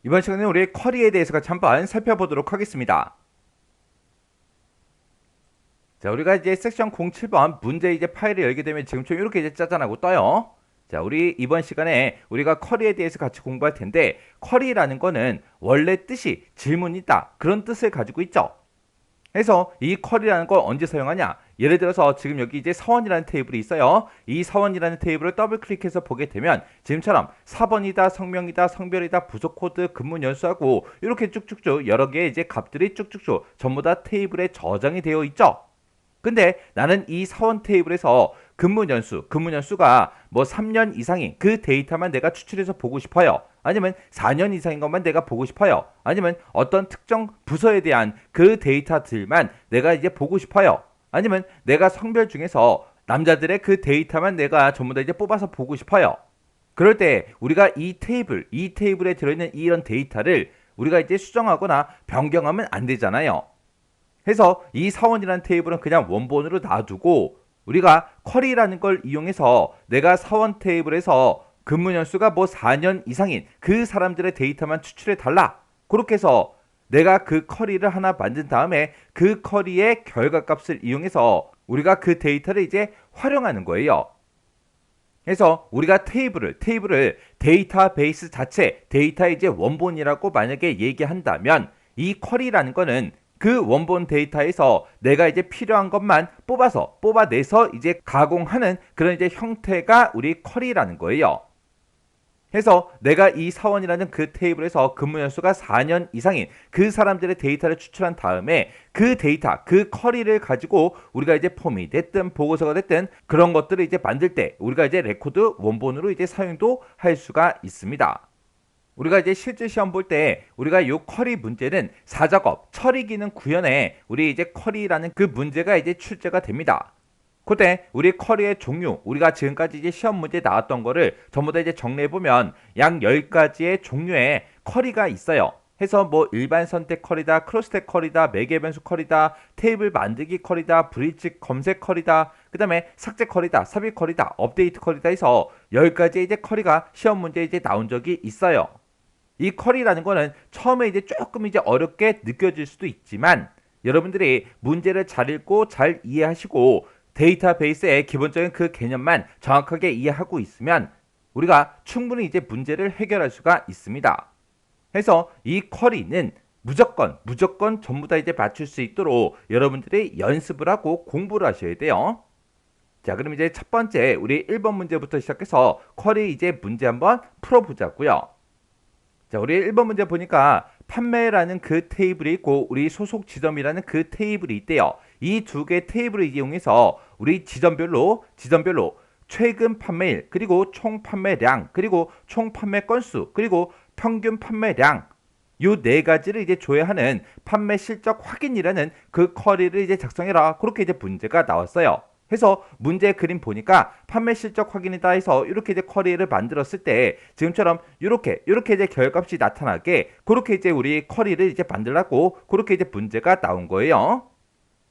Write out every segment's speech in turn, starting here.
이번 시간에 우리 쿼리에 대해서 같이 한번 살펴보도록 하겠습니다. 자, 우리가 이제 섹션 07번 문제 이제 파일을 열게 되면 지금처럼 이렇게 이제 짜잔하고 떠요. 자, 우리 이번 시간에 우리가 쿼리에 대해서 같이 공부할 텐데, 쿼리라는 거는 원래 뜻이 질문이다, 그런 뜻을 가지고 있죠. 그래서 이 쿼리라는 걸 언제 사용하냐? 예를 들어서 지금 여기 이제 사원이라는 테이블이 있어요. 이 사원이라는 테이블을 더블 클릭해서 보게 되면 지금처럼 사번이다, 성명이다, 성별이다, 부속 코드, 근무 연수하고 이렇게 쭉쭉쭉 여러 개의 이제 값들이 쭉쭉쭉 전부 다 테이블에 저장이 되어 있죠. 근데 나는 이 사원 테이블에서 근무 연수가 뭐 3년 이상인 그 데이터만 내가 추출해서 보고 싶어요. 아니면 4년 이상인 것만 내가 보고 싶어요. 아니면 어떤 특정 부서에 대한 그 데이터들만 내가 이제 보고 싶어요. 아니면 내가 성별 중에서 남자들의 그 데이터만 내가 전부 다 이제 뽑아서 보고 싶어요. 그럴 때 우리가 이 테이블에 들어있는 이런 데이터를 우리가 이제 수정하거나 변경하면 안 되잖아요. 해서 이 사원이라는 테이블은 그냥 원본으로 놔두고 우리가 쿼리라는 걸 이용해서 내가 사원 테이블에서 근무 연수가 뭐 4년 이상인 그 사람들의 데이터만 추출해 달라. 그렇게 해서 내가 그 쿼리를 하나 만든 다음에 그 쿼리의 결과값을 이용해서 우리가 그 데이터를 이제 활용하는 거예요. 그래서 우리가 테이블을 데이터베이스 자체, 데이터의 이제 원본이라고 만약에 얘기한다면 이 쿼리라는 거는 그 원본 데이터에서 내가 이제 필요한 것만 뽑아내서 이제 가공하는 그런 이제 형태가 우리 쿼리라는 거예요. 그래서 내가 이 사원이라는 그 테이블에서 근무 연수가 4년 이상인 그 사람들의 데이터를 추출한 다음에 그 데이터, 그 쿼리를 가지고 우리가 이제 폼이 됐든 보고서가 됐든 그런 것들을 이제 만들 때 우리가 이제 레코드 원본으로 이제 사용도 할 수가 있습니다. 우리가 이제 실제 시험 볼 때 우리가 요 쿼리 문제는 사작업, 처리 기능 구현에 우리 이제 쿼리라는 그 문제가 이제 출제가 됩니다. 그때 우리 쿼리의 종류, 우리가 지금까지 이제 시험 문제 나왔던 거를 전부 다 이제 정리해 보면 약 10가지의 종류의 쿼리가 있어요. 해서 뭐 일반 선택 쿼리다, 크로스텍 쿼리다, 매개 변수 쿼리다, 테이블 만들기 쿼리다, 브릿지 검색 쿼리다, 그 다음에 삭제 쿼리다, 삽입 쿼리다, 업데이트 쿼리다 해서 10가지의 이제 쿼리가 시험 문제에 이제 나온 적이 있어요. 이 쿼리라는 거는 처음에 이제 조금 이제 어렵게 느껴질 수도 있지만 여러분들이 문제를 잘 읽고 잘 이해하시고 데이터베이스의 기본적인 그 개념만 정확하게 이해하고 있으면 우리가 충분히 이제 문제를 해결할 수가 있습니다. 그래서 이 쿼리는 무조건 전부 다 이제 맞출 수 있도록 여러분들이 연습을 하고 공부를 하셔야 돼요. 자, 그럼 이제 첫 번째 우리 1번 문제부터 시작해서 쿼리 이제 문제 한번 풀어보자고요. 자, 우리 1번 문제 보니까 판매라는 그 테이블이 있고 우리 소속 지점이라는 그 테이블이 있대요. 이 두 개의 테이블을 이용해서 우리 지점별로 최근 판매일, 그리고 총 판매량, 그리고 총 판매 건수, 그리고 평균 판매량, 요 네 가지를 이제 조회하는 판매 실적 확인이라는 그 쿼리를 이제 작성해라. 그렇게 이제 문제가 나왔어요. 해서 문제 그림 보니까 판매 실적 확인이다 해서 이렇게 이제 쿼리를 만들었을 때 지금처럼 이렇게 이제 결과값이 나타나게 그렇게 이제 우리 쿼리를 이제 만들라고 그렇게 이제 문제가 나온 거예요.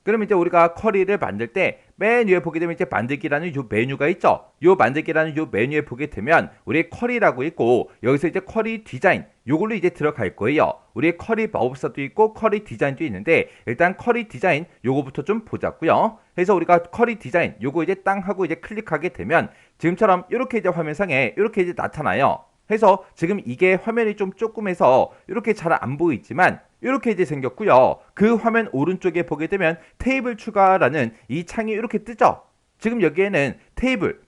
그럼 이제 우리가 쿼리를 만들 때 맨 위에 보게 되면 이제 만들기라는 요 메뉴가 있죠. 요 만들기라는 요 메뉴에 보게 되면 우리 쿼리라고 있고 여기서 이제 쿼리 디자인 요걸로 이제 들어갈 거예요. 우리 쿼리 마법사도 있고 쿼리 디자인도 있는데 일단 쿼리 디자인 요거부터 좀 보자고요. 그래서 우리가 쿼리 디자인 요거 이제 땅 하고 이제 클릭하게 되면 지금처럼 이렇게 이제 화면상에 이렇게 이제 나타나요. 해서 지금 이게 화면이 좀 조금해서 이렇게 잘 안 보이지만 이렇게 이제 생겼고요. 그 화면 오른쪽에 보게 되면 테이블 추가라는 이 창이 이렇게 뜨죠. 지금 여기에는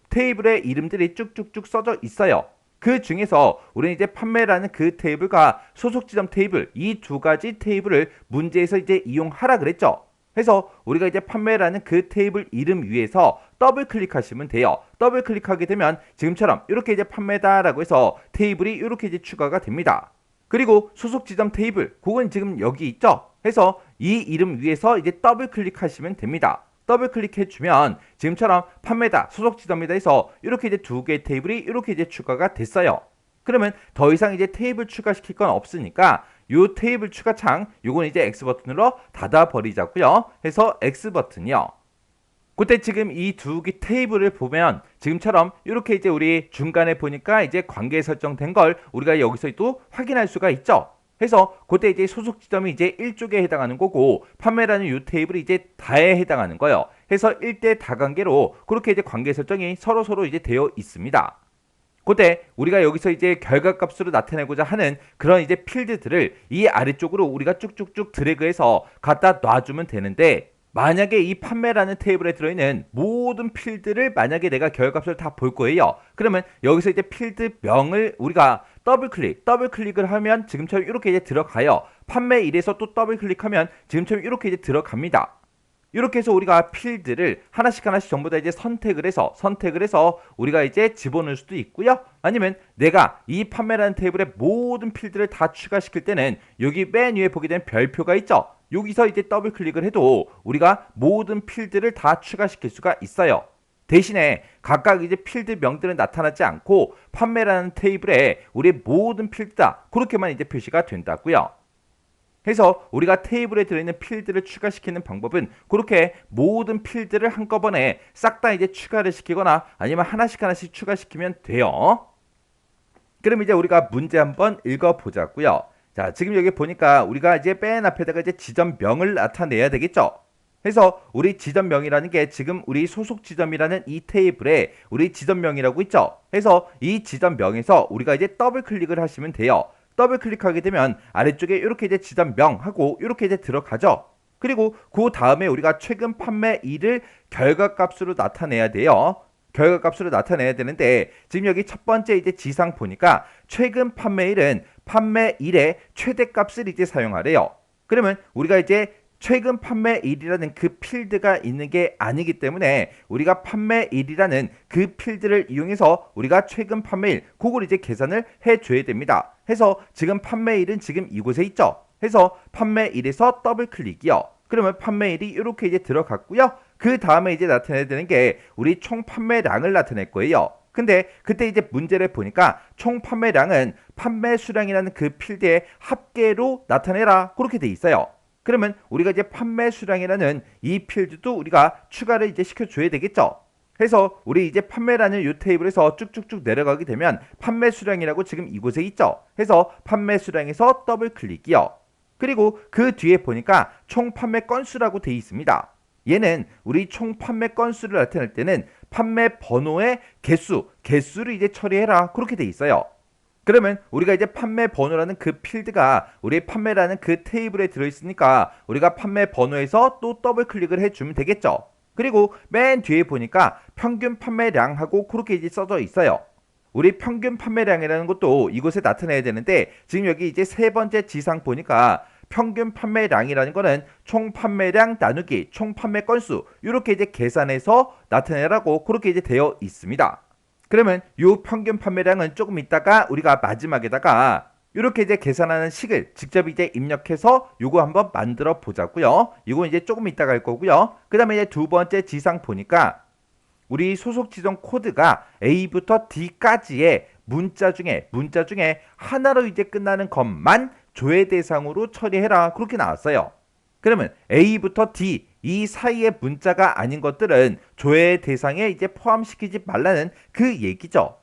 테이블의 이름들이 쭉쭉쭉 써져 있어요. 그 중에서 우리는 이제 판매라는 그 테이블과 소속 지점 테이블 이 두 가지 테이블을 문제에서 이제 이용하라 그랬죠. 그래서 우리가 이제 판매라는 그 테이블 이름 위에서 더블 클릭하시면 돼요. 더블 클릭하게 되면 지금처럼 이렇게 이제 판매다라고 해서 테이블이 이렇게 이제 추가가 됩니다. 그리고 소속 지점 테이블, 그건 지금 여기 있죠? 해서 이 이름 위에서 이제 더블 클릭하시면 됩니다. 더블 클릭해주면 지금처럼 판매다, 소속 지점이다 해서 이렇게 이제 두 개의 테이블이 이렇게 이제 추가가 됐어요. 그러면 더 이상 이제 테이블 추가시킬 건 없으니까 요 테이블 추가 창, 요건 이제 X 버튼으로 닫아 버리자고요. 해서 X 버튼이요. 그때 지금 이 두 개 테이블을 보면 지금처럼 이렇게 이제 우리 중간에 보니까 이제 관계 설정된 걸 우리가 여기서 또 확인할 수가 있죠. 해서 그때 이제 소속 지점이 이제 1쪽에 해당하는 거고 판매라는 이 테이블이 이제 다에 해당하는 거예요. 해서 1대 다관계로 그렇게 이제 관계 설정이 서로 이제 되어 있습니다. 그때 우리가 여기서 이제 결과값으로 나타내고자 하는 그런 이제 필드들을 이 아래쪽으로 우리가 쭉쭉쭉 드래그해서 갖다 놔주면 되는데, 만약에 이 판매라는 테이블에 들어있는 모든 필드를 만약에 내가 결과값을 다 볼 거예요. 그러면 여기서 이제 필드명을 우리가 더블클릭을 하면 지금처럼 이렇게 이제 들어가요. 판매 1에서 또 더블클릭하면 지금처럼 이렇게 이제 들어갑니다. 이렇게 해서 우리가 필드를 하나씩 전부 다 이제 선택을 해서 우리가 이제 집어넣을 수도 있고요. 아니면 내가 이 판매라는 테이블에 모든 필드를 다 추가시킬 때는 여기 맨 위에 보게 되는 별표가 있죠. 여기서 이제 더블 클릭을 해도 우리가 모든 필드를 다 추가시킬 수가 있어요. 대신에 각각 이제 필드명들은 나타나지 않고 판매라는 테이블에 우리의 모든 필드다 그렇게만 이제 표시가 된다고요. 해서 우리가 테이블에 들어있는 필드를 추가시키는 방법은 그렇게 모든 필드를 한꺼번에 싹 다 이제 추가를 시키거나 아니면 하나씩 추가시키면 돼요. 그럼 이제 우리가 문제 한번 읽어보자고요. 자, 지금 여기 보니까 우리가 이제 맨 앞에다가 이제 지점명을 나타내야 되겠죠. 그래서 우리 지점명이라는 게 지금 우리 소속 지점이라는 이 테이블에 우리 지점명이라고 있죠. 그래서 이 지점명에서 우리가 이제 더블 클릭을 하시면 돼요. 더블 클릭하게 되면 아래쪽에 이렇게 이제 지점명하고 이렇게 이제 들어가죠. 그리고 그 다음에 우리가 최근 판매일을 결과값으로 나타내야 돼요. 결과값으로 나타내야 되는데 지금 여기 첫 번째 이제 지상 보니까 최근 판매일은 판매일의 최대값을 이제 사용하래요. 그러면 우리가 이제 최근 판매일이라는 그 필드가 있는 게 아니기 때문에 우리가 판매일이라는 그 필드를 이용해서 우리가 최근 판매일 그걸 이제 계산을 해줘야 됩니다. 해서 지금 판매일은 지금 이곳에 있죠. 해서 판매일에서 더블 클릭이요. 그러면 판매일이 이렇게 이제 들어갔고요. 그 다음에 이제 나타내야 되는 게 우리 총 판매량을 나타낼 거예요. 근데 그때 이제 문제를 보니까 총 판매량은 판매 수량이라는 그 필드의 합계로 나타내라 그렇게 돼 있어요. 그러면 우리가 이제 판매 수량이라는 이 필드도 우리가 추가를 이제 시켜줘야 되겠죠. 해서 우리 이제 판매라는 이 테이블에서 쭉쭉쭉 내려가게 되면 판매 수량이라고 지금 이곳에 있죠. 해서 판매 수량에서 더블 클릭이요. 그리고 그 뒤에 보니까 총 판매 건수라고 돼 있습니다. 얘는 우리 총 판매 건수를 나타낼 때는 판매 번호의 개수를 이제 처리해라 그렇게 돼 있어요. 그러면 우리가 이제 판매 번호라는 그 필드가 우리 판매라는 그 테이블에 들어있으니까 우리가 판매 번호에서 또 더블 클릭을 해주면 되겠죠. 그리고 맨 뒤에 보니까 평균 판매량하고 그렇게 이제 써져 있어요. 우리 평균 판매량이라는 것도 이곳에 나타내야 되는데 지금 여기 이제 세 번째 지상 보니까 평균 판매량이라는 거는 총 판매량 나누기 총 판매 건수 이렇게 이제 계산해서 나타내라고 그렇게 이제 되어 있습니다. 그러면 이 평균 판매량은 조금 있다가 우리가 마지막에다가 이렇게 이제 계산하는 식을 직접 이제 입력해서 요거 한번 만들어 보자고요. 이거 이제 조금 있다가 할 거고요. 그 다음에 이제 두 번째 지상 보니까 우리 소속 지정 코드가 A부터 D까지의 문자 중에 하나로 이제 끝나는 것만 조회 대상으로 처리해라 그렇게 나왔어요. 그러면 A부터 D 이 사이의 문자가 아닌 것들은 조회 대상에 이제 포함시키지 말라는 그 얘기죠.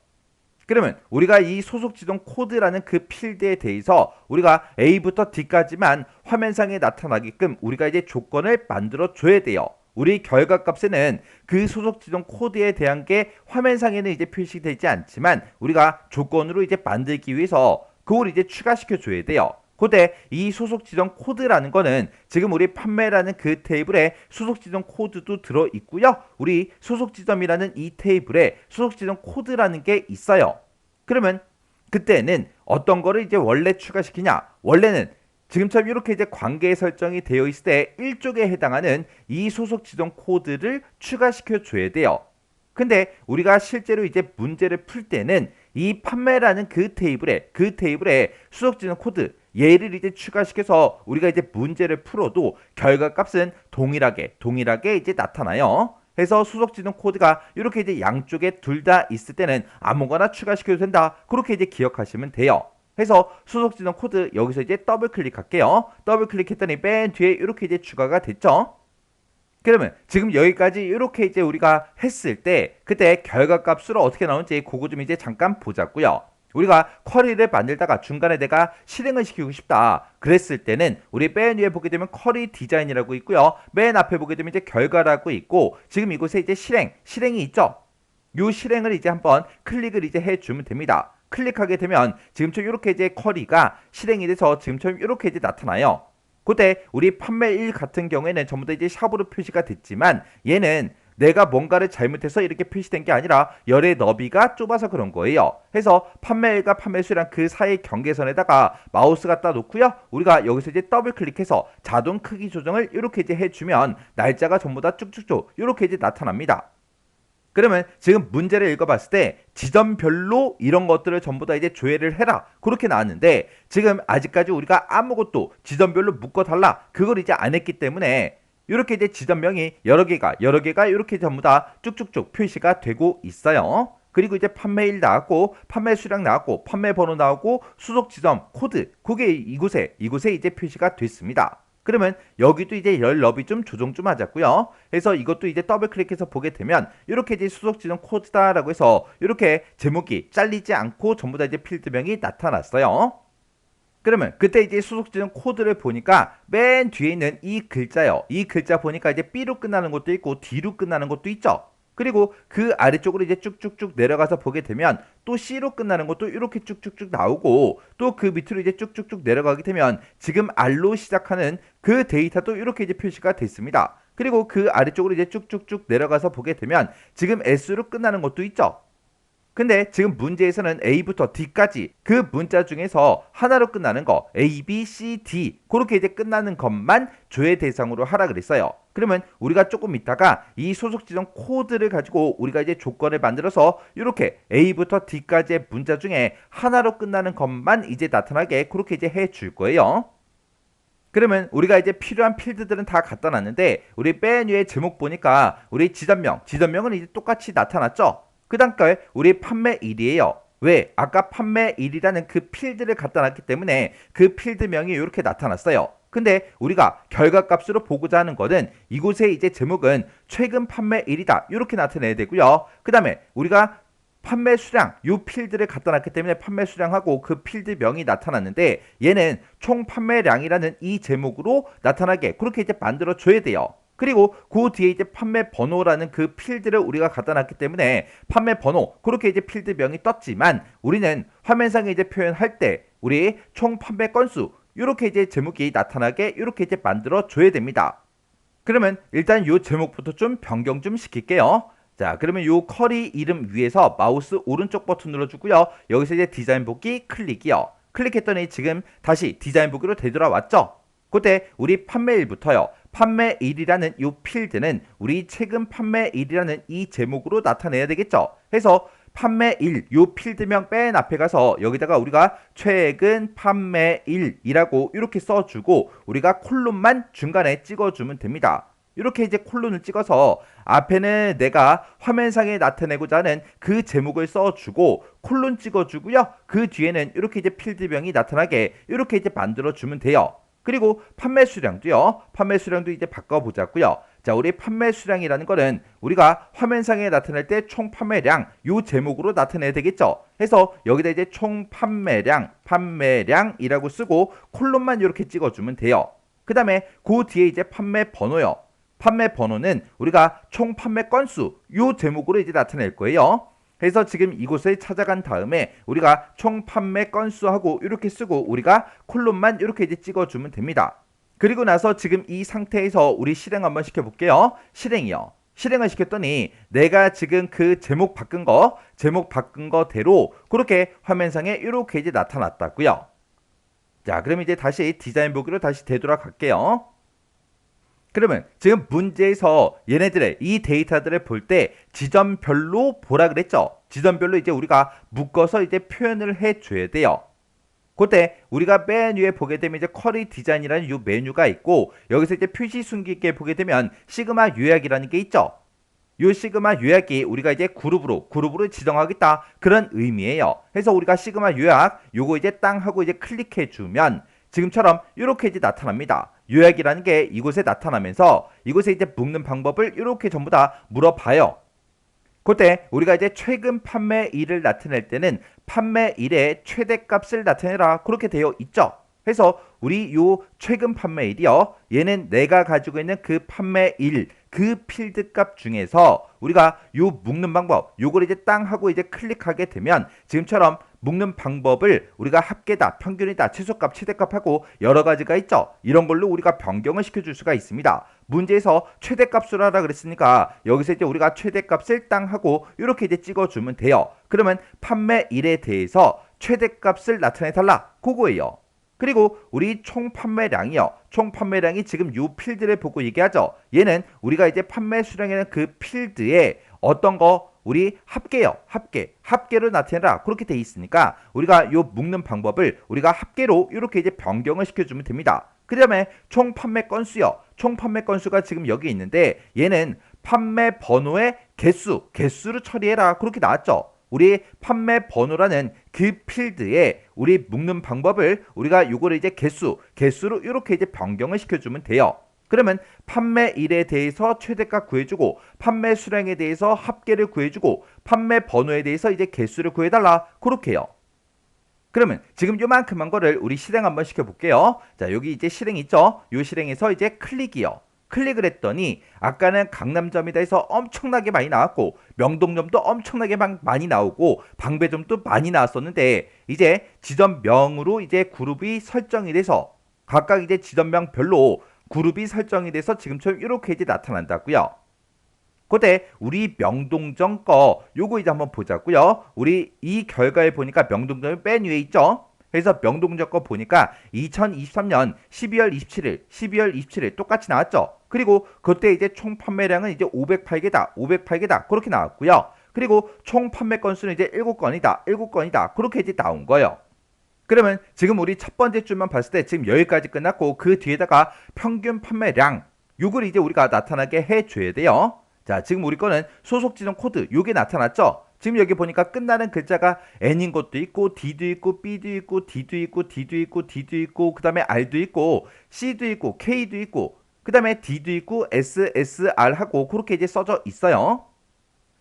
그러면 우리가 이 소속 지정 코드라는 그 필드에 대해서 우리가 A부터 D까지만 화면상에 나타나게끔 우리가 이제 조건을 만들어 줘야 돼요. 우리 결과값에는 그 소속 지정 코드에 대한 게 화면상에는 이제 표시되지 않지만 우리가 조건으로 이제 만들기 위해서 그걸 이제 추가시켜 줘야 돼요. 그때 이 소속 지정 코드라는 거는 지금 우리 판매라는 그 테이블에 소속 지정 코드도 들어 있고요. 우리 소속 지점이라는 이 테이블에 소속 지정 코드라는 게 있어요. 그러면 그때는 어떤 거를 이제 원래 추가시키냐? 원래는 지금처럼 이렇게 이제 관계 설정이 되어 있을 때 1쪽에 해당하는 이 소속 지정 코드를 추가시켜 줘야 돼요. 근데 우리가 실제로 이제 문제를 풀 때는 이 판매라는 그 테이블에 수속 지정 코드 얘를 이제 추가시켜서 우리가 이제 문제를 풀어도 결과값은 동일하게 이제 나타나요. 해서 수속 지정 코드가 이렇게 이제 양쪽에 둘 다 있을 때는 아무거나 추가시켜도 된다. 그렇게 이제 기억하시면 돼요. 해서 수속 지정 코드 여기서 이제 더블 클릭할게요. 더블 클릭했더니 맨 뒤에 이렇게 이제 추가가 됐죠. 그러면 지금 여기까지 이렇게 이제 우리가 했을 때 그때 결과값으로 어떻게 나오는지 그거 좀 이제 잠깐 보자고요. 우리가 쿼리를 만들다가 중간에 내가 실행을 시키고 싶다 그랬을 때는 우리 맨 위에 보게 되면 쿼리 디자인이라고 있고요. 맨 앞에 보게 되면 이제 결과라고 있고 지금 이곳에 이제 실행이 있죠. 요 실행을 이제 한번 클릭을 이제 해주면 됩니다. 클릭하게 되면 지금처럼 이렇게 이제 쿼리가 실행이 돼서 지금처럼 이렇게 이제 나타나요. 그때 우리 판매 1 같은 경우에는 전부 다 이제 샵으로 표시가 됐지만 얘는 내가 뭔가를 잘못해서 이렇게 표시된 게 아니라 열의 너비가 좁아서 그런 거예요. 해서 판매 1과 판매 수량 그 사이 경계선에다가 마우스 갖다 놓고요. 우리가 여기서 이제 더블 클릭해서 자동 크기 조정을 이렇게 이제 해주면 날짜가 전부 다 쭉쭉쭉 이렇게 이제 나타납니다. 그러면 지금 문제를 읽어봤을 때 지점별로 이런 것들을 전부 다 이제 조회를 해라 그렇게 나왔는데 지금 아직까지 우리가 아무것도 지점별로 묶어달라 그걸 이제 안 했기 때문에 이렇게 이제 지점명이 여러 개가 이렇게 전부 다 쭉쭉쭉 표시가 되고 있어요. 그리고 이제 판매일 나왔고 판매 수량 나왔고 판매 번호 나오고 수속 지점 코드 그게 이곳에 이제 표시가 됐습니다. 그러면 여기도 이제 열 너비 좀 조정 좀 하자고요. 그래서 이것도 이제 더블 클릭해서 보게 되면 이렇게 이제 수속 지정 코드다라고 해서 이렇게 제목이 잘리지 않고 전부 다 이제 필드명이 나타났어요. 그러면 그때 이제 수속 지정 코드를 보니까 맨 뒤에 있는 이 글자요. 이 글자 보니까 이제 B로 끝나는 것도 있고 D로 끝나는 것도 있죠. 그리고 그 아래쪽으로 이제 쭉쭉쭉 내려가서 보게 되면 또 C로 끝나는 것도 이렇게 쭉쭉쭉 나오고 또 그 밑으로 이제 쭉쭉쭉 내려가게 되면 지금 R로 시작하는 그 데이터도 이렇게 이제 표시가 됐습니다. 그리고 그 아래쪽으로 이제 쭉쭉쭉 내려가서 보게 되면 지금 S로 끝나는 것도 있죠. 근데 지금 문제에서는 A부터 D까지 그 문자 중에서 하나로 끝나는 거 A, B, C, D 그렇게 이제 끝나는 것만 조회 대상으로 하라 그랬어요. 그러면 우리가 조금 있다가 이 소속 지정 코드를 가지고 우리가 이제 조건을 만들어서 이렇게 A부터 D까지의 문자 중에 하나로 끝나는 것만 이제 나타나게 그렇게 이제 해줄 거예요. 그러면 우리가 이제 필요한 필드들은 다 갖다 놨는데 우리 맨 위에 제목 보니까 우리 지점명은 이제 똑같이 나타났죠. 그 다음 걸 우리 판매일이에요. 왜? 아까 판매일이라는 그 필드를 갖다 놨기 때문에 그 필드명이 이렇게 나타났어요. 근데 우리가 결과값으로 보고자 하는 거는 이곳에 이제 제목은 최근 판매일이다 이렇게 나타내야 되고요. 그 다음에 우리가 판매 수량 이 필드를 갖다 놨기 때문에 판매 수량하고 그 필드명이 나타났는데 얘는 총 판매량이라는 이 제목으로 나타나게 그렇게 이제 만들어 줘야 돼요. 그리고 그 뒤에 이제 판매 번호라는 그 필드를 우리가 갖다 놨기 때문에 판매 번호 그렇게 이제 필드명이 떴지만 우리는 화면상에 이제 표현할 때 우리 총 판매 건수 이렇게 이제 제목이 나타나게 이렇게 이제 만들어 줘야 됩니다. 그러면 일단 이 제목부터 좀 변경 좀 시킬게요. 자, 그러면 요 쿼리 이름 위에서 마우스 오른쪽 버튼 눌러주고요. 여기서 이제 디자인 보기 클릭이요. 클릭했더니 지금 다시 디자인 보기로 되돌아왔죠. 그때 우리 판매일부터요. 판매일이라는 이 필드는 우리 최근 판매일이라는 이 제목으로 나타내야 되겠죠. 해서 판매일 이 필드명 맨 앞에 가서 여기다가 우리가 최근 판매일이라고 이렇게 써주고 우리가 콜론만 중간에 찍어주면 됩니다. 이렇게 이제 콜론을 찍어서 앞에는 내가 화면상에 나타내고자 하는 그 제목을 써주고 콜론 찍어주고요. 그 뒤에는 이렇게 이제 필드명이 나타나게 이렇게 이제 만들어주면 돼요. 그리고 판매 수량도요. 판매 수량도 이제 바꿔보자고요. 자, 우리 판매 수량이라는 거는 우리가 화면상에 나타낼 때 총 판매량 요 제목으로 나타내야 되겠죠. 해서 여기다 이제 총 판매량이라고 쓰고 콜론만 이렇게 찍어주면 돼요. 그 다음에 그 뒤에 이제 판매 번호요. 판매 번호는 우리가 총 판매 건수 요 제목으로 이제 나타낼 거예요. 그래서 지금 이곳을 찾아간 다음에 우리가 총 판매 건수하고 이렇게 쓰고 우리가 콜론만 이렇게 이제 찍어주면 됩니다. 그리고 나서 지금 이 상태에서 우리 실행 한번 시켜볼게요. 실행이요. 실행을 시켰더니 내가 지금 그 제목 바꾼 거대로 그렇게 화면상에 이렇게 이제 나타났다고요. 자, 그럼 이제 다시 디자인 보기로 다시 되돌아갈게요. 그러면 지금 문제에서 얘네들의 이 데이터들을 볼 때 지점별로 보라 그랬죠. 지점별로 이제 우리가 묶어서 이제 표현을 해줘야 돼요. 그때 우리가 맨 위에 보게 되면 이제 쿼리 디자인이라는 이 메뉴가 있고 여기서 이제 표시 숨기기에 보게 되면 시그마 요약이라는 게 있죠. 이 시그마 요약이 우리가 이제 그룹으로 지정하겠다 그런 의미예요. 그래서 우리가 시그마 요약 요거 이제 땅 하고 이제 클릭해 주면 지금처럼 이렇게 이제 나타납니다. 요약이라는 게 이곳에 나타나면서 이곳에 이제 묶는 방법을 이렇게 전부 다 물어봐요. 그때 우리가 이제 최근 판매일을 나타낼 때는 판매일의 최대값을 나타내라 그렇게 되어 있죠. 그래서 우리 요 최근 판매일이요. 얘는 내가 가지고 있는 그 판매일 그 필드 값 중에서 우리가 요 묶는 방법 요걸 이제 땅 하고 이제 클릭하게 되면 지금처럼 묶는 방법을 우리가 합계다, 평균이다, 최소값, 최대값하고 여러 가지가 있죠. 이런 걸로 우리가 변경을 시켜줄 수가 있습니다. 문제에서 최대값으로 하라 그랬으니까 여기서 이제 우리가 최대값을 땅 하고 이렇게 이제 찍어주면 돼요. 그러면 판매일에 대해서 최대값을 나타내달라 그거예요. 그리고 우리 총 판매량이요. 총 판매량이 지금 요 필드를 보고 얘기하죠. 얘는 우리가 이제 판매 수량이라는 그 필드에 어떤 거 우리 합계요. 합계로 나타내라. 그렇게 돼 있으니까 우리가 요 묶는 방법을 우리가 합계로 이렇게 이제 변경을 시켜주면 됩니다. 그 다음에 총 판매 건수요. 총 판매 건수가 지금 여기 있는데 얘는 판매 번호의 개수로 처리해라. 그렇게 나왔죠. 우리 판매 번호라는 그 필드에 우리 묶는 방법을 우리가 요거를 이제 개수로 이렇게 이제 변경을 시켜주면 돼요. 그러면 판매일에 대해서 최대값 구해주고 판매 수량에 대해서 합계를 구해주고 판매 번호에 대해서 이제 개수를 구해달라 그렇게 해요. 그러면 지금 요만큼한 거를 우리 실행 한번 시켜볼게요. 자, 여기 이제 실행 있죠? 요 실행에서 이제 클릭이요. 클릭을 했더니 아까는 강남점이다 해서 엄청나게 많이 나왔고 명동점도 엄청나게 많이 나오고 방배점도 많이 나왔었는데 이제 지점명으로 이제 그룹이 설정이 돼서 각각 이제 지점명별로 그룹이 설정이 돼서 지금처럼 이렇게 이제 나타난다고요. 그때 우리 명동점 거 요거 이제 한번 보자고요. 우리 이 결과에 보니까 명동점이 맨 위에 있죠. 그래서 명동점 거 보니까 2023년 12월 27일 똑같이 나왔죠. 그리고 그때 이제 총 판매량은 이제 508개다 그렇게 나왔고요. 그리고 총 판매 건수는 이제 7건이다 그렇게 이제 나온 거예요. 그러면 지금 우리 첫 번째 줄만 봤을 때 지금 여기까지 끝났고 그 뒤에다가 평균 판매량 요걸 이제 우리가 나타나게 해줘야 돼요. 자, 지금 우리 거는 소속 지점 코드 요게 나타났죠. 지금 여기 보니까 끝나는 글자가 N인 것도 있고 D도 있고 B도 있고 D도 있고 D도 있고 D도 있고 그 다음에 R도 있고 C도 있고 K도 있고 그 다음에 D도 있고 S, R 하고 그렇게 이제 써져 있어요.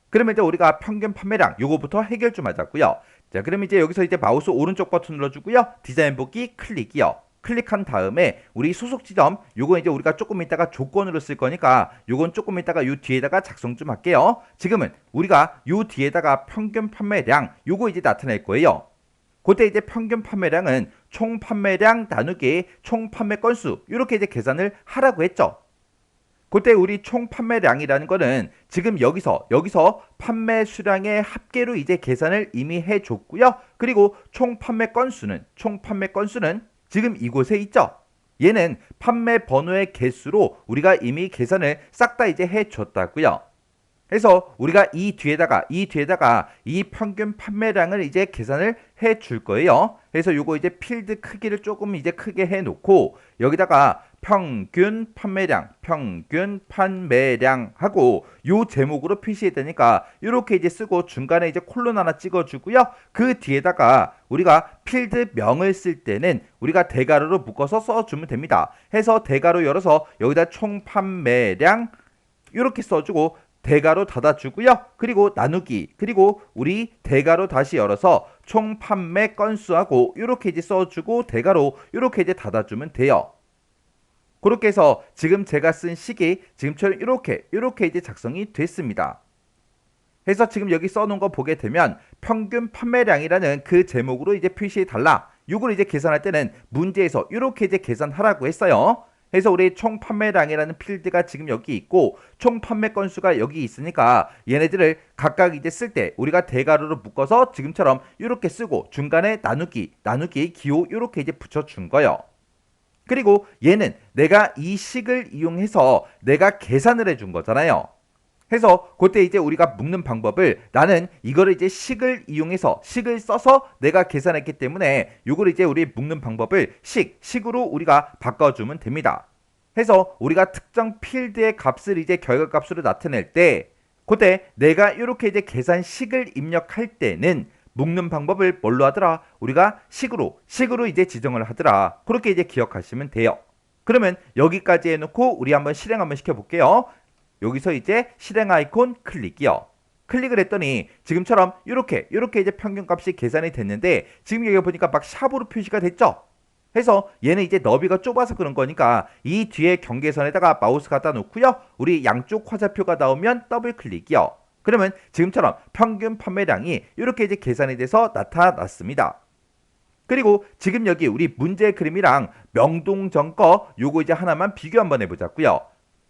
그러면 이제 우리가 평균 판매량 요거부터 해결 좀 하자고요. 자, 그럼 이제 여기서 이제 마우스 오른쪽 버튼 눌러주고요. 디자인 보기 클릭이요. 클릭한 다음에 우리 소속 지점 요거 이제 우리가 조금 있다가 조건으로 쓸 거니까 요건 조금 있다가 요 뒤에다가 작성 좀 할게요. 지금은 우리가 요 뒤에다가 평균 판매량 요거 이제 나타낼 거예요. 그때 이제 평균 판매량은 총 판매량 나누기 총 판매 건수 이렇게 이제 계산을 하라고 했죠. 그때 우리 총 판매량이라는 거는 지금 여기서 판매 수량의 합계로 이제 계산을 이미 해줬고요. 그리고 총 판매 건수는 지금 이곳에 있죠. 얘는 판매 번호의 개수로 우리가 이미 계산을 싹 다 이제 해줬다고요. 그래서 우리가 이 뒤에다가 이 평균 판매량을 이제 계산을 해 줄 거예요. 그래서 요거 이제 필드 크기를 조금 이제 크게 해 놓고 여기다가 평균 판매량 하고 요 제목으로 표시해야 되니까 이렇게 이제 쓰고 중간에 이제 콜론 하나 찍어 주고요. 그 뒤에다가 우리가 필드 명을 쓸 때는 우리가 대괄호로 묶어서 써 주면 됩니다. 해서 대괄호 열어서 여기다 총 판매량 이렇게 써 주고 대괄호 닫아주고요. 그리고 나누기 그리고 우리 대괄호 다시 열어서 총 판매 건수하고 이렇게 이제 써주고 대괄호 이렇게 이제 닫아주면 돼요. 그렇게 해서 지금 제가 쓴 식이 지금처럼 이렇게 이제 작성이 됐습니다. 해서 지금 여기 써놓은 거 보게 되면 평균 판매량이라는 그 제목으로 이제 표시해 달라. 이걸 이제 계산할 때는 문제에서 이렇게 이제 계산하라고 했어요. 그래서 우리 총 판매량이라는 필드가 지금 여기 있고 총 판매 건수가 여기 있으니까 얘네들을 각각 이제 쓸 때 우리가 대괄호로 묶어서 지금처럼 이렇게 쓰고 중간에 나누기 기호 이렇게 이제 붙여준 거예요. 그리고 얘는 내가 이 식을 이용해서 내가 계산을 해준 거잖아요. 해서 그때 이제 우리가 묶는 방법을 나는 이거를 이제 식을 써서 내가 계산했기 때문에 이걸 이제 우리 묶는 방법을 식으로 우리가 바꿔주면 됩니다. 해서 우리가 특정 필드의 값을 이제 결과값으로 나타낼 때 그때 내가 이렇게 이제 계산식을 입력할 때는 묶는 방법을 뭘로 하더라? 우리가 식으로 이제 지정을 하더라. 그렇게 이제 기억하시면 돼요. 그러면 여기까지 해놓고 우리 한번 실행 한번 시켜볼게요. 여기서 이제 실행 아이콘 클릭이요. 클릭을 했더니 지금처럼 이렇게 이제 평균값이 계산이 됐는데 지금 여기 보니까 막 샵으로 표시가 됐죠. 해서 얘는 이제 너비가 좁아서 그런 거니까 이 뒤에 경계선에다가 마우스 갖다 놓고요. 우리 양쪽 화살표가 나오면 더블 클릭이요. 그러면 지금처럼 평균 판매량이 이렇게 이제 계산이 돼서 나타났습니다. 그리고 지금 여기 우리 문제 그림이랑 명동전 거 요거 이제 하나만 비교 한번 해보자고요.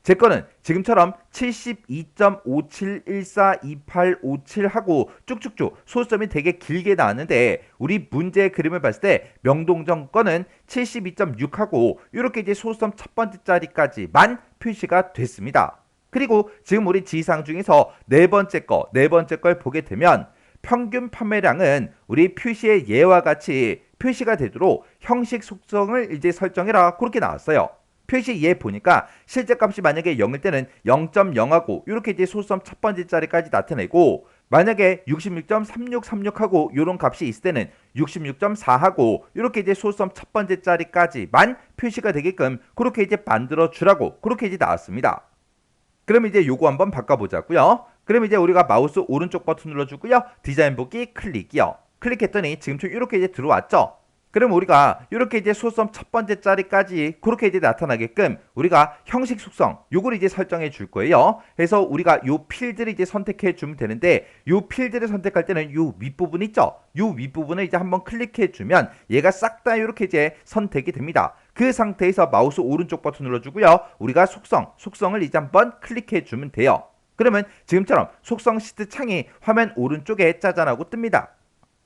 제 거는 지금처럼 72.57142857 하고 쭉쭉쭉 소수점이 되게 길게 나왔는데 우리 문제 그림을 봤을 때 명동전 거는 72.6 하고 이렇게 이제 소수점 첫 번째 자리까지만 표시가 됐습니다. 그리고 지금 우리 지상 중에서 네 번째 걸 보게 되면 평균 판매량은 우리 표시의 예와 같이 표시가 되도록 형식 속성을 이제 설정해라 그렇게 나왔어요. 표시 예 보니까 실제 값이 만약에 0일 때는 0.0하고 이렇게 이제 소수점 첫 번째 자리까지 나타내고 만약에 66.3636하고 이런 값이 있을 때는 66.4하고 이렇게 이제 소수점 첫 번째 자리까지만 표시가 되게끔 그렇게 이제 만들어 주라고 그렇게 이제 나왔습니다. 그럼 이제 요거 한번 바꿔보자고요. 그럼 이제 우리가 마우스 오른쪽 버튼 눌러주고요. 디자인 보기 클릭이요. 클릭했더니 지금처럼 이렇게 이제 들어왔죠. 그럼 우리가 이렇게 이제 소수점 첫 번째 자리까지 그렇게 이제 나타나게끔 우리가 형식 속성 요걸 이제 설정해 줄 거예요. 그래서 우리가 요 필드를 이제 선택해 주면 되는데 요 필드를 선택할 때는 요 윗부분 있죠. 요 윗부분을 이제 한번 클릭해 주면 얘가 싹 다 이렇게 이제 선택이 됩니다. 그 상태에서 마우스 오른쪽 버튼 눌러주고요. 우리가 속성을 이제 한번 클릭해 주면 돼요. 그러면 지금처럼 속성 시트 창이 화면 오른쪽에 짜잔하고 뜹니다.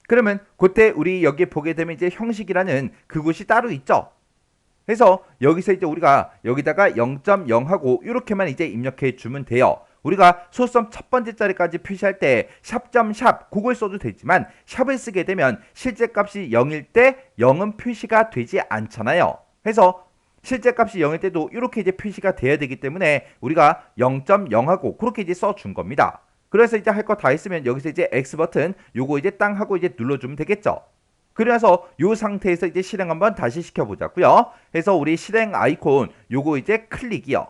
그러면 그때 우리 여기에 보게 되면 이제 형식이라는 그곳이 따로 있죠. 그래서 여기서 이제 우리가 여기다가 0.0하고 이렇게만 이제 입력해 주면 돼요. 우리가 소수점 첫 번째 자리까지 표시할 때 샵.샵 그걸 써도 되지만 샵을 쓰게 되면 실제 값이 0일 때 0은 표시가 되지 않잖아요. 그래서 실제 값이 0일 때도 이렇게 이제 표시가 돼야 되기 때문에 우리가 0.0하고 그렇게 이제 써준 겁니다. 그래서 이제 할 거 다 했으면 여기서 이제 X 버튼 요거 이제 땅 하고 이제 눌러주면 되겠죠. 그래서 요 상태에서 이제 실행 한번 다시 시켜보자고요. 그래서 우리 실행 아이콘 요거 이제 클릭이요.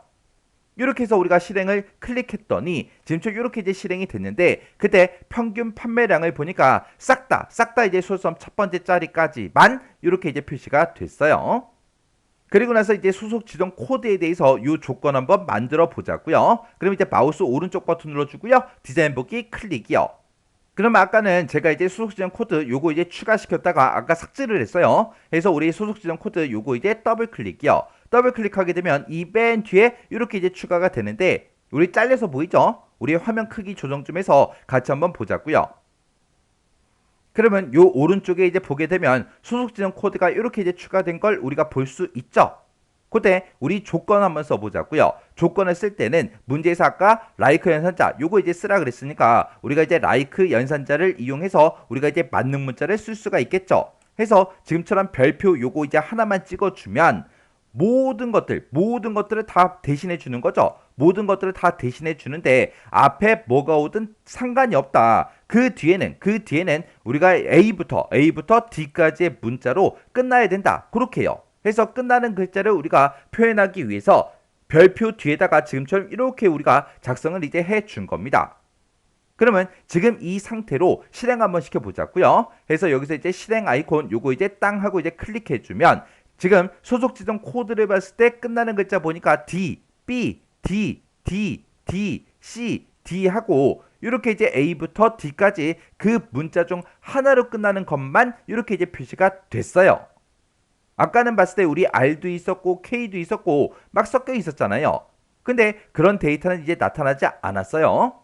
이렇게 해서 우리가 실행을 클릭했더니 지금처럼 이렇게 이제 실행이 됐는데 그때 평균 판매량을 보니까 싹 다 이제 소수점 첫 번째 자리까지만 이렇게 이제 표시가 됐어요. 그리고 나서 이제 수속 지정 코드에 대해서 이 조건 한번 만들어 보자고요. 그럼 이제 마우스 오른쪽 버튼 눌러주고요. 디자인 보기 클릭이요. 그럼 아까는 제가 이제 수속 지정 코드 요거 이제 추가시켰다가 아까 삭제를 했어요. 그래서 우리 수속 지정 코드 요거 이제 더블 클릭이요. 더블 클릭하게 되면 이 맨 뒤에 이렇게 이제 추가가 되는데 우리 잘려서 보이죠? 우리 화면 크기 조정 좀 해서 같이 한번 보자고요. 그러면 요 오른쪽에 이제 보게 되면 소속 지정 코드가 이렇게 이제 추가된 걸 우리가 볼 수 있죠. 그때 우리 조건 한번 써보자고요. 조건을 쓸 때는 문제에서 아까 라이크 연산자 요거 이제 쓰라 그랬으니까 우리가 이제 라이크 연산자를 이용해서 우리가 이제 만능 문자를 쓸 수가 있겠죠. 해서 지금처럼 별표 요거 이제 하나만 찍어주면 모든 것들을 다 대신해 주는 거죠. 모든 것들을 다 대신해 주는데 앞에 뭐가 오든 상관이 없다. 그 뒤에는 우리가 A부터 D까지의 문자로 끝나야 된다. 그렇게 해요. 그래서 끝나는 글자를 우리가 표현하기 위해서 별표 뒤에다가 지금처럼 이렇게 우리가 작성을 이제 해 준 겁니다. 그러면 지금 이 상태로 실행 한번 시켜보자고요. 그래서 여기서 이제 실행 아이콘 요거 이제 땅 하고 이제 클릭해 주면 지금 소속 지정 코드를 봤을 때 끝나는 글자 보니까 D, B, D, D, D, C, D 하고 이렇게 이제 A부터 D까지 그 문자 중 하나로 끝나는 것만 이렇게 이제 표시가 됐어요. 아까는 봤을 때 우리 R도 있었고 K도 있었고 막 섞여 있었잖아요. 근데 그런 데이터는 이제 나타나지 않았어요.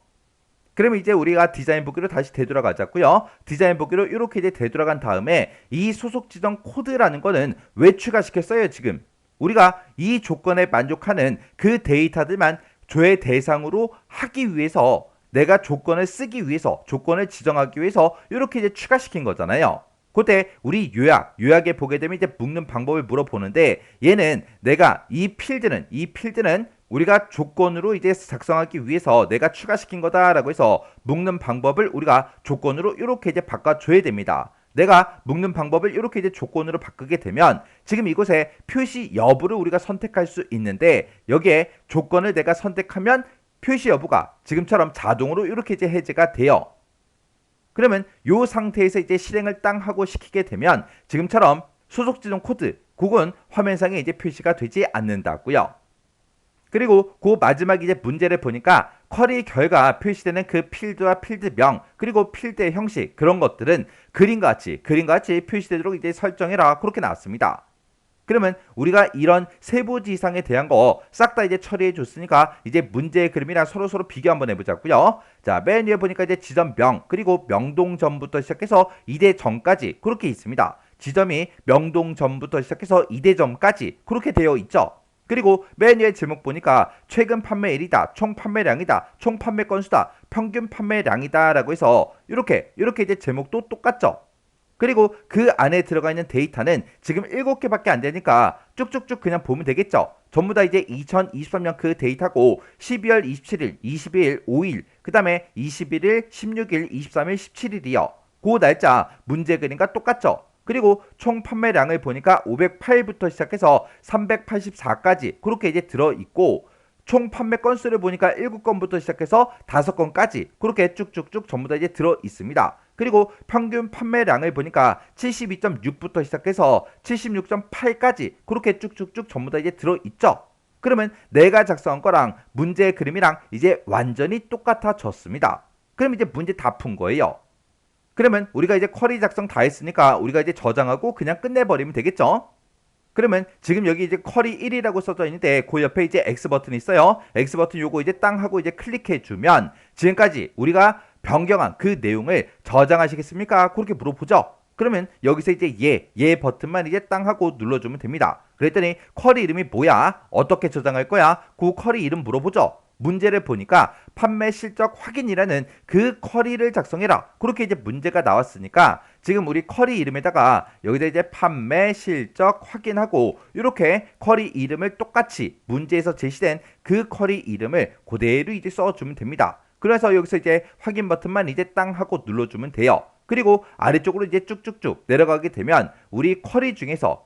그럼 이제 우리가 디자인 보기로 다시 되돌아가자고요. 디자인 보기로 이렇게 이제 되돌아간 다음에 이 소속 지정 코드라는 거는 왜 추가시켰어요 지금? 우리가 이 조건에 만족하는 그 데이터들만 조회 대상으로 하기 위해서 내가 조건을 쓰기 위해서 조건을 지정하기 위해서 이렇게 이제 추가시킨 거잖아요. 그때 우리 요약에 보게 되면 이제 묶는 방법을 물어보는데 얘는 내가 이 필드는 우리가 조건으로 이제 작성하기 위해서 내가 추가시킨 거다라고 해서 묶는 방법을 우리가 조건으로 이렇게 이제 바꿔줘야 됩니다. 내가 묶는 방법을 이렇게 이제 조건으로 바꾸게 되면 지금 이곳에 표시 여부를 우리가 선택할 수 있는데 여기에 조건을 내가 선택하면 표시 여부가 지금처럼 자동으로 이렇게 이제 해제가 돼요. 그러면 이 상태에서 이제 실행을 땅 하고 시키게 되면 지금처럼 소속 지정 코드 그건 화면상에 이제 표시가 되지 않는다고요. 그리고 그 마지막 이제 문제를 보니까 쿼리 결과 표시되는 그 필드와 필드명 그리고 필드의 형식 그런 것들은 그림과 같이 표시되도록 이제 설정해라 그렇게 나왔습니다. 그러면 우리가 이런 세부 지상에 대한 거 싹 다 이제 처리해 줬으니까 이제 문제의 그림이랑 서로 비교 한번 해보자고요. 자, 맨 위에 보니까 이제 지점명 그리고 명동점부터 시작해서 이대점까지 그렇게 있습니다. 지점이 명동점부터 시작해서 이대점까지 그렇게 되어 있죠. 그리고 맨 위에 제목 보니까 최근 판매일이다, 총 판매량이다, 총 판매 건수다, 평균 판매량이다 라고 해서 이렇게 이제 제목도 똑같죠. 그리고 그 안에 들어가 있는 데이터는 지금 7개밖에 안 되니까 쭉쭉쭉 그냥 보면 되겠죠. 전부 다 이제 2023년 그 데이터고 12월 27일, 22일, 5일, 그 다음에 21일, 16일, 23일, 17일이요. 그 날짜 문제 그림과 똑같죠. 그리고 총 판매량을 보니까 508부터 시작해서 384까지 그렇게 이제 들어있고 총 판매 건수를 보니까 7건부터 시작해서 5건까지 그렇게 쭉쭉쭉 전부 다 이제 들어있습니다. 그리고 평균 판매량을 보니까 72.6부터 시작해서 76.8까지 그렇게 쭉쭉쭉 전부 다 이제 들어있죠. 그러면 내가 작성한 거랑 문제의 그림이랑 이제 완전히 똑같아졌습니다. 그럼 이제 문제 다 푼 거예요. 그러면 우리가 이제 쿼리 작성 다 했으니까 우리가 이제 저장하고 그냥 끝내버리면 되겠죠. 그러면 지금 여기 이제 쿼리 1이라고 써져 있는데 그 옆에 이제 X 버튼이 있어요. X 버튼 요거 이제 땅 하고 이제 클릭해 주면 지금까지 우리가 변경한 그 내용을 저장하시겠습니까? 그렇게 물어보죠. 그러면 여기서 이제 얘 버튼만 이제 땅 하고 눌러주면 됩니다. 그랬더니 쿼리 이름이 뭐야? 어떻게 저장할 거야? 그 쿼리 이름 물어보죠. 문제를 보니까 판매 실적 확인이라는 그 쿼리를 작성해라. 그렇게 이제 문제가 나왔으니까 지금 우리 쿼리 이름에다가 여기다 이제 판매 실적 확인하고 이렇게 쿼리 이름을 똑같이 문제에서 제시된 그 쿼리 이름을 그대로 이제 써주면 됩니다. 그래서 여기서 이제 확인 버튼만 이제 땅 하고 눌러주면 돼요. 그리고 아래쪽으로 이제 쭉쭉쭉 내려가게 되면 우리 쿼리 중에서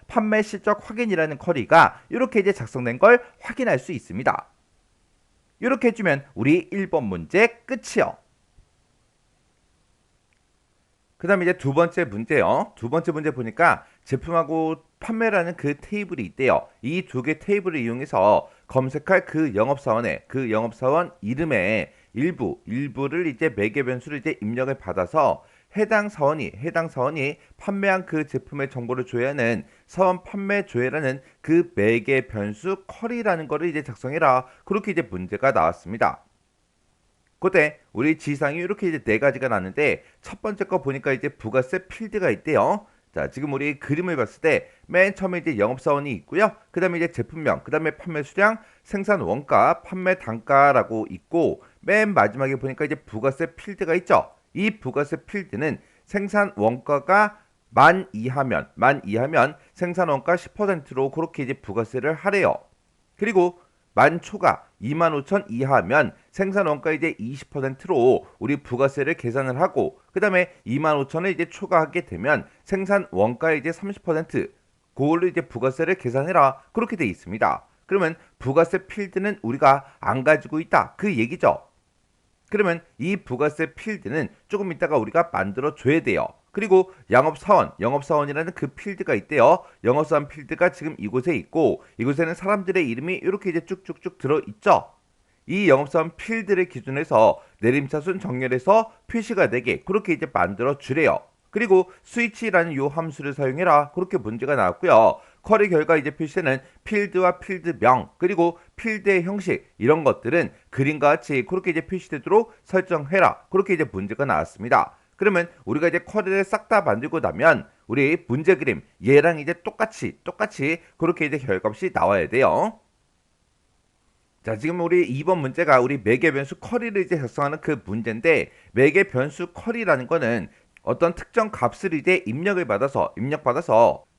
판매 실적 확인이라는 쿼리가 이렇게 이제 작성된 걸 확인할 수 있습니다. 이렇게 해주면 우리 1번 문제 끝이요. 그 다음에 이제 두 번째 문제요. 두 번째 문제 보니까 제품하고 판매라는 그 테이블이 있대요. 이 두 개 테이블을 이용해서 검색할 그 영업사원 이름의 일부를 이제 매개 변수를 이제 입력을 받아서 해당 사원이 판매한 그 제품의 정보를 조회하는 사원 판매 조회라는 그 매개 변수 쿼리라는 거를 이제 작성해라. 그렇게 이제 문제가 나왔습니다. 그때 우리 지상이 이렇게 이제 네 가지가 나는데 첫 번째 거 보니까 이제 부가세 필드가 있대요. 자, 지금 우리 그림을 봤을 때 맨 처음에 이제 영업사원이 있고요. 그 다음에 이제 제품명, 그 다음에 판매 수량, 생산 원가, 판매 단가라고 있고 맨 마지막에 보니까 이제 부가세 필드가 있죠. 이 부가세 필드는 생산 원가가 만 이하면 생산 원가 10%로 그렇게 이제 부가세를 하래요. 그리고 만 초가 25,000 이하면 생산 원가 이제 20%로 우리 부가세를 계산을 하고 그 다음에 25,000을 이제 초과하게 되면 생산 원가 이제 30% 그걸로 이제 부가세를 계산해라 그렇게 돼 있습니다. 그러면 부가세 필드는 우리가 안 가지고 있다 그 얘기죠. 그러면 이 부가세 필드는 조금 이따가 우리가 만들어 줘야 돼요. 그리고 영업사원이라는 그 필드가 있대요. 영업사원 필드가 지금 이곳에 있고 이곳에는 사람들의 이름이 이렇게 이제 쭉쭉쭉 들어있죠. 이 영업사원 필드를 기준해서 내림차순 정렬해서 표시가 되게 그렇게 이제 만들어 주래요. 그리고 스위치라는 요 함수를 사용해라 그렇게 문제가 나왔고요. 쿼리 결과 이제 표시되는 필드와 필드명 그리고 필드의 형식 이런 것들은 그림과 같이 그렇게 이제 표시되도록 설정해라 그렇게 이제 문제가 나왔습니다. 그러면 우리가 이제 쿼리를 싹 다 만들고 나면 우리 문제 그림 얘랑 이제 똑같이 그렇게 이제 결과값이 나와야 돼요. 자, 지금 우리 2번 문제가 우리 매개 변수 쿼리를 이제 작성하는 그 문제인데 매개 변수 쿼리라는 거는 어떤 특정 값을 이제 입력받아서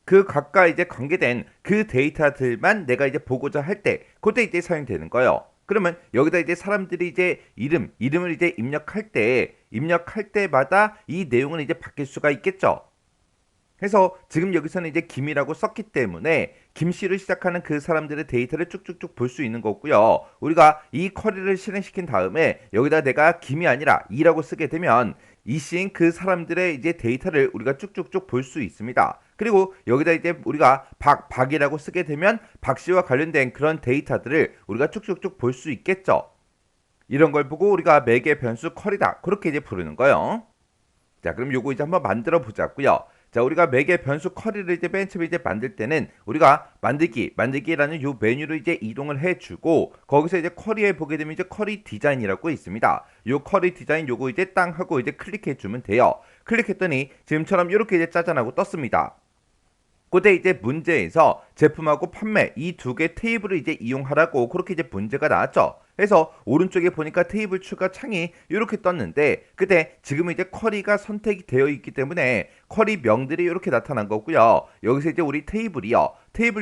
그 각각 이제 관계된 그 데이터들만 내가 이제 보고자 할 때 그때 이제 사용되는 거예요. 그러면 여기다 이제 사람들이 이제 이름을 이제 입력할 때마다 이 내용은 이제 바뀔 수가 있겠죠. 해서 지금 여기서는 이제 김이라고 썼기 때문에 김씨를 시작하는 그 사람들의 데이터를 쭉쭉쭉 볼 수 있는 거고요. 우리가 이 쿼리를 실행시킨 다음에 여기다 내가 김이 아니라 이라고 쓰게 되면 이씨인 그 사람들의 이제 데이터를 우리가 쭉쭉쭉 볼 수 있습니다. 그리고 여기다 이제 우리가 박이라고 쓰게 되면 박씨와 관련된 그런 데이터들을 우리가 쭉쭉쭉 볼 수 있겠죠. 이런 걸 보고 우리가 매개 변수 쿼리다 그렇게 이제 부르는 거예요. 자, 그럼 요거 이제 한번 만들어 보자고요. 자, 우리가 매개 변수 쿼리를 이제 맨 처음에 이제 만들 때는 우리가 만들기라는 요 메뉴로 이제 이동을 해주고 거기서 이제 쿼리에 보게 되면 이제 쿼리 디자인이라고 있습니다. 요 쿼리 디자인 요거 이제 땅 하고 이제 클릭해주면 돼요. 클릭했더니 지금처럼 이렇게 이제 짜잔하고 떴습니다. 그때 이제 문제에서 제품하고 판매 이 두 개 테이블을 이제 이용하라고 그렇게 이제 문제가 나왔죠. 그래서 오른쪽에 보니까 테이블 추가 창이 이렇게 떴는데 그때 지금 이제 쿼리가 선택이 되어 있기 때문에 쿼리 명들이 이렇게 나타난 거고요. 여기서 이제 우리 테이블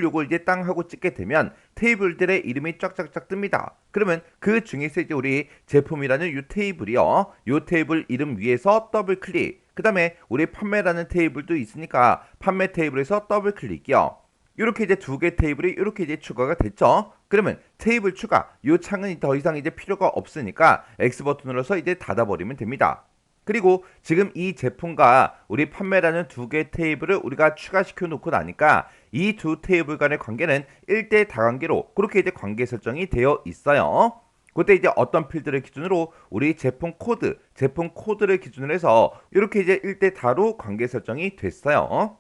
요걸 이제 땅 하고 찍게 되면 테이블들의 이름이 쫙쫙쫙 뜹니다. 그러면 그 중에서 이제 우리 제품이라는 요 테이블이요. 요 테이블 이름 위에서 더블 클릭. 그 다음에 우리 판매라는 테이블도 있으니까 판매 테이블에서 더블 클릭이요. 이렇게 이제 두 개 테이블이 이렇게 이제 추가가 됐죠. 그러면 테이블 추가 이 창은 더 이상 이제 필요가 없으니까 X 버튼 눌러서 이제 닫아버리면 됩니다. 그리고 지금 이 제품과 우리 판매라는 두 개 테이블을 우리가 추가시켜 놓고 나니까 이 두 테이블 간의 관계는 1대 다관계로 그렇게 이제 관계 설정이 되어 있어요. 그때 이제 어떤 필드를 기준으로 우리 제품 코드를 기준으로 해서 이렇게 이제 1대 다로 관계 설정이 됐어요.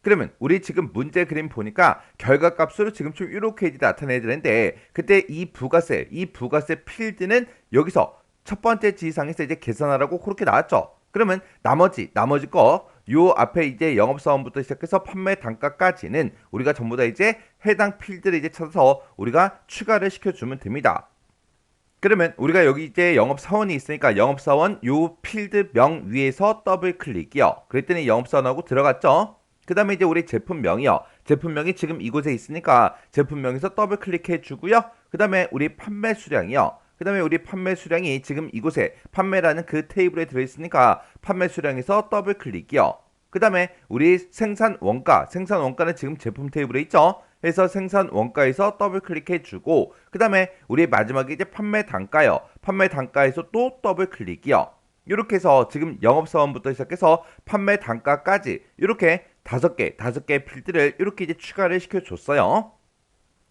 그러면 우리 지금 문제 그림 보니까 결과값으로 지금 좀 이렇게 이제 나타내야 되는데 그때 이 부가세 필드는 여기서 첫 번째 지시사항에서 이제 계산하라고 그렇게 나왔죠. 그러면 나머지 거 요 앞에 이제 영업사원부터 시작해서 판매 단가까지는 우리가 전부 다 이제 해당 필드를 이제 찾아서 우리가 추가를 시켜주면 됩니다. 그러면 우리가 여기 이제 영업사원이 있으니까 영업사원 요 필드명 위에서 더블 클릭이요. 그랬더니 영업사원하고 들어갔죠. 그 다음에 이제 우리 제품명이요. 제품명이 지금 이곳에 있으니까 제품명에서 더블 클릭해 주고요. 그 다음에 우리 판매 수량이요. 그 다음에 우리 판매 수량이 지금 이곳에 판매라는 그 테이블에 들어있으니까 판매 수량에서 더블 클릭이요. 그 다음에 우리 생산 원가는 지금 제품 테이블에 있죠. 그래서 생산 원가에서 더블 클릭해 주고 그 다음에 우리 마지막에 이제 판매 단가요. 판매 단가에서 또 더블 클릭이요. 이렇게 해서 지금 영업사원부터 시작해서 판매 단가까지 이렇게 다섯 개 필드를 이렇게 이제 추가를 시켜줬어요.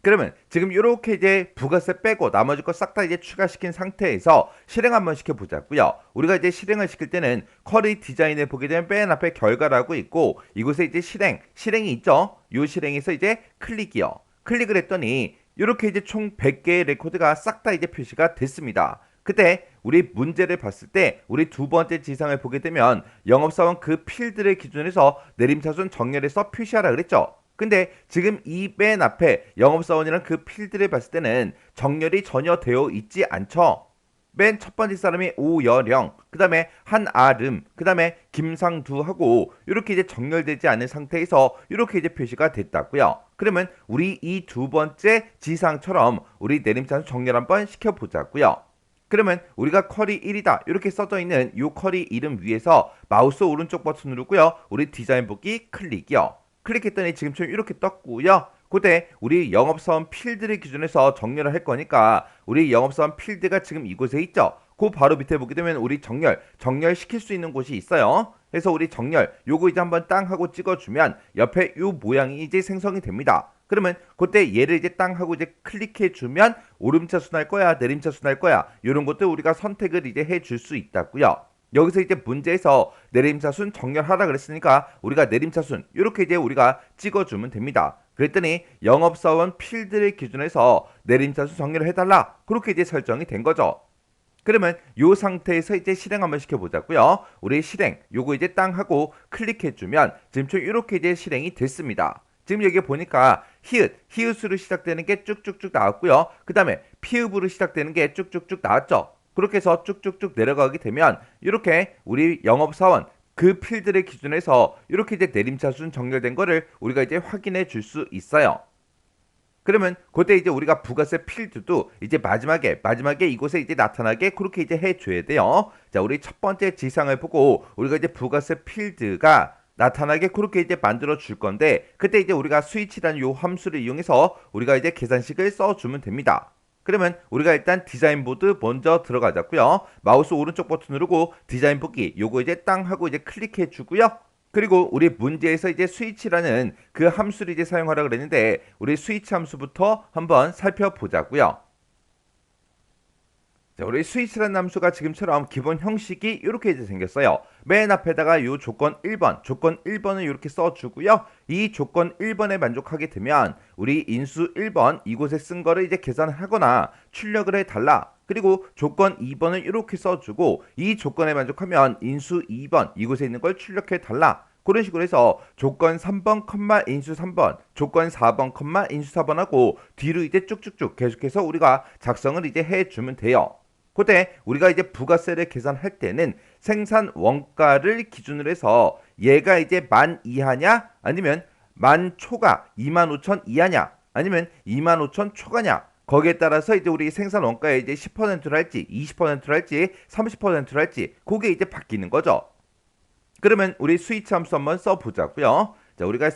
그러면 지금 이렇게 이제 부가세 빼고 나머지 거 싹 다 이제 추가시킨 상태에서 실행 한번 시켜보자고요. 우리가 이제 실행을 시킬 때는 쿼리 디자인을 보게 되면 맨 앞에 결과라고 있고 이곳에 이제 실행이 있죠. 이 실행에서 이제 클릭이요. 클릭을 했더니 이렇게 이제 총 100개의 레코드가 싹 다 이제 표시가 됐습니다. 그때 우리 문제를 봤을 때 우리 두 번째 지상을 보게 되면 영업사원 그 필드를 기준해서 내림차순 정렬해서 표시하라 그랬죠. 근데 지금 이 맨 앞에 영업사원이랑 그 필드를 봤을 때는 정렬이 전혀 되어 있지 않죠. 맨 첫 번째 사람이 오여령, 그 다음에 한아름, 그 다음에 김상두하고 이렇게 이제 정렬되지 않은 상태에서 이렇게 이제 표시가 됐다고요. 그러면 우리 이 두 번째 지상처럼 우리 내림차순 정렬 한번 시켜보자고요. 그러면 우리가 쿼리 1이다 이렇게 써져 있는 이 쿼리 이름 위에서 마우스 오른쪽 버튼 누르고요. 우리 디자인 보기 클릭이요. 클릭했더니 지금처럼 이렇게 떴고요. 그때 우리 영업사원 필드를 기준해서 정렬을 할 거니까 우리 영업사원 필드가 지금 이곳에 있죠. 그 바로 밑에 보게 되면 우리 정렬 시킬 수 있는 곳이 있어요. 그래서 우리 정렬 요거 이제 한번 땅 하고 찍어주면 옆에 요 모양이 이제 생성이 됩니다. 그러면 그때 얘를 이제 땅 하고 이제 클릭해 주면 오름차순 할 거야 내림차순 할 거야 이런 것들 우리가 선택을 이제 해줄 수 있다고요. 여기서 이제 문제에서 내림차순 정렬하라 그랬으니까 우리가 내림차순 이렇게 이제 우리가 찍어주면 됩니다. 그랬더니 영업사원 필드를 기준해서 내림차순 정렬을 해달라 그렇게 이제 설정이 된 거죠. 그러면 이 상태에서 이제 실행 한번 시켜보자고요. 우리 실행 요거 이제 땅 하고 클릭해주면 지금 이렇게 이제 실행이 됐습니다. 지금 여기 보니까 히읗으로 시작되는 게 쭉쭉쭉 나왔고요. 그 다음에 피읍으로 시작되는 게 쭉쭉쭉 나왔죠. 그렇게 해서 쭉쭉쭉 내려가게 되면 이렇게 우리 영업사원 그 필드를 기준해서 이렇게 이제 내림차순 정렬된 거를 우리가 이제 확인해 줄 수 있어요. 그러면 그때 이제 우리가 부가세 필드도 이제 마지막에 이곳에 이제 나타나게 그렇게 이제 해줘야 돼요. 자, 우리 첫 번째 지상을 보고 우리가 이제 부가세 필드가 나타나게 그렇게 이제 만들어 줄 건데, 그때 이제 우리가 스위치라는 요 함수를 이용해서 우리가 이제 계산식을 써주면 됩니다. 그러면 우리가 일단 디자인 보드 먼저 들어가자고요. 마우스 오른쪽 버튼 누르고 디자인 보기 요거 이제 땅 하고 이제 클릭해 주고요. 그리고 우리 문제에서 이제 스위치라는 그 함수를 이제 사용하라 그랬는데, 우리 스위치 함수부터 한번 살펴보자고요. 자, 우리 스위치라는 함수가 지금처럼 기본 형식이 이렇게 이제 생겼어요. 맨 앞에다가 요 조건 1번을 이렇게 써주고요. 이 조건 1번에 만족하게 되면 우리 인수 1번 이곳에 쓴 거를 이제 계산하거나 출력을 해달라. 그리고 조건 2번을 이렇게 써주고 이 조건에 만족하면 인수 2번 이곳에 있는 걸 출력해달라. 그런 식으로 해서 조건 3번, 인수 3번, 조건 4번, 인수 4번 하고 뒤로 이제 쭉쭉쭉 계속해서 우리가 작성을 이제 해주면 돼요. 그때 우리가 이제 부가세를 계산할 때는 생산 원가를 기준으로 해서 얘가 이제 만 이하냐 아니면 만 초가 25,000 이하냐 아니면 25,000 초과냐, 거기에 따라서 이제 우리 생산 원가에 이제 10%를 할지 20%를 할지 30%를 할지 그게 이제 바뀌는 거죠. 그러면 우리 스위치 함수 한번 써보자고요. 자, 우리가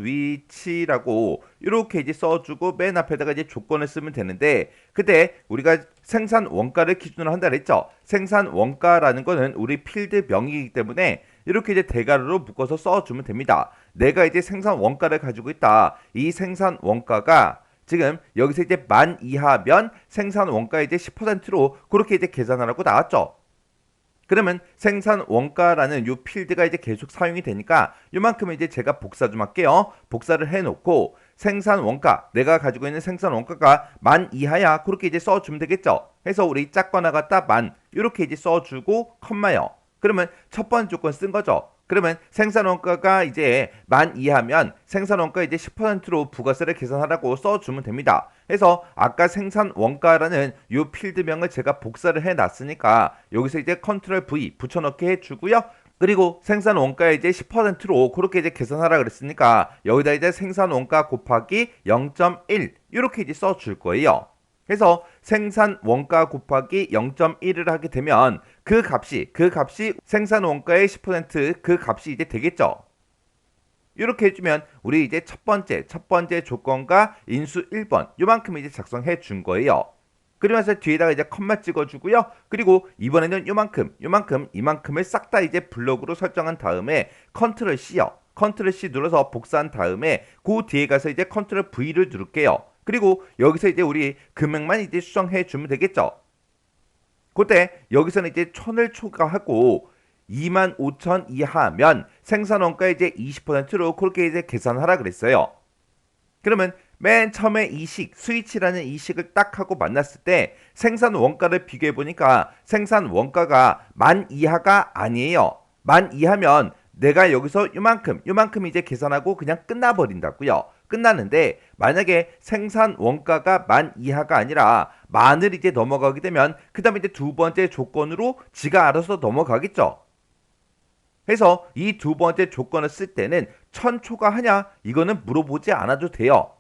스위치라고 이렇게 이제 써주고 맨 앞에다가 이제 조건을 쓰면 되는데, 그때 우리가 생산 원가를 기준으로 한다 그랬죠. 생산 원가라는 거는 우리 필드 명이기 때문에 이렇게 이제 대괄호로 묶어서 써주면 됩니다. 내가 이제 생산 원가를 가지고 있다. 이 생산 원가가 지금 여기서 이제 만 이하면 생산 원가의 이제 10%로 그렇게 이제 계산하라고 나왔죠. 그러면 생산 원가라는 요 필드가 이제 계속 사용이 되니까 요만큼은 이제 제가 복사 좀 할게요. 복사를 해놓고 생산 원가, 내가 가지고 있는 생산 원가가 만 이하야 그렇게 이제 써주면 되겠죠. 해서 우리 짝거나 같다 만 이렇게 이제 써주고 컴마요. 그러면 첫 번째 조건 쓴 거죠. 그러면 생산 원가가 이제 만 이하면 생산 원가 이제 10%로 부가세를 계산하라고 써주면 됩니다. 해서 아까 생산 원가라는 이 필드명을 제가 복사를 해놨으니까 여기서 이제 컨트롤 V 붙여넣기 해주고요. 그리고 생산 원가에 이제 10%로 그렇게 이제 계산하라 그랬으니까 여기다 이제 생산 원가 곱하기 0.1 이렇게 이제 써줄 거예요. 그래서 생산 원가 곱하기 0.1을 하게 되면 그 값이 생산 원가의 10%그 값이 이제 되겠죠. 이렇게 해주면 우리 이제 첫 번째 조건과 인수 1번 요만큼 이제 작성해 준 거예요. 그러면서 뒤에다가 이제 컴마 찍어주고요. 그리고 이번에는 이만큼을 싹 다 이제 블록으로 설정한 다음에 컨트롤 C요. 컨트롤 C 눌러서 복사한 다음에 그 뒤에 가서 이제 컨트롤 V를 누를게요. 그리고 여기서 이제 우리 금액만 이제 수정해 주면 되겠죠. 그때 여기서는 이제 1000을 초과하고 25,000 이하면 생산원가 이제 20%로 그렇게 이제 계산하라 그랬어요. 그러면 맨 처음에 스위치라는 이 식을 딱 하고 만났을 때 생산 원가를 비교해 보니까 생산 원가가 만 이하가 아니에요. 만 이하면 내가 여기서 요만큼 이제 계산하고 그냥 끝나버린다고요. 끝나는데 만약에 생산 원가가 만 이하가 아니라 만을 이제 넘어가게 되면 그 다음에 이제 두 번째 조건으로 지가 알아서 넘어가겠죠. 해서 이 두 번째 조건을 쓸 때는 1000 초과하냐 이거는 물어보지 않아도 돼요.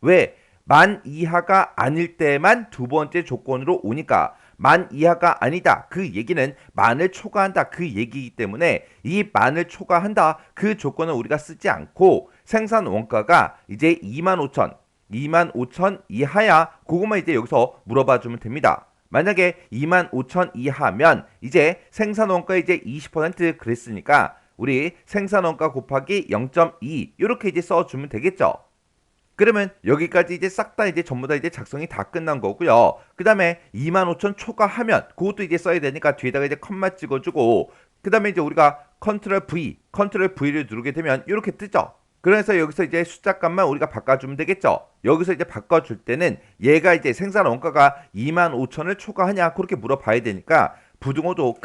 왜? 만 이하가 아닐 때만 두 번째 조건으로 오니까 만 이하가 아니다 그 얘기는 만을 초과한다 그 얘기이기 때문에 이 만을 초과한다 그 조건은 우리가 쓰지 않고 생산 원가가 이제 25,000 이하야 그것만 이제 여기서 물어봐 주면 됩니다. 만약에 25,000 이하면 이제 생산 원가 이제 20% 그랬으니까 우리 생산 원가 곱하기 0.2 이렇게 이제 써주면 되겠죠. 그러면 여기까지 이제 싹 다 이제 전부 다 이제 작성이 다 끝난 거고요. 그 다음에 25,000 초과하면 그것도 이제 써야 되니까 뒤에다가 이제 컴마 찍어주고 그 다음에 이제 우리가 컨트롤 V를 누르게 되면 이렇게 뜨죠. 그래서 여기서 이제 숫자 값만 우리가 바꿔주면 되겠죠. 여기서 이제 바꿔줄 때는 얘가 이제 생산 원가가 25,000을 초과하냐 그렇게 물어봐야 되니까 부등호도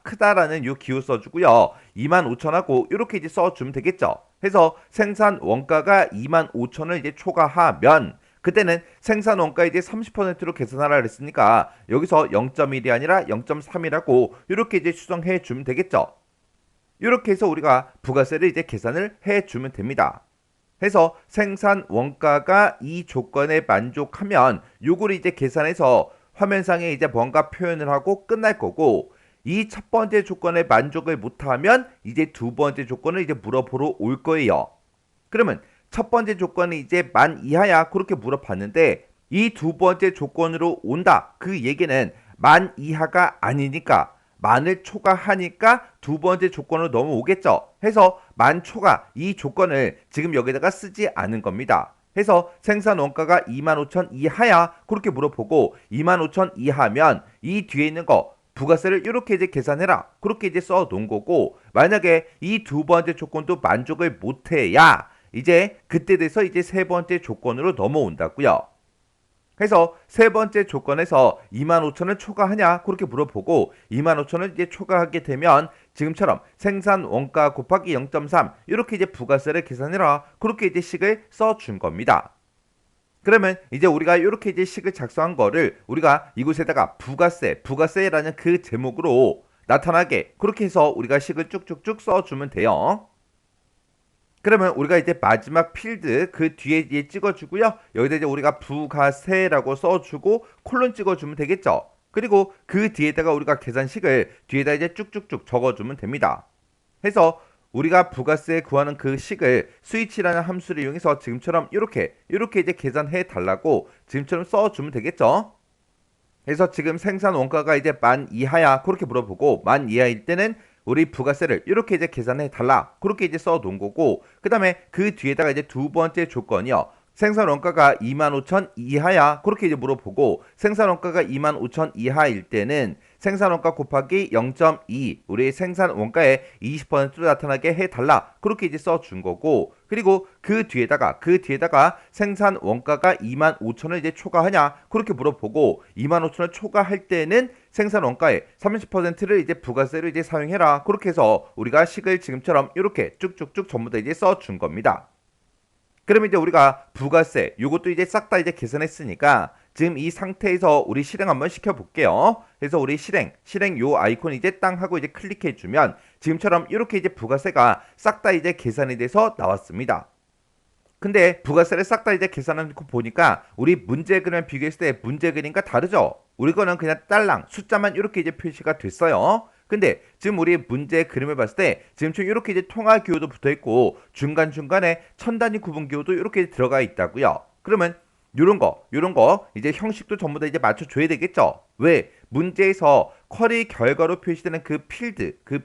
크다라는 요 기호 써주고요. 25,000하고 이렇게 이제 써주면 되겠죠. 해서 생산 원가가 25,000을 이제 초과하면 그때는 생산 원가 이제 30%로 계산하라 그랬으니까 여기서 0.1이 아니라 0.3이라고 이렇게 이제 수정해 주면 되겠죠. 이렇게 해서 우리가 부가세를 이제 계산을 해 주면 됩니다. 해서 생산 원가가 이 조건에 만족하면 요거를 이제 계산해서 화면상에 이제 뭔가 표현을 하고 끝날 거고, 이 첫 번째 조건에 만족을 못하면 이제 두 번째 조건을 이제 물어보러 올 거예요. 그러면 첫 번째 조건이 이제 만 이하야 그렇게 물어봤는데, 이 두 번째 조건으로 온다 그 얘기는 만 이하가 아니니까 만을 초과하니까 두 번째 조건으로 넘어오겠죠. 해서 만 초과 이 조건을 지금 여기다가 쓰지 않은 겁니다. 해서 생산 원가가 25,000 이하야 그렇게 물어보고, 25,000 이하면 이 뒤에 있는 거 부가세를 이렇게 이제 계산해라 그렇게 이제 써 놓은 거고, 만약에 이 두 번째 조건도 만족을 못해야 이제 그때 돼서 이제 세 번째 조건으로 넘어온다고요. 그래서 세 번째 조건에서 25,000을 초과하냐 그렇게 물어보고, 25,000을 이제 초과하게 되면 지금처럼 생산 원가 곱하기 0.3 이렇게 이제 부가세를 계산해라 그렇게 이제 식을 써준 겁니다. 그러면 이제 우리가 이렇게 이제 식을 작성한 거를 우리가 이곳에다가 부가세라는 그 제목으로 나타나게 그렇게 해서 우리가 식을 쭉쭉쭉 써주면 돼요. 그러면 우리가 이제 마지막 필드 그 뒤에 이제 찍어주고요. 여기다 이제 우리가 부가세라고 써주고 콜론 찍어주면 되겠죠. 그리고 그 뒤에다가 우리가 계산식을 뒤에다 이제 쭉쭉쭉 적어주면 됩니다. 해서 우리가 부가세 구하는 그 식을 스위치라는 함수를 이용해서 지금처럼 이렇게 이제 계산해 달라고 지금처럼 써주면 되겠죠. 그래서 지금 생산 원가가 이제 만 이하야 그렇게 물어보고, 만 이하일 때는 우리 부가세를 이렇게 이제 계산해 달라 그렇게 이제 써 놓은 거고, 그 다음에 그 뒤에다가 이제 두 번째 조건이요. 생산 원가가 25,000 이하야 그렇게 이제 물어보고, 생산 원가가 25,000 이하일 때는 생산 원가 곱하기 0.2 우리 생산 원가의 20%로 나타나게 해 달라 그렇게 이제 써 준 거고, 그리고 그 뒤에다가 생산 원가가 25,000을 이제 초과하냐 그렇게 물어보고, 25,000을 초과할 때는 생산 원가의 30%를 이제 부가세로 이제 사용해라 그렇게 해서 우리가 식을 지금처럼 이렇게 쭉쭉쭉 전부 다 이제 써 준 겁니다. 그러면 이제 우리가 부가세 요것도 이제 싹 다 이제 계산했으니까 지금 이 상태에서 우리 실행 한번 시켜볼게요. 그래서 우리 실행 요 아이콘 이제 땅 하고 이제 클릭해주면 지금처럼 이렇게 이제 부가세가 싹 다 이제 계산이 돼서 나왔습니다. 근데 부가세를 싹 다 이제 계산해놓고 보니까 우리 문제 그림 비교했을 때 문제 그림과 다르죠. 우리 거는 그냥 딸랑 숫자만 이렇게 이제 표시가 됐어요. 근데 지금 우리 문제 그림을 봤을 때 지금처럼 이렇게 이제 통화 기호도 붙어 있고 중간중간에 천 단위 구분 기호도 이렇게 들어가 있다고요. 그러면 요런 거 이제 형식도 전부 다 이제 맞춰줘야 되겠죠. 왜? 문제에서 쿼리 결과로 표시되는 그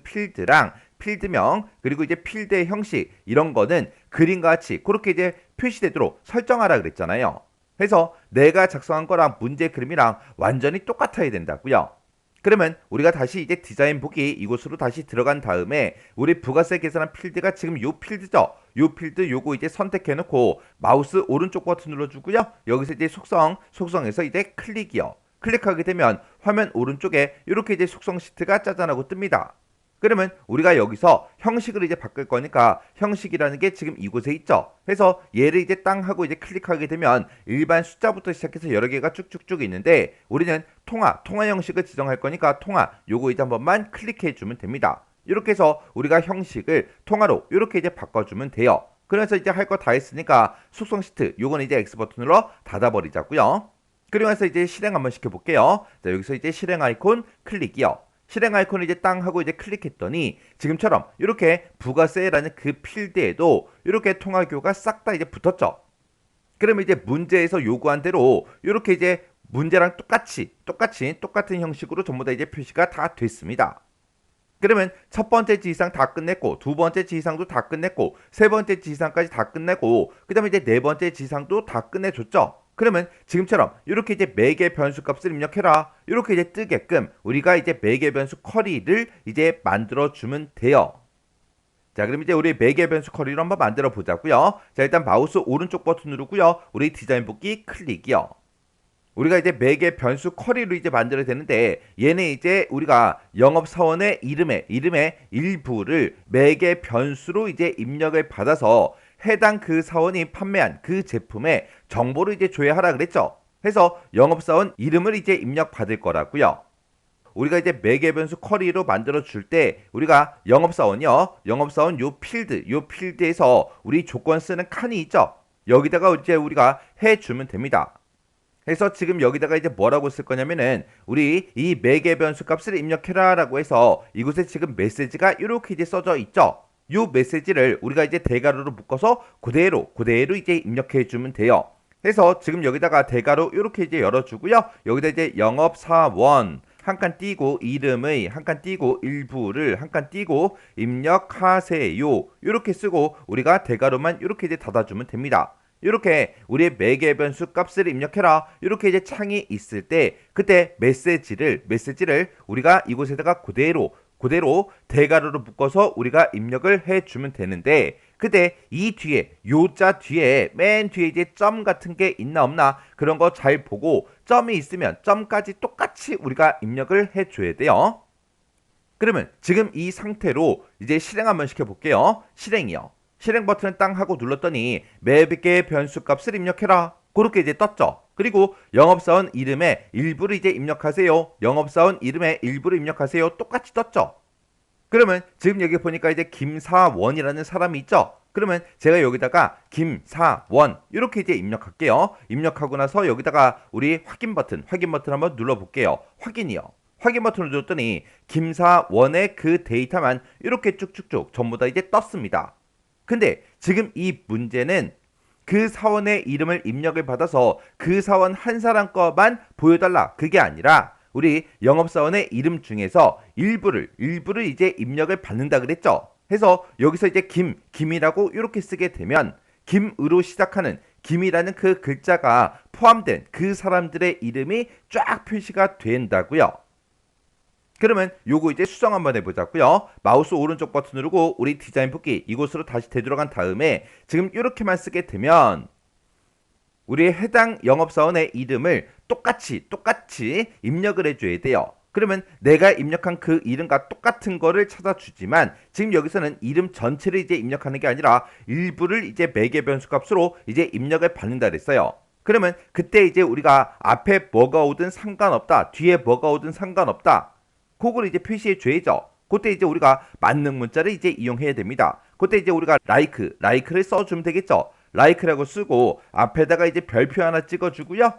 필드랑 필드명 그리고 이제 필드의 형식 이런 거는 그림과 같이 그렇게 이제 표시되도록 설정하라 그랬잖아요. 그래서 내가 작성한 거랑 문제 그림이랑 완전히 똑같아야 된다고요. 그러면 우리가 다시 이제 디자인 보기 이곳으로 다시 들어간 다음에 우리 부가세 계산한 필드가 지금 요 필드죠. 요 필드 요거 이제 선택해 놓고 마우스 오른쪽 버튼 눌러주고요. 여기서 이제 속성에서 이제 클릭이요. 클릭하게 되면 화면 오른쪽에 이렇게 이제 속성 시트가 짜잔하고 뜹니다. 그러면 우리가 여기서 형식을 이제 바꿀 거니까 형식이라는 게 지금 이곳에 있죠. 그래서 얘를 이제 땅 하고 이제 클릭하게 되면 일반 숫자부터 시작해서 여러 개가 쭉쭉쭉 있는데 우리는 통화 형식을 지정할 거니까 통화 요거 이제 한 번만 클릭해 주면 됩니다. 이렇게 해서 우리가 형식을 통화로 이렇게 이제 바꿔주면 돼요. 그래서 이제 할 거 다 했으니까 속성 시트 요건 이제 X 버튼으로 닫아버리자고요. 그리고 나서 이제 실행 한번 시켜볼게요. 자, 여기서 이제 실행 아이콘 클릭이요. 실행 아이콘을 이제 땅 하고 이제 클릭했더니 지금처럼 이렇게 부가세라는 그 필드에도 이렇게 통화교가 싹 다 이제 붙었죠. 그러면 이제 문제에서 요구한 대로 이렇게 이제 문제랑 똑같은 형식으로 전부 다 이제 표시가 다 됐습니다. 그러면 첫 번째 지시상 다 끝냈고, 두 번째 지시상도 다 끝냈고, 세 번째 지시상까지 다 끝냈고, 그 다음에 이제 네 번째 지시상도 다 끝내줬죠. 그러면 지금처럼 이렇게 이제 매개 변수 값을 입력해라 이렇게 이제 뜨게끔 우리가 이제 매개 변수 쿼리를 이제 만들어 주면 돼요. 자, 그럼 이제 우리 매개 변수 쿼리를 한번 만들어 보자고요. 자, 일단 마우스 오른쪽 버튼 누르고요. 우리 디자인 복귀 클릭이요. 우리가 이제 매개 변수 쿼리로 이제 만들어야 되는데 얘는 이제 우리가 영업사원의 이름의 일부를 매개 변수로 이제 입력을 받아서 해당 그 사원이 판매한 그 제품의 정보를 이제 줘야 하라 그랬죠. 해서 영업사원 이름을 이제 입력 받을 거라고요. 우리가 이제 매개 변수 쿼리로 만들어 줄 때 우리가 영업사원이요. 영업사원 요 필드에서 우리 조건 쓰는 칸이 있죠. 여기다가 이제 우리가 해 주면 됩니다. 그래서 지금 여기다가 이제 뭐라고 쓸 거냐면은 우리 이 매개 변수 값을 입력해라라고 해서 이곳에 지금 메시지가 이렇게 이제 써져 있죠. 요 메시지를 우리가 이제 대괄호로 묶어서 그대로 이제 입력해 주면 돼요. 그래서 지금 여기다가 대괄호 이렇게 이제 열어주고요. 여기다 이제 영업사원 한 칸 띄고 이름의 한 칸 띄고 일부를 한 칸 띄고 입력하세요. 이렇게 쓰고 우리가 대괄호만 이렇게 이제 닫아주면 됩니다. 이렇게 우리의 매개 변수 값을 입력해라. 이렇게 이제 창이 있을 때 그때 메시지를 우리가 이곳에다가 그대로 대괄호로 묶어서 우리가 입력을 해주면 되는데 그때 이 뒤에 요자 뒤에 맨 뒤에 이제 점 같은 게 있나 없나 그런 거 잘 보고 점이 있으면 점까지 똑같이 우리가 입력을 해줘야 돼요. 그러면 지금 이 상태로 이제 실행 한번 시켜볼게요. 실행이요. 실행 버튼을 땅 하고 눌렀더니 매개 변수 값을 입력해라. 그렇게 이제 떴죠. 그리고 영업사원 이름에 일부를 이제 입력하세요. 영업사원 이름에 일부를 입력하세요. 똑같이 떴죠. 그러면 지금 여기 보니까 이제 김사원이라는 사람이 있죠. 그러면 제가 여기다가 김사원 이렇게 이제 입력할게요. 입력하고 나서 여기다가 우리 확인 버튼 한번 눌러볼게요. 확인이요. 확인 버튼을 눌렀더니 김사원의 그 데이터만 이렇게 쭉쭉쭉 전부 다 이제 떴습니다. 근데 지금 이 문제는 그 사원의 이름을 입력을 받아서 그 사원 한 사람 거만 보여달라. 그게 아니라 우리 영업사원의 이름 중에서 일부를 이제 입력을 받는다 그랬죠. 해서 여기서 이제 김이라고 이렇게 쓰게 되면 김으로 시작하는 김이라는 그 글자가 포함된 그 사람들의 이름이 쫙 표시가 된다고요. 그러면 요거 이제 수정 한번 해보자고요. 마우스 오른쪽 버튼 누르고 우리 디자인 붓기 이곳으로 다시 되돌아간 다음에 지금 이렇게만 쓰게 되면 우리의 해당 영업사원의 이름을 똑같이 입력을 해줘야 돼요. 그러면 내가 입력한 그 이름과 똑같은 거를 찾아주지만 지금 여기서는 이름 전체를 이제 입력하는 게 아니라 일부를 이제 매개 변수 값으로 이제 입력을 받는다 그랬어요. 그러면 그때 이제 우리가 앞에 뭐가 오든 상관없다, 뒤에 뭐가 오든 상관없다. 그걸 이제 표시해 줘야죠. 그때 이제 우리가 만능 문자를 이제 이용해야 됩니다. 그때 이제 우리가 like를 써주면 되겠죠. like라고 쓰고 앞에다가 이제 별표 하나 찍어주고요.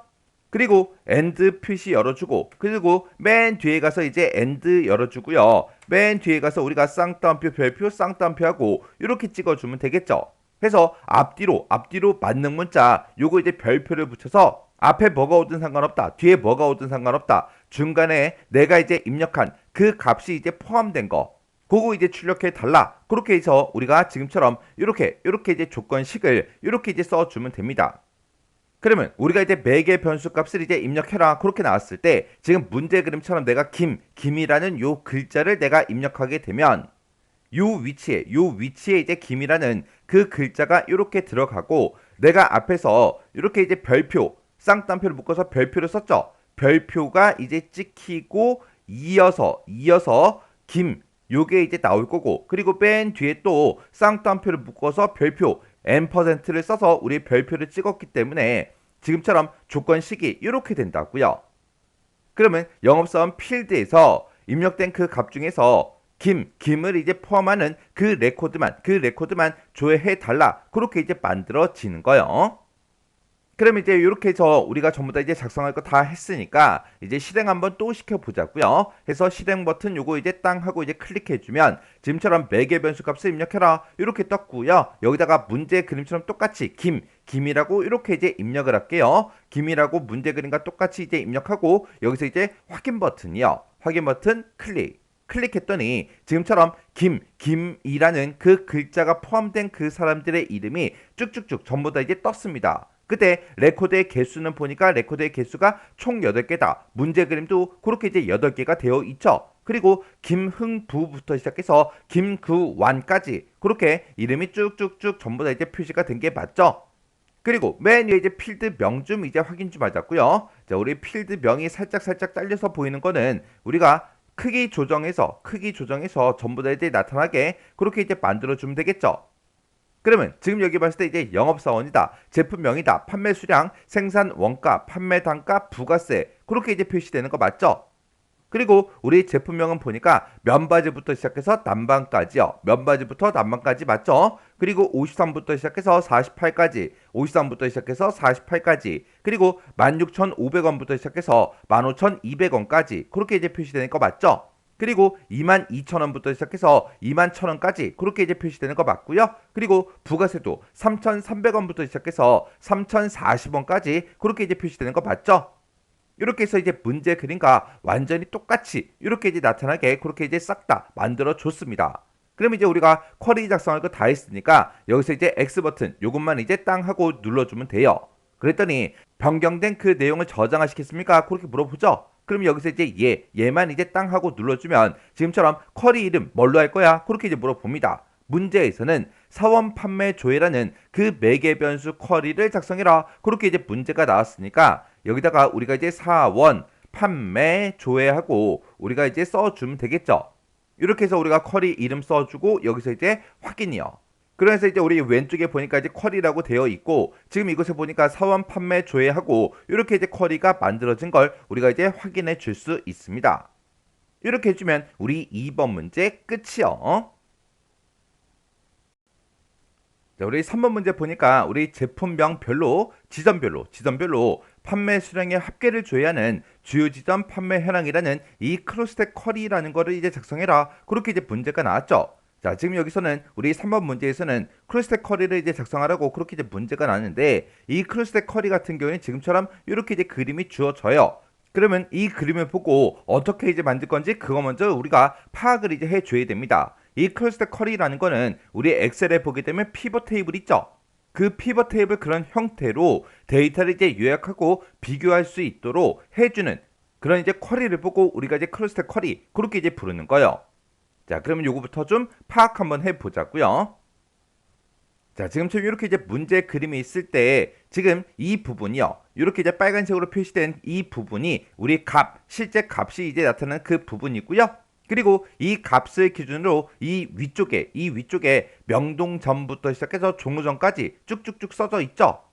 그리고 and 표시 열어주고 그리고 맨 뒤에 가서 이제 and 열어주고요. 맨 뒤에 가서 우리가 쌍따옴표 별표 쌍따옴표하고 이렇게 찍어주면 되겠죠. 그래서 앞뒤로 만능 문자 요거 이제 별표를 붙여서 앞에 뭐가 오든 상관없다. 뒤에 뭐가 오든 상관없다. 중간에 내가 이제 입력한 그 값이 이제 포함된 거. 그거 이제 출력해 달라. 그렇게 해서 우리가 지금처럼 이렇게 이제 조건식을 이렇게 이제 써주면 됩니다. 그러면 우리가 이제 매개 변수 값을 이제 입력해라. 그렇게 나왔을 때 지금 문제 그림처럼 내가 김이라는 요 글자를 내가 입력하게 되면 요 위치에 이제 김이라는 그 글자가 이렇게 들어가고 내가 앞에서 이렇게 이제 별표 쌍따옴표를 묶어서 별표를 썼죠. 별표가 이제 찍히고 이어서 김 요게 이제 나올 거고 그리고 맨 뒤에 또 쌍따옴표를 묶어서 별표 %를 써서 우리 별표를 찍었기 때문에 지금처럼 조건식이 이렇게 된다고요. 그러면 영업사원 필드에서 입력된 그 값 중에서 김을 이제 포함하는 그 레코드만 조회해 달라. 그렇게 이제 만들어지는 거예요. 그럼 이제 이렇게 해서 우리가 전부 다 이제 작성할 거 다 했으니까 이제 실행 한번 또 시켜보자고요. 해서 실행 버튼 요거 이제 땅 하고 이제 클릭해주면 지금처럼 매개 변수 값을 입력해라 이렇게 떴고요. 여기다가 문제 그림처럼 똑같이 김이라고 이렇게 이제 입력을 할게요. 김이라고 문제 그림과 똑같이 이제 입력하고 여기서 이제 확인 버튼이요. 확인 버튼 클릭했더니 지금처럼 김이라는 그 글자가 포함된 그 사람들의 이름이 쭉쭉쭉 전부 다 이제 떴습니다. 그때 레코드의 개수는 보니까 레코드의 개수가 총 8개다. 문제 그림도 그렇게 이제 8개가 되어 있죠. 그리고 김흥부부터 시작해서 김구완까지 그렇게 이름이 쭉쭉쭉 전부 다 이제 표시가 된 게 맞죠? 그리고 맨 위에 이제 필드명 좀 이제 확인 좀 하자고요. 자, 우리 필드명이 살짝 잘려서 보이는 거는 우리가 크기 조정해서 전부 다 이제 나타나게 그렇게 이제 만들어 주면 되겠죠. 그러면 지금 여기 봤을 때 이제 영업사원이다, 제품명이다, 판매 수량, 생산 원가, 판매 단가, 부가세 그렇게 이제 표시되는 거 맞죠? 그리고 우리 제품명은 보니까 면바지부터 시작해서 남방까지요. 면바지부터 남방까지 맞죠? 그리고 53부터 시작해서 48까지, 53부터 시작해서 48까지, 그리고 16,500원부터 시작해서 15,200원까지 그렇게 이제 표시되는 거 맞죠? 그리고 22,000원부터 시작해서 21,000원까지 그렇게 이제 표시되는 거 맞고요. 그리고 부가세도 3,300원부터 시작해서 3,040원까지 그렇게 이제 표시되는 거 맞죠? 이렇게 해서 이제 문제 그림과 완전히 똑같이 이렇게 이제 나타나게 그렇게 이제 싹 다 만들어 줬습니다. 그럼 이제 우리가 쿼리 작성할 거 다 했으니까 여기서 이제 X 버튼 요것만 이제 땅 하고 눌러주면 돼요. 그랬더니 변경된 그 내용을 저장하시겠습니까? 그렇게 물어보죠. 그럼 여기서 이제 얘만 이제 땅 하고 눌러주면 지금처럼 쿼리 이름 뭘로 할 거야? 그렇게 이제 물어봅니다. 문제에서는 사원 판매 조회라는 그 매개 변수 쿼리를 작성해라. 그렇게 이제 문제가 나왔으니까 여기다가 우리가 이제 사원 판매 조회하고 우리가 이제 써주면 되겠죠. 이렇게 해서 우리가 쿼리 이름 써주고 여기서 이제 확인이요. 그래서 이제 우리 왼쪽에 보니까 이제 쿼리라고 되어 있고 지금 이곳에 보니까 사원 판매 조회하고 이렇게 이제 쿼리가 만들어진 걸 우리가 이제 확인해 줄 수 있습니다. 이렇게 해주면 우리 2번 문제 끝이요. 자, 우리 3번 문제 보니까 우리 제품명별로 지점별로 판매 수량의 합계를 조회하는 주요 지점 판매 현황이라는 이 크로스텍 쿼리라는 거를 이제 작성해라. 그렇게 이제 문제가 나왔죠. 자, 지금 여기서는 우리 3번 문제에서는 크로스텍 쿼리를 이제 작성하라고 그렇게 이제 문제가 나왔는데 이 크로스텍 쿼리 같은 경우에는 지금처럼 이렇게 이제 그림이 주어져요. 그러면 이 그림을 보고 어떻게 이제 만들 건지 그거 먼저 우리가 파악을 이제 해줘야 됩니다. 이 크로스텍 쿼리라는 거는 우리 엑셀에 보게 되면 피벗 테이블 있죠. 그 피벗 테이블 그런 형태로 데이터를 이제 요약하고 비교할 수 있도록 해주는 그런 이제 쿼리를 보고 우리가 이제 크로스텍 쿼리 그렇게 이제 부르는 거예요. 자, 그러면 요거부터 좀 파악 한번 해보자고요. 자, 지금처럼 이렇게 이제 문제 그림이 있을 때 지금 이 부분이요. 이렇게 이제 빨간색으로 표시된 이 부분이 우리 실제 값이 이제 나타나는 그 부분이고요. 그리고 이 값을 기준으로 이 위쪽에 명동점부터 시작해서 종로점까지 쭉쭉쭉 써져 있죠.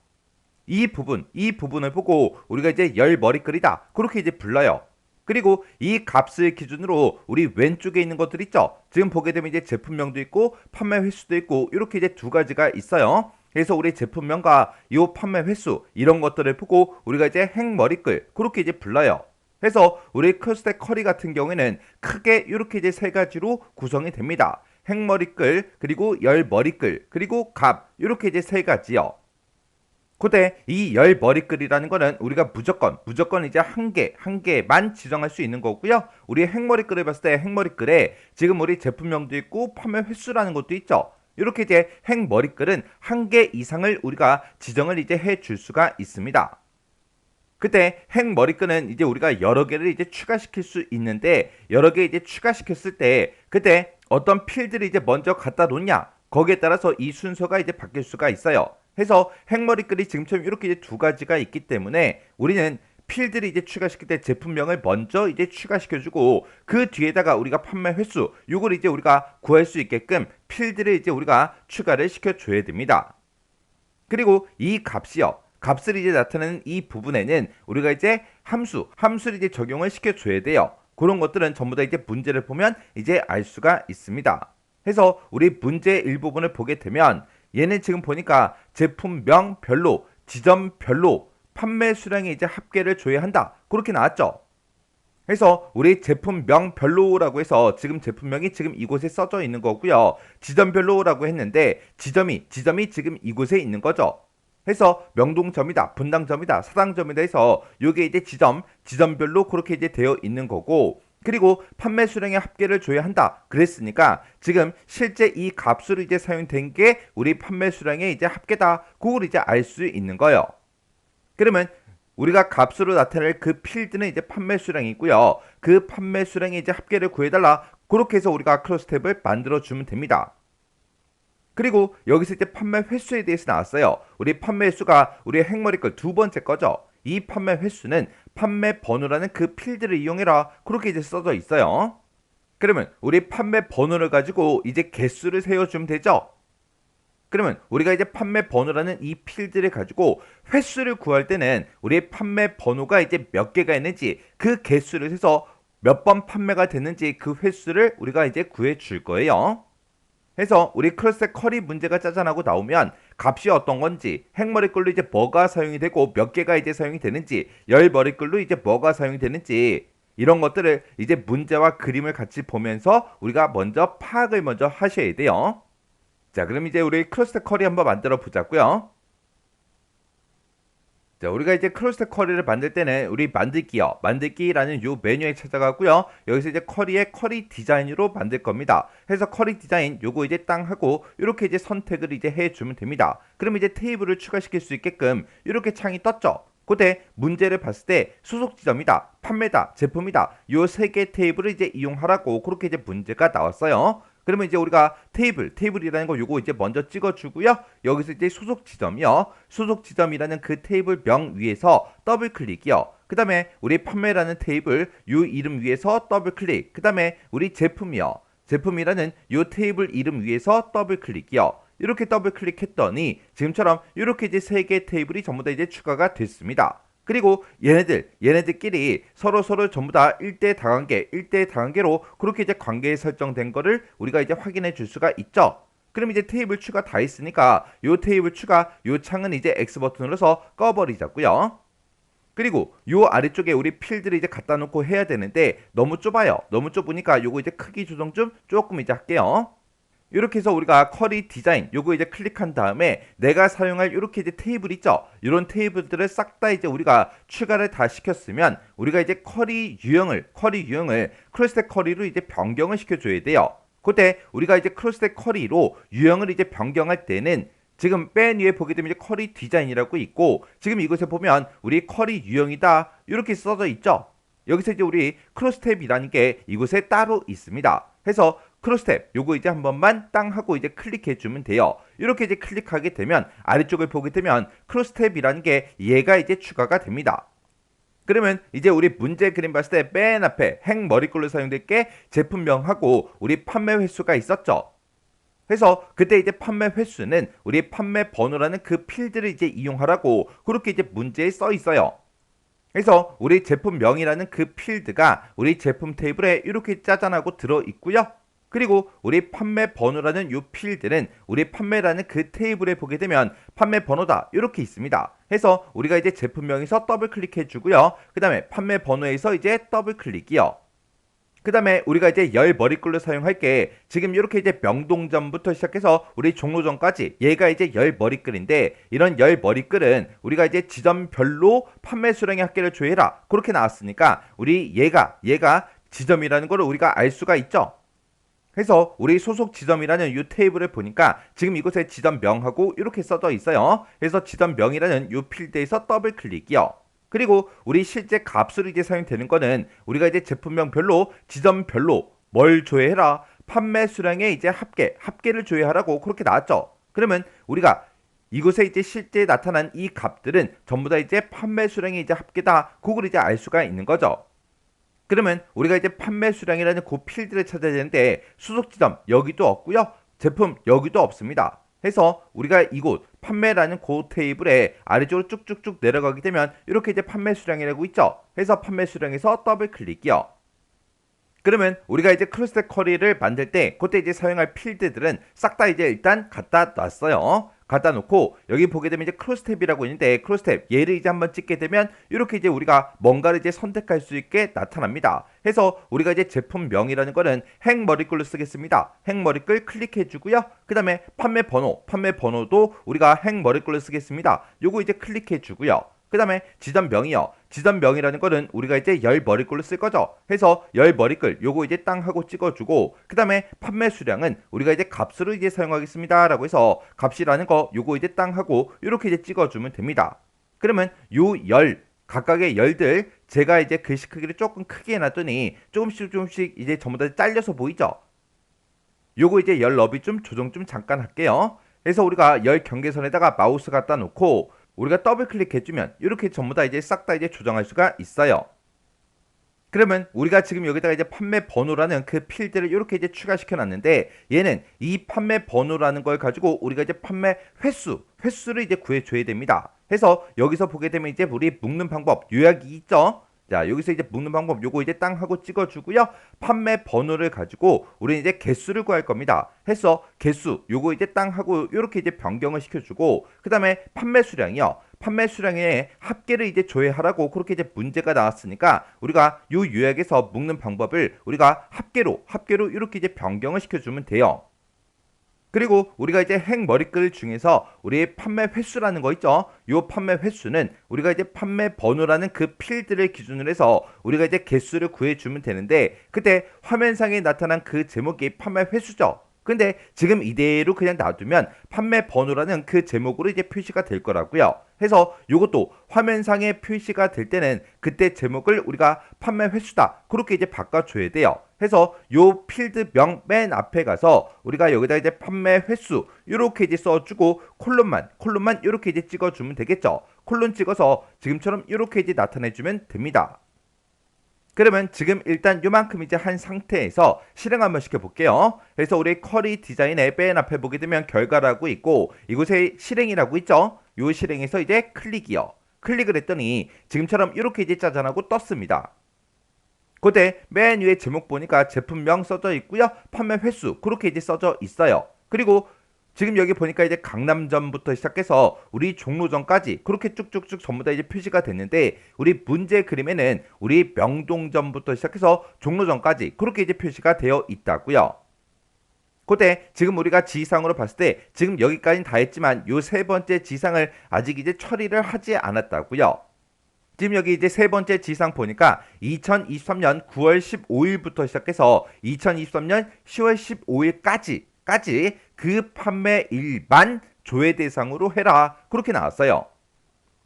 이 부분을 보고 우리가 이제 열 머리글이다. 그렇게 이제 불러요. 그리고 이 값을 기준으로 우리 왼쪽에 있는 것들 있죠. 지금 보게 되면 이제 제품명도 있고 판매 횟수도 있고 이렇게 이제 두 가지가 있어요. 그래서 우리 제품명과 이 판매 횟수 이런 것들을 보고 우리가 이제 행머리글 그렇게 이제 불러요. 그래서 우리 크로스텍 쿼리 같은 경우에는 크게 이렇게 이제 세 가지로 구성이 됩니다. 행머리글 그리고 열머리글 그리고 값 이렇게 이제 세 가지요. 그때 이 열 머리글이라는 거는 우리가 무조건 이제 한 개만 지정할 수 있는 거고요. 우리 행머리글을 봤을 때 행머리글에 지금 우리 제품명도 있고 판매 횟수라는 것도 있죠. 이렇게 이제 행머리글은 한 개 이상을 우리가 지정을 이제 해 줄 수가 있습니다. 그때 행머리글은 이제 우리가 여러 개를 이제 추가시킬 수 있는데 여러 개 이제 추가시켰을 때 그때 어떤 필드를 이제 먼저 갖다 놓냐 거기에 따라서 이 순서가 이제 바뀔 수가 있어요. 해서 행머리글이 지금처럼 이렇게 이제 두 가지가 있기 때문에 우리는 필드를 이제 추가시킬 때 제품명을 먼저 이제 추가시켜주고 그 뒤에다가 우리가 판매 횟수 요걸 이제 우리가 구할 수 있게끔 필드를 이제 우리가 추가를 시켜줘야 됩니다. 그리고 이 값을 이제 나타내는 이 부분에는 우리가 이제 함수를 이제 적용을 시켜줘야 돼요. 그런 것들은 전부 다 이제 문제를 보면 이제 알 수가 있습니다. 해서 우리 문제 일부분을 보게 되면 얘는 지금 보니까 제품명별로 지점별로 판매 수량의 이제 합계를 조회한다. 그렇게 나왔죠. 그래서 우리 제품명별로라고 해서 지금 제품명이 지금 이곳에 써져 있는 거고요. 지점별로라고 했는데 지점이 지금 이곳에 있는 거죠. 해서 명동점이다, 분당점이다, 사당점이다 해서 요게 이제 지점별로 그렇게 이제 되어 있는 거고 그리고 판매 수량의 합계를 줘야 한다. 그랬으니까 지금 실제 이 값으로 이제 사용된 게 우리 판매 수량의 이제 합계다. 그걸 이제 알 수 있는 거예요. 그러면 우리가 값으로 나타낼 그 필드는 이제 판매 수량이고요. 그 판매 수량의 이제 합계를 구해달라. 그렇게 해서 우리가 크로스탭을 만들어 주면 됩니다. 그리고 여기서 이제 판매 횟수에 대해서 나왔어요. 우리 판매 횟수가 우리 행머리글 두 번째 거죠. 이 판매 횟수는 판매 번호라는 그 필드를 이용해라. 그렇게 이제 써져 있어요. 그러면 우리 판매 번호를 가지고 이제 개수를 세워주면 되죠. 그러면 우리가 이제 판매 번호라는 이 필드를 가지고 횟수를 구할 때는 우리의 판매 번호가 이제 몇 개가 있는지 그 개수를 해서 몇 번 판매가 됐는지 그 횟수를 우리가 이제 구해 줄 거예요. 해서 우리 크로스텍 쿼리 문제가 짜잔하고 나오면 값이 어떤 건지, 행머리글로 이제 뭐가 사용이 되고 몇 개가 이제 사용이 되는지, 열머리글로 이제 뭐가 사용이 되는지, 이런 것들을 이제 문제와 그림을 같이 보면서 우리가 먼저 파악을 먼저 하셔야 돼요. 자, 그럼 이제 우리 크로스텍 쿼리 한번 만들어 보자고요. 자, 우리가 이제 크로스텍 쿼리를 만들 때는 우리 만들기요. 만들기라는 요 메뉴에 찾아가고요. 여기서 이제 쿼리의 쿼리 디자인으로 만들 겁니다. 그래서 쿼리 디자인 요거 이제 땅 하고 이렇게 이제 선택을 이제 해주면 됩니다. 그럼 이제 테이블을 추가시킬 수 있게끔 이렇게 창이 떴죠. 그때 문제를 봤을 때 수속 지점이다, 판매다, 제품이다, 요 세 개 테이블을 이제 이용하라고 그렇게 이제 문제가 나왔어요. 그러면 이제 우리가 테이블이라는 거 요거 이제 먼저 찍어주고요. 여기서 이제 소속 지점이요. 소속 지점이라는 그 테이블 명 위에서 더블 클릭이요. 그 다음에 우리 판매라는 테이블 요 이름 위에서 더블 클릭. 그 다음에 우리 제품이요. 제품이라는 요 테이블 이름 위에서 더블 클릭이요. 이렇게 더블 클릭했더니 지금처럼 이렇게 이제 세 개 테이블이 전부 다 이제 추가가 됐습니다. 그리고 얘네들끼리 서로 전부 다 1대 다관계로 그렇게 이제 관계에 설정된 거를 우리가 이제 확인해 줄 수가 있죠. 그럼 이제 테이블 추가 다 했으니까 요 테이블 추가 요 창은 이제 X 버튼 눌러서 꺼버리자고요. 그리고 요 아래쪽에 우리 필드를 이제 갖다 놓고 해야 되는데 너무 좁아요. 너무 좁으니까 요거 이제 크기 조정 좀 조금 이제 할게요. 이렇게 해서 우리가 쿼리 디자인 요거 이제 클릭한 다음에 내가 사용할 이렇게 이제 테이블 있죠. 이런 테이블들을 싹 다 이제 우리가 추가를 다 시켰으면 우리가 이제 쿼리 유형을 크로스텍 쿼리로 이제 변경을 시켜줘야 돼요. 그때 우리가 이제 크로스텍 쿼리로 유형을 이제 변경할 때는 지금 맨 위에 보게 되면 이제 쿼리 디자인이라고 있고 지금 이곳에 보면 우리 쿼리 유형이다 이렇게 써져 있죠. 여기서 이제 우리 크로스텝이라는 게 이곳에 따로 있습니다. 해서 크로스텝 요거 이제 한 번만 땅 하고 이제 클릭해 주면 돼요. 이렇게 이제 클릭하게 되면 아래쪽을 보게 되면 크로스텝이라는 게 얘가 이제 추가가 됩니다. 그러면 이제 우리 문제 그림 봤을 때 맨 앞에 행 머리글로 사용될 게 제품명하고 우리 판매 횟수가 있었죠. 그래서 그때 이제 판매 횟수는 우리 판매 번호라는 그 필드를 이제 이용하라고 그렇게 이제 문제에 써 있어요. 그래서 우리 제품명이라는 그 필드가 우리 제품 테이블에 이렇게 짜잔하고 들어 있고요. 그리고 우리 판매 번호라는 이 필드는 우리 판매라는 그 테이블에 보게 되면 판매 번호다 이렇게 있습니다. 해서 우리가 이제 제품명에서 더블 클릭해 주고요. 그 다음에 판매 번호에서 이제 더블 클릭이요. 그 다음에 우리가 이제 열 머리글로 사용할 게 지금 이렇게 이제 명동점부터 시작해서 우리 종로점까지 얘가 이제 열 머리글인데 이런 열 머리글은 우리가 이제 지점별로 판매 수량의 합계를 조회해라 그렇게 나왔으니까 우리 얘가 지점이라는 걸 우리가 알 수가 있죠. 그래서 우리 소속 지점이라는 이 테이블을 보니까 지금 이곳에 지점명하고 이렇게 써져 있어요. 그래서 지점명이라는 이 필드에서 더블 클릭이요. 그리고 우리 실제 값으로 이제 사용되는 거는 우리가 이제 제품명별로 지점별로 뭘 조회해라 판매 수량의 이제 합계를 조회하라고 그렇게 나왔죠. 그러면 우리가 이곳에 이제 실제 나타난 이 값들은 전부 다 이제 판매 수량의 이제 합계다 그걸 이제 알 수가 있는 거죠. 그러면 우리가 이제 판매 수량이라는 그 필드를 찾아야 되는데 수속 지점 여기도 없고요. 제품 여기도 없습니다. 해서 우리가 이곳 판매라는 그 테이블에 아래쪽으로 쭉쭉쭉 내려가게 되면 이렇게 이제 판매 수량이라고 있죠. 해서 판매 수량에서 더블 클릭이요. 그러면 우리가 이제 크로스텍 쿼리를 만들 때 그때 이제 사용할 필드들은 싹 다 이제 일단 갖다 놨어요. 갖다 놓고 여기 보게 되면 이제 크로스텝이라고 있는데 크로스텝 얘를 이제 한번 찍게 되면 이렇게 이제 우리가 뭔가를 이제 선택할 수 있게 나타납니다. 해서 우리가 이제 제품명이라는 거는 행 머리글로 쓰겠습니다. 행 머리글 클릭해 주고요. 그 다음에 판매 번호도 우리가 행 머리글로 쓰겠습니다. 요거 이제 클릭해 주고요. 그 다음에 지점명이요. 지점명이라는 거는 우리가 이제 열 머리글로 쓸 거죠. 해서 열 머리글 요거 이제 땅 하고 찍어주고 그 다음에 판매 수량은 우리가 이제 값으로 이제 사용하겠습니다. 라고 해서 값이라는 거 요거 이제 땅 하고 이렇게 이제 찍어주면 됩니다. 그러면 요 열 각각의 열들 제가 이제 글씨 크기를 조금 크게 해놨더니 조금씩 이제 전부 다 잘려서 보이죠. 요거 이제 열 너비 좀 조정 좀 잠깐 할게요. 그래서 우리가 열 경계선에다가 마우스 갖다 놓고 우리가 더블 클릭해주면 이렇게 전부 다 이제 싹 다 이제 조정할 수가 있어요. 그러면 우리가 지금 여기다가 이제 판매 번호라는 그 필드를 이렇게 이제 추가시켜 놨는데 얘는 이 판매 번호라는 걸 가지고 우리가 이제 판매 횟수를 이제 구해줘야 됩니다. 해서 여기서 보게 되면 이제 우리 묶는 방법 요약이 있죠. 자, 여기서 이제 묶는 방법 요거 이제 땅 하고 찍어주고요. 판매 번호를 가지고 우리는 이제 개수를 구할 겁니다. 해서 개수 요거 이제 땅 하고 요렇게 이제 변경을 시켜주고 그 다음에 판매 수량이요. 판매 수량의 합계를 이제 조회하라고 그렇게 이제 문제가 나왔으니까 우리가 요 요약에서 묶는 방법을 우리가 합계로 이렇게 이제 변경을 시켜주면 돼요. 그리고 우리가 이제 행머리글 중에서 우리의 판매 횟수라는 거 있죠. 요 판매 횟수는 우리가 이제 판매 번호라는 그 필드를 기준으로 해서 우리가 이제 개수를 구해주면 되는데 그때 화면상에 나타난 그 제목이 판매 횟수죠. 근데 지금 이대로 그냥 놔두면 판매 번호라는 그 제목으로 이제 표시가 될 거라고요. 해서 이것도 화면상에 표시가 될 때는 그때 제목을 우리가 판매 횟수다 그렇게 이제 바꿔줘야 돼요. 해서 요 필드명 맨 앞에 가서 우리가 여기다 이제 판매 횟수 이렇게 이제 써주고 콜론만 이렇게 이제 찍어주면 되겠죠. 콜론 찍어서 지금처럼 이렇게 이제 나타내주면 됩니다. 그러면 지금 일단 요만큼 이제 한 상태에서 실행 한번 시켜볼게요. 그래서 우리 쿼리 디자인의 맨 앞에 보게 되면 결과라고 있고 이곳에 실행이라고 있죠. 요 실행에서 이제 클릭이요. 클릭을 했더니 지금처럼 이렇게 이제 짜잔하고 떴습니다. 그때 맨 위에 제목 보니까 제품명 써져 있고요. 판매 횟수 그렇게 이제 써져 있어요. 그리고 지금 여기 보니까 이제 강남점부터 시작해서 우리 종로점까지 그렇게 쭉쭉쭉 전부 다 이제 표시가 됐는데 우리 문제 그림에는 우리 명동점부터 시작해서 종로점까지 그렇게 이제 표시가 되어 있다고요. 그때 지금 우리가 지상으로 봤을 때 지금 여기까지는 다 했지만 요 세 번째 지상을 아직 이제 처리를 하지 않았다고요. 지금 여기 이제 세 번째 지상 보니까 2023년 9월 15일부터 시작해서 2023년 10월 15일까지 그 판매일만 조회 대상으로 해라 그렇게 나왔어요.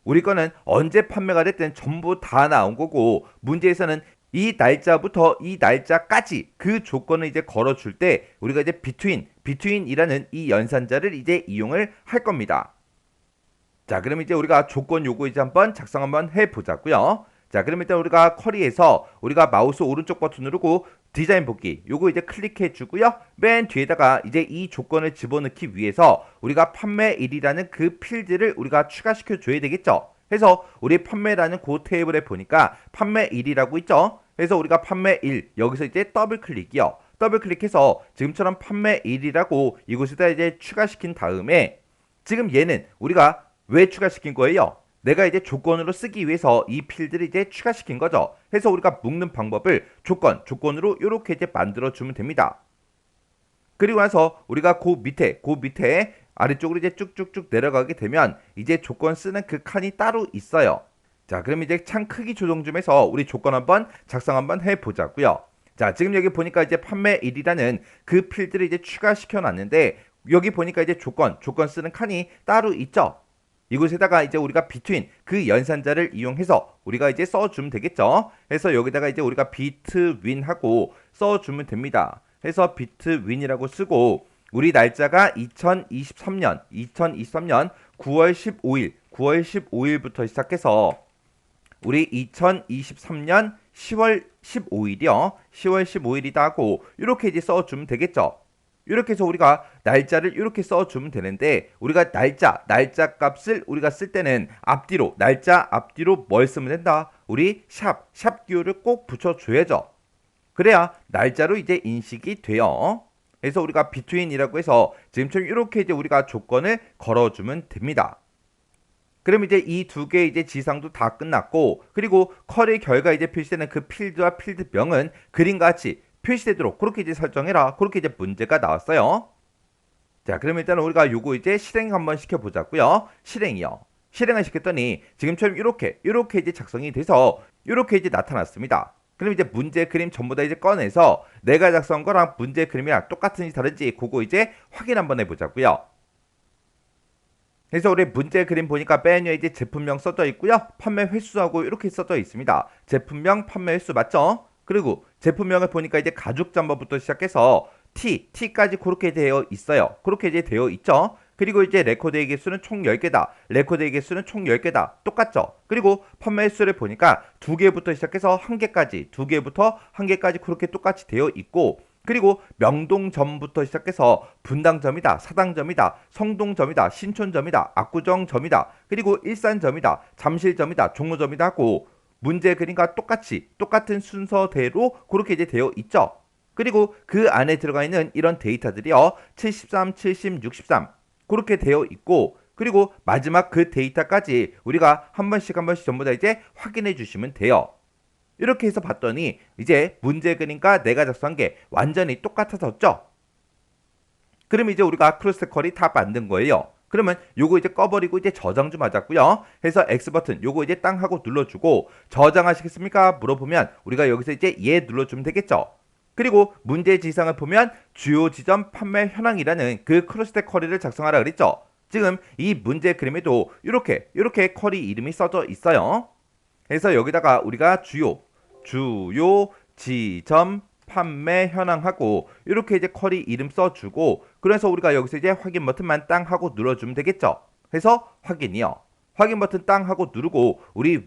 우리 거는 언제 판매가 됐든 전부 다 나온 거고 문제에서는 이 날짜부터 이 날짜까지 그 조건을 이제 걸어줄 때 우리가 이제 between이라는 이 연산자를 이제 이용을 할 겁니다. 자, 그럼 이제 우리가 조건 요거 이제 한번 작성 한번 해보자고요. 자, 그럼 일단 우리가 쿼리에서 우리가 마우스 오른쪽 버튼 누르고 디자인 복귀 요거 이제 클릭해 주고요. 맨 뒤에다가 이제 이 조건을 집어넣기 위해서 우리가 판매일이라는 그 필드를 우리가 추가시켜 줘야 되겠죠. 그래서 우리 판매라는 그 테이블에 보니까 판매일이라고 있죠. 그래서 우리가 판매일 여기서 이제 더블 클릭이요. 더블 클릭해서 지금처럼 판매일이라고 이곳에다 이제 추가시킨 다음에 지금 얘는 우리가 왜 추가시킨 거예요? 내가 이제 조건으로 쓰기 위해서 이 필드를 이제 추가시킨 거죠. 해서 우리가 묶는 방법을 조건으로 이렇게 이제 만들어 주면 됩니다. 그리고 나서 우리가 그 밑에 아래쪽으로 이제 쭉쭉쭉 내려가게 되면 이제 조건 쓰는 그 칸이 따로 있어요. 자, 그럼 이제 창 크기 조정 좀 해서 우리 조건 한번 작성 한번 해 보자고요. 자, 지금 여기 보니까 이제 판매일이라는 그 필드를 이제 추가시켜 놨는데 여기 보니까 이제 조건 쓰는 칸이 따로 있죠. 이곳에다가 이제 우리가 between 그 연산자를 이용해서 우리가 이제 써주면 되겠죠. 그래서 여기다가 이제 우리가 between 하고 써주면 됩니다. 해서 between이라고 쓰고 우리 날짜가 2023년 9월 15일부터 시작해서 우리 2023년 10월 15일이요. 10월 15일이다 하고 이렇게 이제 써주면 되겠죠. 이렇게 해서 우리가 날짜를 이렇게 써주면 되는데 우리가 날짜 값을 우리가 쓸 때는 날짜 앞뒤로 뭘 쓰면 된다? 우리 샵 기호를 꼭 붙여줘야죠. 그래야 날짜로 이제 인식이 돼요. 그래서 우리가 between이라고 해서 지금처럼 이렇게 이제 우리가 조건을 걸어주면 됩니다. 그럼 이제 이 두 개 이제 지상도 다 끝났고 그리고 쿼리 결과 이제 표시되는 그 필드와 필드명은 그림같이 표시되도록 그렇게 이제 설정해라. 그렇게 이제 문제가 나왔어요. 자, 그럼 일단 우리가 요거 이제 실행 한번 시켜보자고요. 실행이요. 실행을 시켰더니 지금처럼 이렇게 이제 작성이 돼서 이렇게 이제 나타났습니다. 그럼 이제 문제 그림 전부 다 이제 꺼내서 내가 작성한 거랑 문제 그림이랑 똑같은지 다른지 그거 이제 확인 한번 해보자고요. 그래서 우리 문제 그림 보니까 맨 위에 이제 제품명 써져 있고요. 판매 횟수하고 이렇게 써져 있습니다. 제품명, 판매 횟수 맞죠? 그리고 제품명을 보니까 이제 가죽 잠바부터 시작해서 T까지 그렇게 되어 있어요. 그렇게 이제 되어 있죠. 그리고 이제 레코드의 개수는 총 10개다. 레코드의 개수는 총 10개다. 똑같죠. 그리고 판매 횟수를 보니까 2개부터 시작해서 1개까지, 2개부터 1개까지 그렇게 똑같이 되어 있고 그리고 명동점부터 시작해서 분당점이다, 사당점이다, 성동점이다, 신촌점이다, 압구정점이다, 그리고 일산점이다, 잠실점이다, 종로점이다 하고 문제 그림과 똑같은 순서대로 그렇게 이제 되어 있죠. 그리고 그 안에 들어가 있는 이런 데이터들이요. 73, 70, 63 그렇게 되어 있고 그리고 마지막 그 데이터까지 우리가 한 번씩 전부 다 이제 확인해 주시면 돼요. 이렇게 해서 봤더니 이제 문제 그림과 내가 작성한 게 완전히 똑같아졌죠. 그럼 이제 우리가 크로스 쿼리 다 만든 거예요. 그러면 요거 이제 꺼버리고 이제 저장 좀 하자고요. 해서 X 버튼 요거 이제 땅 하고 눌러주고 저장하시겠습니까? 물어보면 우리가 여기서 이제 예 눌러주면 되겠죠. 그리고 문제 지상을 보면 주요 지점 판매 현황이라는 그 크로스 쿼리를 작성하라 그랬죠. 지금 이 문제 그림에도 이렇게 쿼리 이름이 써져 있어요. 그래서 여기다가 우리가 주요 지점 판매 현황하고 이렇게 이제 쿼리 이름 써주고 그래서 우리가 여기서 이제 확인 버튼만 땅 하고 눌러주면 되겠죠. 그래서 확인이요. 확인 버튼 땅 하고 누르고 우리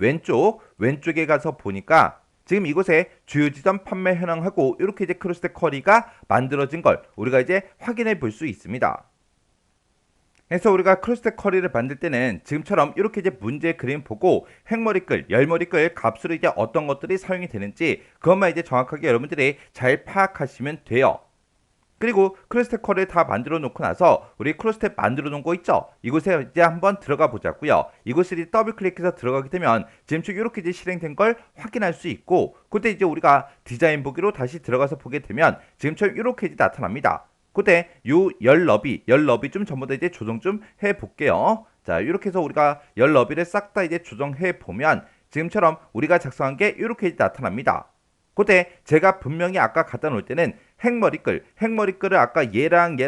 왼쪽에 가서 보니까 지금 이곳에 주요 지점 판매 현황하고 이렇게 이제 크로스 쿼리가 만들어진 걸 우리가 이제 확인해 볼 수 있습니다. 그래서 우리가 크로스 쿼리를 만들 때는 지금처럼 이렇게 이제 문제 그림 보고 행머리끌, 열머리끌 값으로 이제 어떤 것들이 사용이 되는지 그것만 이제 정확하게 여러분들이 잘 파악하시면 돼요. 그리고 크로스 쿼리를 다 만들어 놓고 나서 우리 크로스 만들어 놓은 거 있죠? 이곳에 이제 한번 들어가 보자고요. 이곳을 더블 클릭해서 들어가게 되면 지금처럼 이렇게 이제 실행된 걸 확인할 수 있고 그때 이제 우리가 디자인 보기로 다시 들어가서 보게 되면 지금처럼 이렇게 이제 나타납니다. 그때 요 열 너비 좀 전부 다 이제 조정 좀 해볼게요. 자, 이렇게 해서 우리가 열 너비를 싹 다 이제 조정해 보면 지금처럼 우리가 작성한 게 이렇게 나타납니다. 그때 제가 분명히 아까 갖다 놓을 때는 행머리끌을 아까 얘랑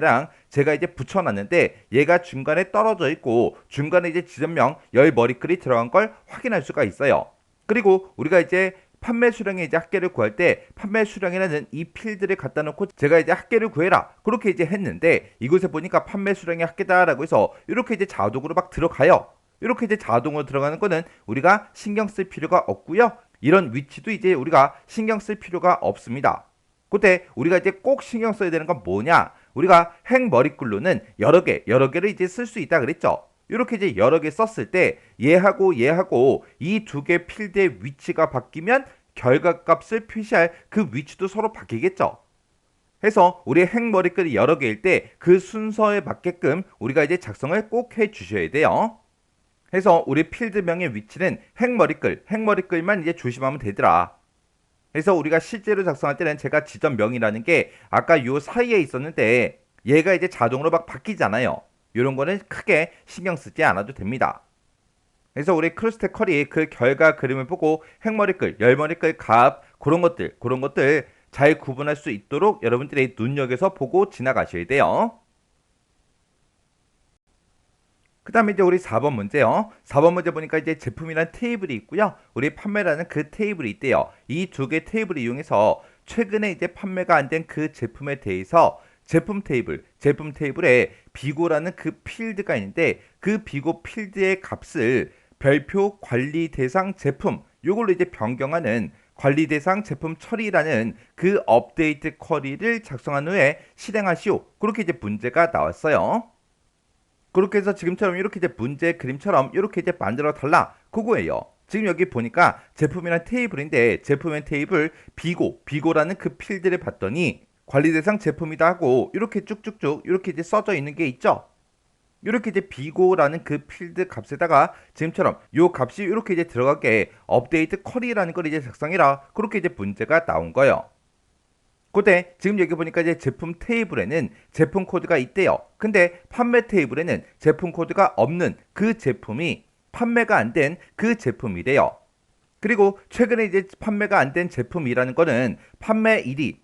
제가 이제 붙여놨는데 얘가 중간에 떨어져 있고 중간에 이제 지점명 열 머리끌이 들어간 걸 확인할 수가 있어요. 그리고 우리가 이제 판매 수량의 이제 합계를 구할 때 판매 수량이라는 이 필드를 갖다 놓고 제가 이제 합계를 구해라 그렇게 이제 했는데 이곳에 보니까 판매 수량의 합계다라고 해서 이렇게 이제 자동으로 막 들어가요. 이렇게 이제 자동으로 들어가는 거는 우리가 신경 쓸 필요가 없고요. 이런 위치도 이제 우리가 신경 쓸 필요가 없습니다. 그때 우리가 이제 꼭 신경 써야 되는 건 뭐냐? 우리가 행머리글로는 여러 개를 이제 쓸 수 있다 그랬죠. 이렇게 이제 여러 개 썼을 때 얘하고 이 두 개 필드의 위치가 바뀌면 결과값을 표시할 그 위치도 서로 바뀌겠죠. 해서 우리 행머리글이 여러 개일 때 그 순서에 맞게끔 우리가 이제 작성을 꼭 해 주셔야 돼요. 해서 우리 필드명의 위치는 행머리글만 이제 조심하면 되더라. 그래서 우리가 실제로 작성할 때는 제가 지점명이라는 게 아까 요 사이에 있었는데 얘가 이제 자동으로 막 바뀌잖아요. 이런 거는 크게 신경 쓰지 않아도 됩니다. 그래서 우리 크로스 쿼리 그 결과 그림을 보고 행머리글, 열머리글 값 그런 것들 잘 구분할 수 있도록 여러분들이 눈여겨서 보고 지나가셔야 돼요. 그 다음에 이제 우리 4번 문제요. 4번 문제 보니까 이제 제품이라는 테이블이 있고요. 우리 판매라는 그 테이블이 있대요. 이 두 개 테이블을 이용해서 최근에 이제 판매가 안 된 그 제품에 대해서 제품 테이블에 비고라는 그 필드가 있는데 그 비고 필드의 값을 별표 관리 대상 제품 요걸로 이제 변경하는 관리 대상 제품 처리라는 그 업데이트 쿼리를 작성한 후에 실행하시오. 그렇게 이제 문제가 나왔어요. 그렇게 해서 지금처럼 이렇게 이제 문제 그림처럼 이렇게 이제 만들어 달라 그거예요. 지금 여기 보니까 제품이란 테이블인데 제품의 테이블 비고라는 그 필드를 봤더니 관리 대상 제품이다 하고 이렇게 쭉쭉쭉 이렇게 이제 써져 있는 게 있죠. 이렇게 이제 비고라는 그 필드 값에다가 지금처럼 요 값이 이렇게 이제 들어가게 업데이트 쿼리라는 걸 이제 작성해라. 그렇게 이제 문제가 나온 거예요. 그때 지금 여기 보니까 이제 제품 테이블에는 제품 코드가 있대요. 근데 판매 테이블에는 제품 코드가 없는 그 제품이 판매가 안 된 그 제품이래요. 그리고 최근에 이제 판매가 안 된 제품이라는 거는 판매일이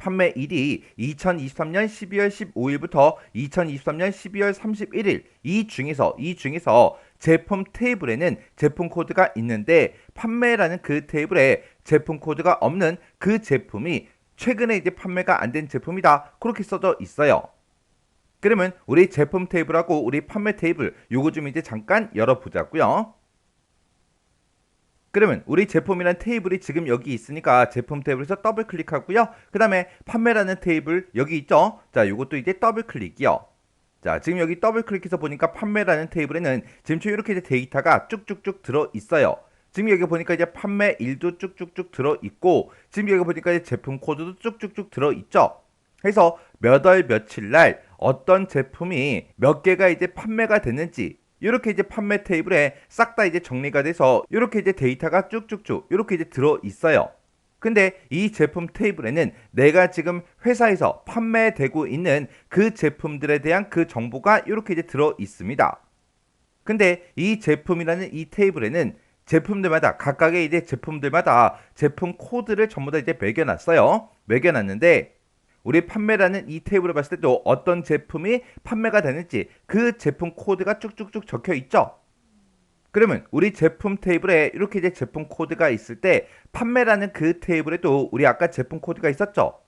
2023년 12월 15일부터 2023년 12월 31일 이 중에서 제품 테이블에는 제품 코드가 있는데 판매라는 그 테이블에 제품 코드가 없는 그 제품이 최근에 이제 판매가 안 된 제품이다. 그렇게 써져 있어요. 그러면 우리 제품 테이블하고 우리 판매 테이블 요거 좀 이제 잠깐 열어보자고요. 그러면 우리 제품이라는 테이블이 지금 여기 있으니까 제품 테이블에서 더블 클릭하고요. 그 다음에 판매라는 테이블 여기 있죠. 자, 요것도 이제 더블 클릭이요. 자, 지금 여기 더블 클릭해서 보니까 판매라는 테이블에는 지금 이렇게 이제 데이터가 쭉쭉쭉 들어 있어요. 지금 여기 보니까 이제 판매일도 쭉쭉쭉 들어있고, 지금 여기 보니까 이제 제품 코드도 쭉쭉쭉 들어있죠. 그래서 몇 월 며칠 날 어떤 제품이 몇 개가 이제 판매가 됐는지, 이렇게 이제 판매 테이블에 싹 다 이제 정리가 돼서 이렇게 이제 데이터가 쭉쭉쭉 이렇게 이제 들어있어요. 근데 이 제품 테이블에는 내가 지금 회사에서 판매되고 있는 그 제품들에 대한 그 정보가 이렇게 이제 들어 있습니다. 근데 이 제품이라는 이 테이블에는 제품들마다 각각의 이제 제품들마다 제품 코드를 전부 다 이제 매겨놨어요. 매겨놨는데 우리 판매라는 이 테이블을 봤을 때도 어떤 제품이 판매가 되는지 그 제품 코드가 쭉쭉쭉 적혀 있죠. 그러면 우리 제품 테이블에 이렇게 이제 제품 코드가 있을 때 판매라는 그 테이블에도 우리 아까 제품 코드가 있었죠.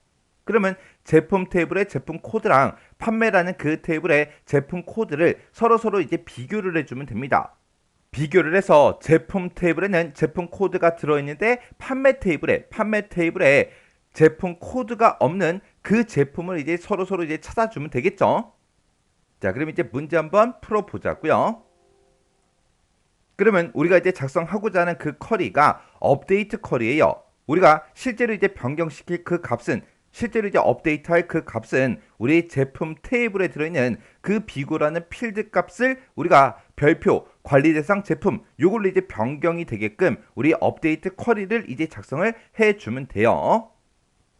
그러면 제품 테이블의 제품 코드랑 판매라는 그 테이블의 제품 코드를 서로 이제 비교를 해주면 됩니다. 비교를 해서 제품 테이블에는 제품 코드가 들어있는데 판매 테이블에 제품 코드가 없는 그 제품을 이제 서로 이제 찾아주면 되겠죠. 자, 그럼 이제 문제 한번 풀어보자고요. 그러면 우리가 이제 작성하고자 하는 그 쿼리가 업데이트 쿼리예요. 우리가 실제로 이제 변경시킬 그 값은, 실제로 이제 업데이트할 그 값은 우리 제품 테이블에 들어있는 그 비고라는 필드 값을 우리가 별표, 관리 대상 제품 요걸로 이제 변경이 되게끔 우리 업데이트 쿼리를 이제 작성을 해주면 돼요.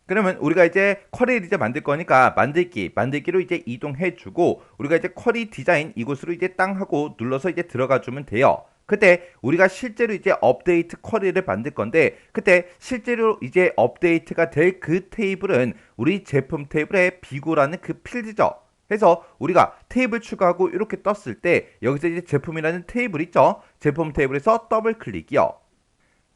그러면 우리가 이제 쿼리를 이제 만들 거니까 만들기로 이제 이동해주고, 우리가 이제 쿼리 디자인 이곳으로 이제 땅 하고 눌러서 이제 들어가 주면 돼요. 그때 우리가 실제로 이제 업데이트 쿼리를 만들 건데, 그때 실제로 이제 업데이트가 될 그 테이블은 우리 제품 테이블의 비고라는 그 필드죠. 그래서 우리가 테이블 추가하고 이렇게 떴을 때 여기서 이제 제품이라는 테이블 있죠. 제품 테이블에서 더블 클릭이요.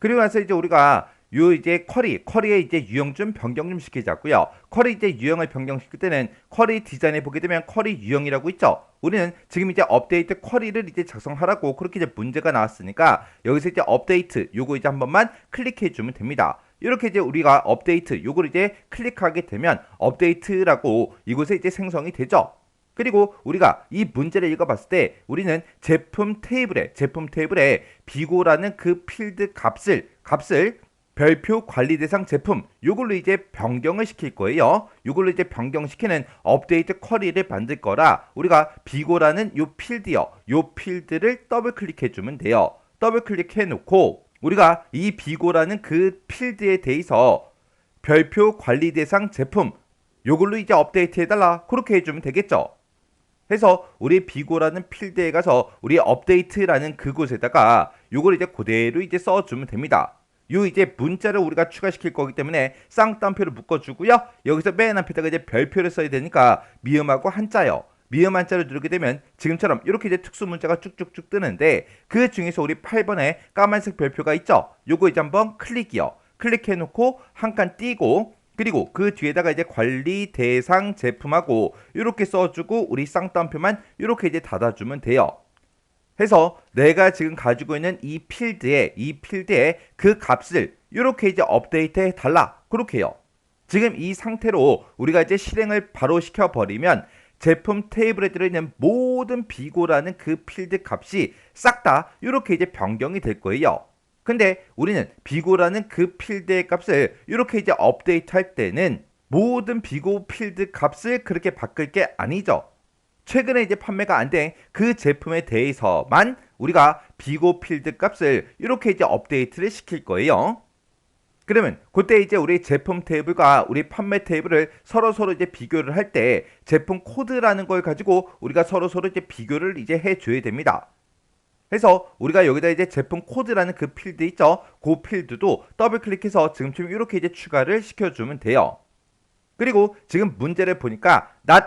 그리고 나서 이제 우리가 요 이제 쿼리의 이제 유형 좀 변경 좀 시키자고요. 쿼리 이제 유형을 변경시킬 때는 쿼리 디자인에 보게 되면 쿼리 유형이라고 있죠. 우리는 지금 이제 업데이트 쿼리를 이제 작성하라고 그렇게 이제 문제가 나왔으니까 여기서 이제 업데이트 요거 이제 한 번만 클릭해 주면 됩니다. 이렇게 이제 우리가 업데이트 요걸 이제 클릭하게 되면 업데이트라고 이곳에 이제 생성이 되죠. 그리고 우리가 이 문제를 읽어봤을 때 우리는 제품 테이블에 비고라는 그 필드 값을 별표 관리 대상 제품 요걸로 이제 변경을 시킬 거예요. 요걸로 이제 변경시키는 업데이트 쿼리를 만들 거라 우리가 비고라는 요 필드요. 요 필드를 더블 클릭해 주면 돼요. 더블 클릭해 놓고 우리가 이 비고라는 그 필드에 대해서 별표 관리 대상 제품 요걸로 이제 업데이트 해달라 그렇게 해주면 되겠죠. 그래서 우리 비고라는 필드에 가서 우리 업데이트라는 그곳에다가 요걸 이제 그대로 이제 써주면 됩니다. 요 이제 문자를 우리가 추가시킬 거기 때문에 쌍따옴표를 묶어주고요. 여기서 맨 앞에다가 이제 별표를 써야 되니까 미음하고 한자요. 미음 한자를 누르게 되면 지금처럼 이렇게 이제 특수 문자가 쭉쭉쭉 뜨는데 그 중에서 우리 8번에 까만색 별표가 있죠. 요거 이제 한번 클릭이요. 클릭해 놓고 한 칸 띄고 그리고 그 뒤에다가 이제 관리 대상 제품하고 이렇게 써주고 우리 쌍따옴표만 이렇게 이제 닫아주면 돼요. 해서 내가 지금 가지고 있는 이 필드에 그 값을 이렇게 이제 업데이트 해 달라 그렇게 해요. 지금 이 상태로 우리가 이제 실행을 바로 시켜버리면 제품 테이블에 들어있는 모든 비고라는 그 필드 값이 싹 다 이렇게 이제 변경이 될 거예요. 근데 우리는 비고라는 그 필드의 값을 이렇게 이제 업데이트 할 때는 모든 비고 필드 값을 그렇게 바꿀 게 아니죠. 최근에 이제 판매가 안 된 그 제품에 대해서만 우리가 비고 필드 값을 이렇게 이제 업데이트를 시킬 거예요. 그러면 그때 이제 우리 제품 테이블과 우리 판매 테이블을 서로 이제 비교를 할 때 제품 코드라는 걸 가지고 우리가 서로 이제 비교를 이제 해줘야 됩니다. 그래서 우리가 여기다 이제 제품 코드라는 그 필드 있죠. 그 필드도 더블 클릭해서 지금처럼 이렇게 이제 추가를 시켜주면 돼요. 그리고 지금 문제를 보니까 not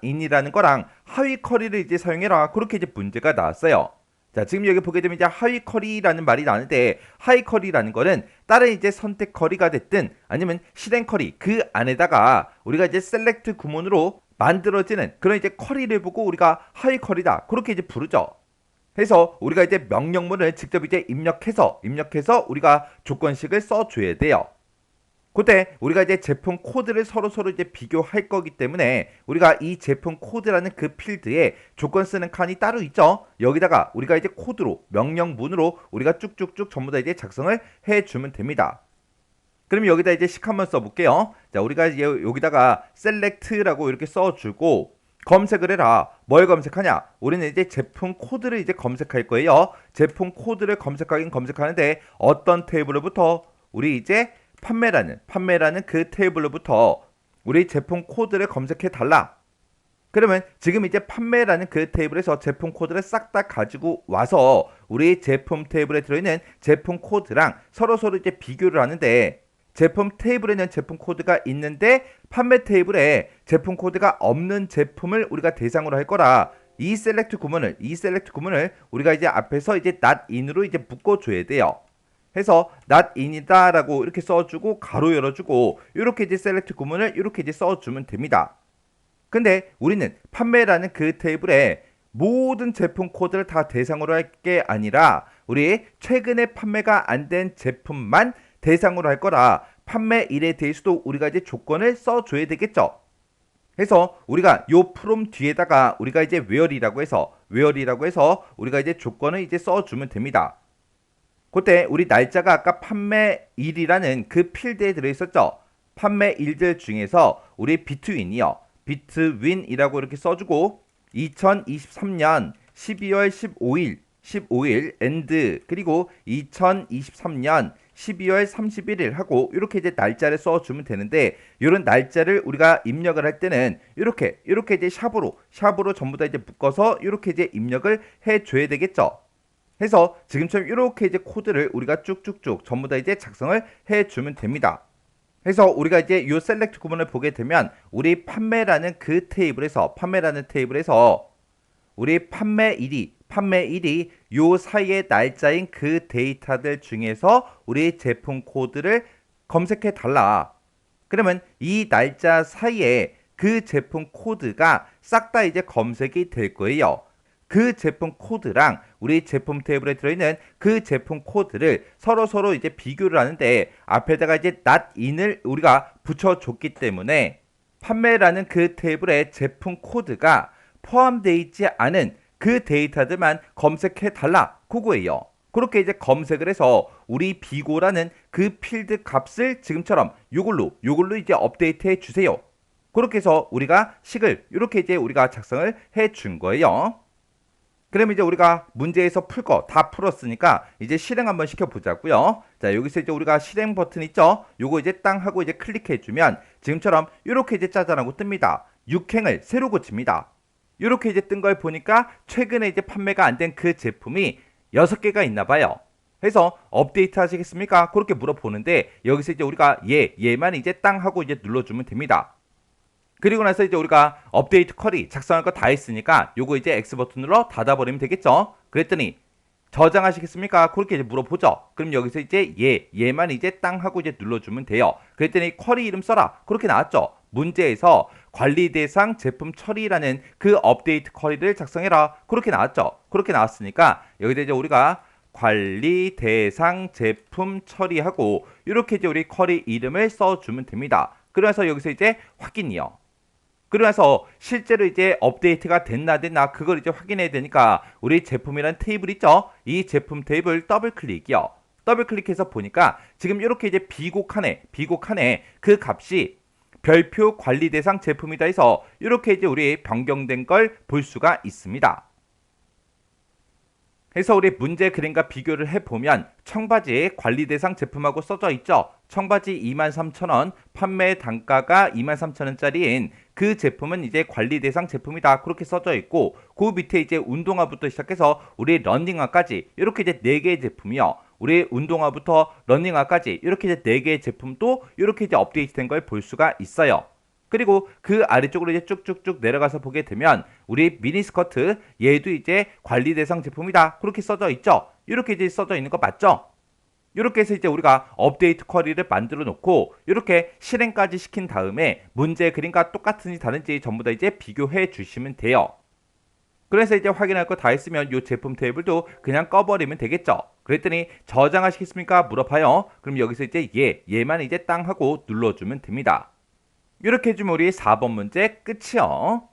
in이라는 거랑 하위 쿼리를 이제 사용해라 그렇게 이제 문제가 나왔어요. 자, 지금 여기 보게 되면 이제 하위 쿼리라는 말이 나오는데 하위 쿼리라는 거는 다른 이제 선택 쿼리가 됐든 아니면 실행 쿼리 그 안에다가 우리가 이제 셀렉트 구문으로 만들어지는 그런 이제 쿼리를 보고 우리가 하위 쿼리다 그렇게 이제 부르죠. 그래서 우리가 이제 명령문을 직접 이제 입력해서 우리가 조건식을 써줘야 돼요. 그때 우리가 이제 제품 코드를 서로 이제 비교할 거기 때문에 우리가 이 제품 코드라는 그 필드에 조건 쓰는 칸이 따로 있죠. 여기다가 우리가 이제 코드로 명령문으로 우리가 쭉쭉쭉 전부 다 이제 작성을 해주면 됩니다. 그럼 여기다 이제 식 한번 써볼게요. 자, 우리가 이제 여기다가 select라고 이렇게 써주고 검색을 해라. 뭘 검색하냐? 우리는 이제 제품 코드를 이제 검색할 거예요. 제품 코드를 검색하긴 검색하는데 어떤 테이블로부터 우리 이제 판매라는 그 테이블로부터 우리 제품 코드를 검색해 달라. 그러면 지금 이제 판매라는 그 테이블에서 제품 코드를 싹 다 가지고 와서 우리 제품 테이블에 들어있는 제품 코드랑 서로 이제 비교를 하는데 제품 테이블에는 제품 코드가 있는데 판매 테이블에 제품 코드가 없는 제품을 우리가 대상으로 할 거라 이 셀렉트 구문을 우리가 이제 앞에서 이제 not in으로 이제 묶어줘야 돼요. 해서 not in이다라고 이렇게 써주고 가로 열어주고 이렇게 이제 셀렉트 구문을 이렇게 이제 써주면 됩니다. 근데 우리는 판매라는 그 테이블에 모든 제품 코드를 다 대상으로 할 게 아니라 우리 최근에 판매가 안 된 제품만 대상으로 할 거라 판매일에 대해서도 우리가 이제 조건을 써줘야 되겠죠. 그래서 우리가 요 from 뒤에다가 우리가 이제 where이라고 해서 우리가 이제 조건을 이제 써주면 됩니다. 그때 우리 날짜가 아까 판매일이라는 그 필드에 들어있었죠. 판매일들 중에서 우리 between이라고 이렇게 써주고 2023년 12월 15일 and 그리고 2023년 12월 31일 하고 이렇게 이제 날짜를 써주면 되는데 이런 날짜를 우리가 입력을 할 때는 이렇게 이제 샵으로 전부 다 이제 묶어서 이렇게 이제 입력을 해줘야 되겠죠. 해서 지금처럼 이렇게 이제 코드를 우리가 쭉쭉쭉 전부 다 이제 작성을 해주면 됩니다. 그래서 우리가 이제 요 셀렉트 구문을 보게 되면 우리 판매라는 그 테이블에서 우리 판매일이 요 사이의 날짜인 그 데이터들 중에서 우리 제품 코드를 검색해 달라. 그러면 이 날짜 사이에 그 제품 코드가 싹 다 이제 검색이 될 거예요. 그 제품 코드랑 우리 제품 테이블에 들어있는 그 제품 코드를 서로 이제 비교를 하는데 앞에다가 이제 not in을 우리가 붙여줬기 때문에 판매라는 그 테이블에 제품 코드가 포함되어 있지 않은 그 데이터들만 검색해 달라 그거예요. 그렇게 이제 검색을 해서 우리 비고라는 그 필드 값을 지금처럼 요걸로 이제 업데이트 해 주세요. 그렇게 해서 우리가 식을 이렇게 이제 우리가 작성을 해 준 거예요. 그럼 이제 우리가 문제에서 풀 거 다 풀었으니까 이제 실행 한번 시켜보자고요. 자, 여기서 이제 우리가 실행 버튼 있죠? 요거 이제 땅 하고 이제 클릭해주면 지금처럼 이렇게 이제 짜잔하고 뜹니다. 6행을 새로 고칩니다. 이렇게 이제 뜬 걸 보니까 최근에 이제 판매가 안 된 그 제품이 6개가 있나 봐요. 그래서 업데이트 하시겠습니까? 그렇게 물어보는데 여기서 이제 우리가 얘만 이제 땅 하고 이제 눌러주면 됩니다. 그리고 나서 이제 우리가 업데이트 쿼리 작성할 거 다 했으니까 요거 이제 X 버튼으로 닫아버리면 되겠죠. 그랬더니 저장하시겠습니까? 그렇게 이제 물어보죠. 그럼 여기서 이제 얘만 이제 땅 하고 이제 눌러주면 돼요. 그랬더니 쿼리 이름 써라. 그렇게 나왔죠. 문제에서 관리 대상 제품 처리라는 그 업데이트 쿼리를 작성해라. 그렇게 나왔죠. 그렇게 나왔으니까 여기다 이제 우리가 관리 대상 제품 처리하고 이렇게 이제 우리 쿼리 이름을 써주면 됩니다. 그래서 여기서 이제 확인이요. 그러면서 실제로 이제 업데이트가 됐나 그걸 이제 확인해야 되니까 우리 제품이라는 테이블 있죠? 이 제품 테이블 더블 클릭이요. 더블 클릭해서 보니까 지금 이렇게 이제 비고 칸에 그 값이 별표 관리 대상 제품이다 해서 이렇게 이제 우리 변경된 걸 볼 수가 있습니다. 그래서 우리 문제 그림과 비교를 해보면 청바지 관리 대상 제품하고 써져 있죠. 청바지 23,000원, 판매 단가가 23,000원짜리인 그 제품은 이제 관리 대상 제품이다. 그렇게 써져 있고 그 밑에 이제 운동화부터 시작해서 우리 러닝화까지 이렇게 이제 4개의 제품이요. 우리 운동화부터 러닝화까지 이렇게 이제 4개의 제품도 이렇게 이제 업데이트된 걸 볼 수가 있어요. 그리고 그 아래쪽으로 이제 쭉쭉쭉 내려가서 보게 되면 우리 미니스커트 얘도 이제 관리 대상 제품이다. 그렇게 써져 있죠. 이렇게 이제 써져 있는 거 맞죠? 이렇게 해서 이제 우리가 업데이트 쿼리를 만들어 놓고 이렇게 실행까지 시킨 다음에 문제 그림과 똑같은지 다른지 전부 다 이제 비교해 주시면 돼요. 그래서 이제 확인할 거 다 했으면 이 제품 테이블도 그냥 꺼버리면 되겠죠. 그랬더니 저장하시겠습니까? 물어봐요. 그럼 여기서 이제 얘만 이제 땅 하고 눌러주면 됩니다. 이렇게 해주면 우리 4번 문제 끝이요.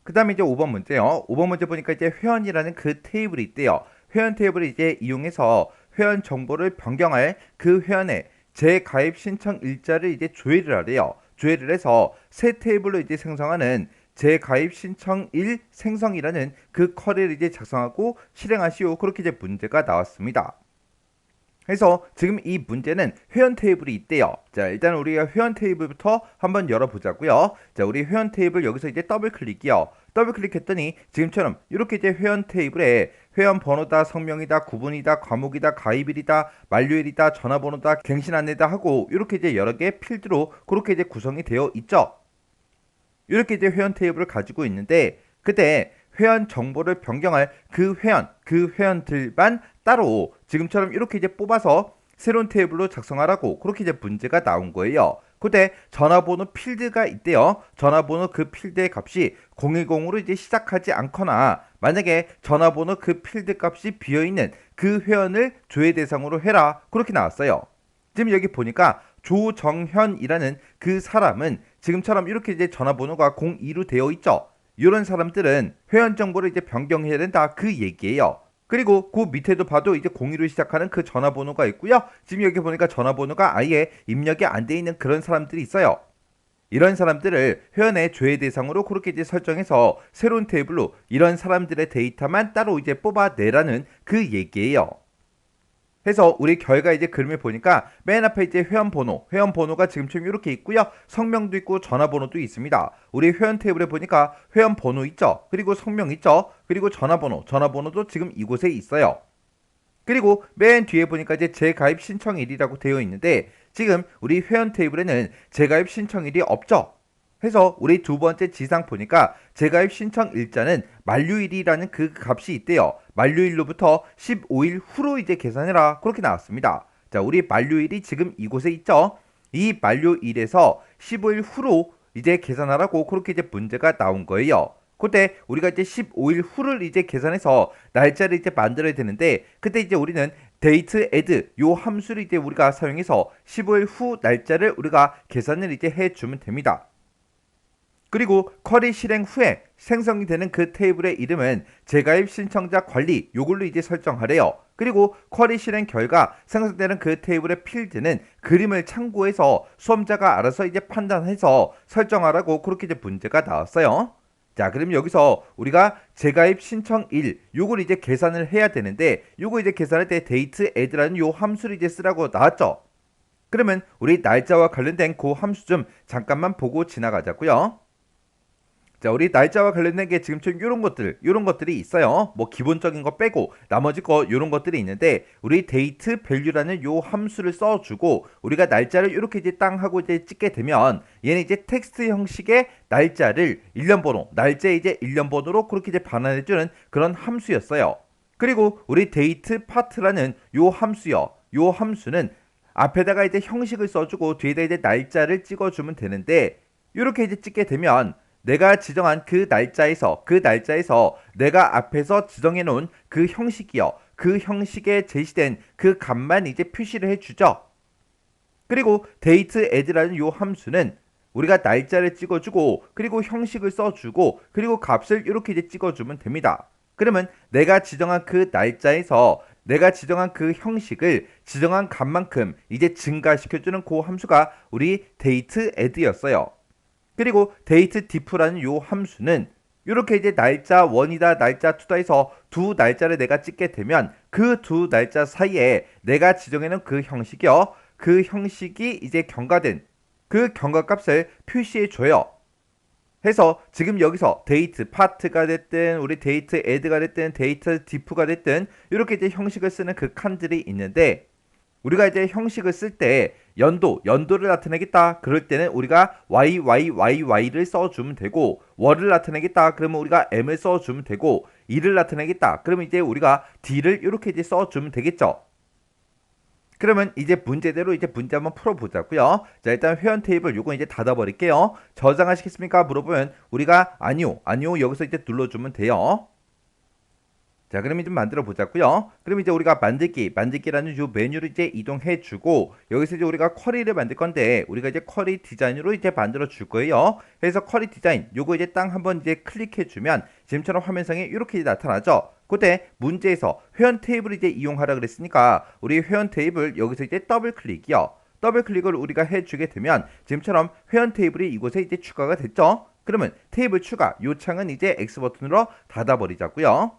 그 다음에 이제 5번 문제요. 5번 문제 보니까 이제 회원이라는 그 테이블이 있대요. 회원 테이블을 이제 이용해서 회원 정보를 변경할 그 회원의 재가입 신청 일자를 이제 조회를 하래요. 조회를 해서 새 테이블로 이제 생성하는 재가입 신청 일 생성이라는 그 쿼리를 이제 작성하고 실행하시오. 그렇게 이제 문제가 나왔습니다. 그래서 지금 이 문제는 회원 테이블이 있대요. 자, 일단 우리가 회원 테이블부터 한번 열어보자고요. 자, 우리 회원 테이블 여기서 이제 더블 클릭이요. 더블 클릭했더니 지금처럼 이렇게 이제 회원 테이블에 회원 번호다, 성명이다, 구분이다, 과목이다, 가입일이다, 만료일이다, 전화번호다, 갱신 안내다 하고 이렇게 이제 여러 개의 필드로 그렇게 이제 구성이 되어 있죠. 이렇게 이제 회원 테이블을 가지고 있는데 그때 회원 정보를 변경할 그 회원들만 따로 지금처럼 이렇게 이제 뽑아서 새로운 테이블로 작성하라고 그렇게 이제 문제가 나온 거예요. 그때 전화번호 필드가 있대요. 전화번호 그 필드의 값이 010으로 이제 시작하지 않거나 만약에 전화번호 그 필드 값이 비어있는 그 회원을 조회 대상으로 해라. 그렇게 나왔어요. 지금 여기 보니까 조정현이라는 그 사람은 지금처럼 이렇게 이제 전화번호가 02로 되어 있죠. 이런 사람들은 회원 정보를 이제 변경해야 된다 그 얘기예요. 그리고 그 밑에도 봐도 이제 02로 시작하는 그 전화번호가 있고요. 지금 여기 보니까 전화번호가 아예 입력이 안 돼 있는 그런 사람들이 있어요. 이런 사람들을 회원의 조회 대상으로 그렇게 이제 설정해서 새로운 테이블로 이런 사람들의 데이터만 따로 이제 뽑아내라는 그 얘기예요. 해서 우리 결과 이제 그림을 보니까 맨 앞에 이제 회원번호가 지금처럼 이렇게 있고요. 성명도 있고 전화번호도 있습니다. 우리 회원 테이블에 보니까 회원번호 있죠. 그리고 성명 있죠. 그리고 전화번호도 지금 이곳에 있어요. 그리고 맨 뒤에 보니까 이제 재가입 신청일이라고 되어 있는데 지금 우리 회원 테이블에는 재가입 신청일이 없죠. 해서 우리 두 번째 지상 보니까 재가입 신청 일자는 만료일이라는 그 값이 있대요. 만료일로부터 15일 후로 이제 계산해라. 그렇게 나왔습니다. 자, 우리 만료일이 지금 이곳에 있죠. 이 만료일에서 15일 후로 이제 계산하라고 그렇게 이제 문제가 나온 거예요. 그때 우리가 이제 15일 후를 이제 계산해서 날짜를 이제 만들어야 되는데 그때 이제 우리는 데이트 애드 요 함수를 이제 우리가 사용해서 15일 후 날짜를 우리가 계산을 이제 해주면 됩니다. 그리고 쿼리 실행 후에 생성이 되는 그 테이블의 이름은 재가입 신청자 관리 요걸로 이제 설정하래요. 그리고 쿼리 실행 결과 생성되는 그 테이블의 필드는 그림을 참고해서 수험자가 알아서 이제 판단해서 설정하라고 그렇게 이제 문제가 나왔어요. 자, 그럼 여기서 우리가 재가입 신청일 요걸 이제 계산을 해야 되는데 요거 이제 계산할 때 데이트 애드라는 요 함수를 이제 쓰라고 나왔죠. 그러면 우리 날짜와 관련된 그 함수 좀 잠깐만 보고 지나가자고요. 자, 우리 날짜와 관련된 게 지금처럼 이런 것들이 있어요. 뭐 기본적인 거 빼고 나머지 거 이런 것들이 있는데 우리 date value라는 요 함수를 써주고 우리가 날짜를 이렇게 이제 땅 하고 이제 찍게 되면 얘는 이제 텍스트 형식의 날짜를 날짜의 이제 일련 번호로 그렇게 이제 반환해주는 그런 함수였어요. 그리고 우리 date part라는 요 함수요. 요 함수는 앞에다가 이제 형식을 써주고 뒤에다 이제 날짜를 찍어주면 되는데 이렇게 이제 찍게 되면 내가 지정한 그 날짜에서 내가 앞에서 지정해 놓은 그 형식이요. 그 형식에 제시된 그 값만 이제 표시를 해주죠. 그리고 date add라는 요 함수는 우리가 날짜를 찍어주고 그리고 형식을 써주고 그리고 값을 이렇게 이제 찍어주면 됩니다. 그러면 내가 지정한 그 날짜에서 내가 지정한 그 형식을 지정한 값만큼 이제 증가시켜주는 그 함수가 우리 date add였어요. 그리고 date diff라는 요 함수는 이렇게 이제 날짜 1이다 날짜 2다 해서 두 날짜를 내가 찍게 되면 그 두 날짜 사이에 내가 지정해놓은 그 형식이요. 그 형식이 이제 경과된 그 경과값을 표시해 줘요. 해서 지금 여기서 date part가 됐든 우리 date add가 됐든 date diff가 됐든 이렇게 이제 형식을 쓰는 그 칸들이 있는데 우리가 이제 형식을 쓸 때 연도를 나타내겠다. 그럴 때는 우리가 YYYY를 써주면 되고 월을 나타내겠다. 그러면 우리가 M을 써주면 되고 일을 나타내겠다. 그러면 이제 우리가 D를 이렇게 이제 써주면 되겠죠. 그러면 이제 문제대로 이제 문제 한번 풀어보자고요. 자, 일단 회원 테이블 요거 이제 닫아버릴게요. 저장하시겠습니까? 물어보면 우리가 아니요, 아니요 여기서 이제 눌러주면 돼요. 자, 그럼 이제 만들어 보자고요. 그럼 이제 우리가 만들기라는 요 메뉴를 이제 이동해 주고 여기서 이제 우리가 쿼리를 만들 건데 우리가 이제 쿼리 디자인으로 이제 만들어 줄 거예요. 그래서 쿼리 디자인 요거 이제 딱 한번 이제 클릭해 주면 지금처럼 화면상에 이렇게 나타나죠. 그때 문제에서 회원 테이블을 이제 이용하라 그랬으니까 우리 회원 테이블 여기서 이제 더블 클릭이요. 더블 클릭을 우리가 해주게 되면 지금처럼 회원 테이블이 이곳에 이제 추가가 됐죠. 그러면 테이블 추가 요 창은 이제 X 버튼으로 닫아버리자고요.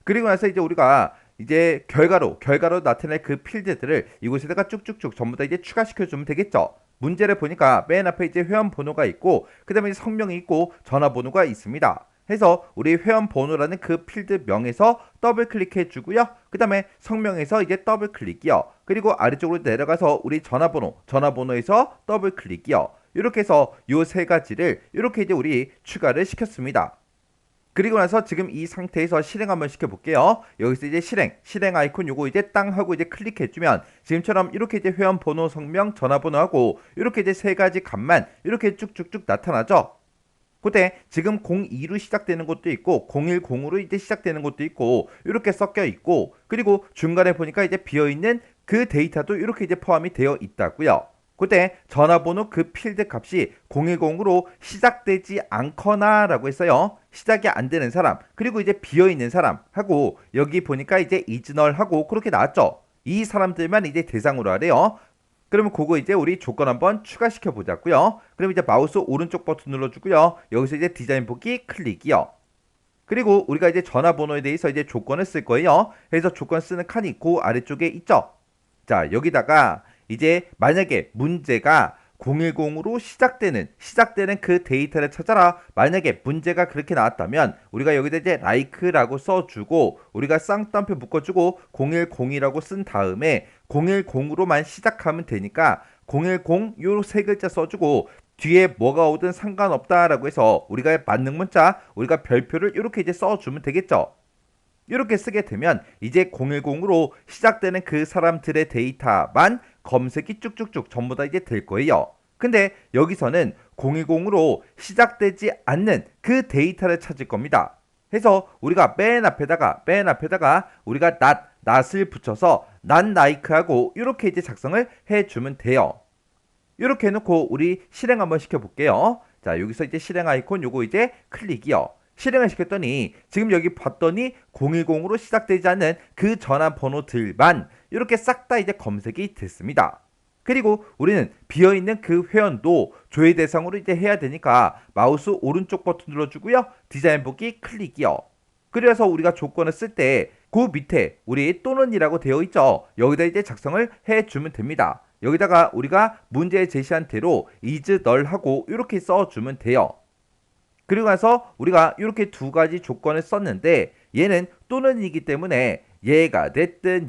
그리고 나서 이제 우리가 이제 결과로 나타낼 그 필드들을 이곳에다가 쭉쭉쭉 전부 다 이제 추가시켜 주면 되겠죠. 문제를 보니까 맨 앞에 이제 회원 번호가 있고 그다음에 성명이 있고 전화번호가 있습니다. 해서 우리 회원 번호라는 그 필드 명에서 더블 클릭해 주고요. 그다음에 성명에서 이제 더블 클릭이요. 그리고 아래쪽으로 내려가서 우리 전화번호에서 더블 클릭이요. 이렇게 해서 요 세 가지를 이렇게 이제 우리 추가를 시켰습니다. 그리고 나서 지금 이 상태에서 실행 한번 시켜볼게요. 여기서 이제 실행 아이콘 요거 이제 땅 하고 이제 클릭해주면 지금처럼 이렇게 이제 회원 번호, 성명, 전화번호하고 이렇게 이제 세 가지 값만 이렇게 쭉쭉쭉 나타나죠. 그때 지금 02로 시작되는 것도 있고 010으로 이제 시작되는 것도 있고 이렇게 섞여 있고 그리고 중간에 보니까 이제 비어있는 그 데이터도 이렇게 이제 포함이 되어 있다고요. 그때 전화번호 그 필드 값이 010으로 시작되지 않거나 라고 했어요. 시작이 안 되는 사람 그리고 이제 비어있는 사람 하고 여기 보니까 이제 이즈널 하고 그렇게 나왔죠. 이 사람들만 이제 대상으로 하래요. 그러면 그거 이제 우리 조건 한번 추가시켜 보자고요. 그럼 이제 마우스 오른쪽 버튼 눌러주고요. 여기서 이제 디자인 보기 클릭이요. 그리고 우리가 이제 전화번호에 대해서 이제 조건을 쓸 거예요. 그래서 조건 쓰는 칸이 있고 아래쪽에 있죠. 자, 여기다가 이제 만약에 문제가 010으로 시작되는 그 데이터를 찾아라. 만약에 문제가 그렇게 나왔다면 우리가 여기다 이제 like라고 써주고 우리가 쌍따옴표 묶어주고 010이라고 쓴 다음에 010으로만 시작하면 되니까 010 요 세 글자 써주고 뒤에 뭐가 오든 상관없다라고 해서 우리가 맞는 문자 우리가 별표를 이렇게 이제 써주면 되겠죠. 이렇게 쓰게 되면 이제 010으로 시작되는 그 사람들의 데이터만 검색이 쭉쭉쭉 전부 다 이제 될 거예요. 근데 여기서는 010으로 시작되지 않는 그 데이터를 찾을 겁니다. 해서 우리가 맨 앞에다가 우리가 not을 붙여서 not like하고 이렇게 이제 작성을 해주면 돼요. 이렇게 해놓고 우리 실행 한번 시켜볼게요. 자, 여기서 이제 실행 아이콘 요거 이제 클릭이요. 실행을 시켰더니 지금 여기 봤더니 010으로 시작되지 않는 그 전화번호들만 이렇게 싹 다 이제 검색이 됐습니다. 그리고 우리는 비어있는 그 회원도 조회 대상으로 이제 해야 되니까 마우스 오른쪽 버튼 눌러주고요. 디자인 보기 클릭이요. 그래서 우리가 조건을 쓸 때 그 밑에 우리 또는이라고 되어 있죠. 여기다 이제 작성을 해주면 됩니다. 여기다가 우리가 문제에 제시한 대로 is null 하고 이렇게 써주면 돼요. 그리고 나서 우리가 이렇게 두 가지 조건을 썼는데 얘는 또는이기 때문에 얘가 됐든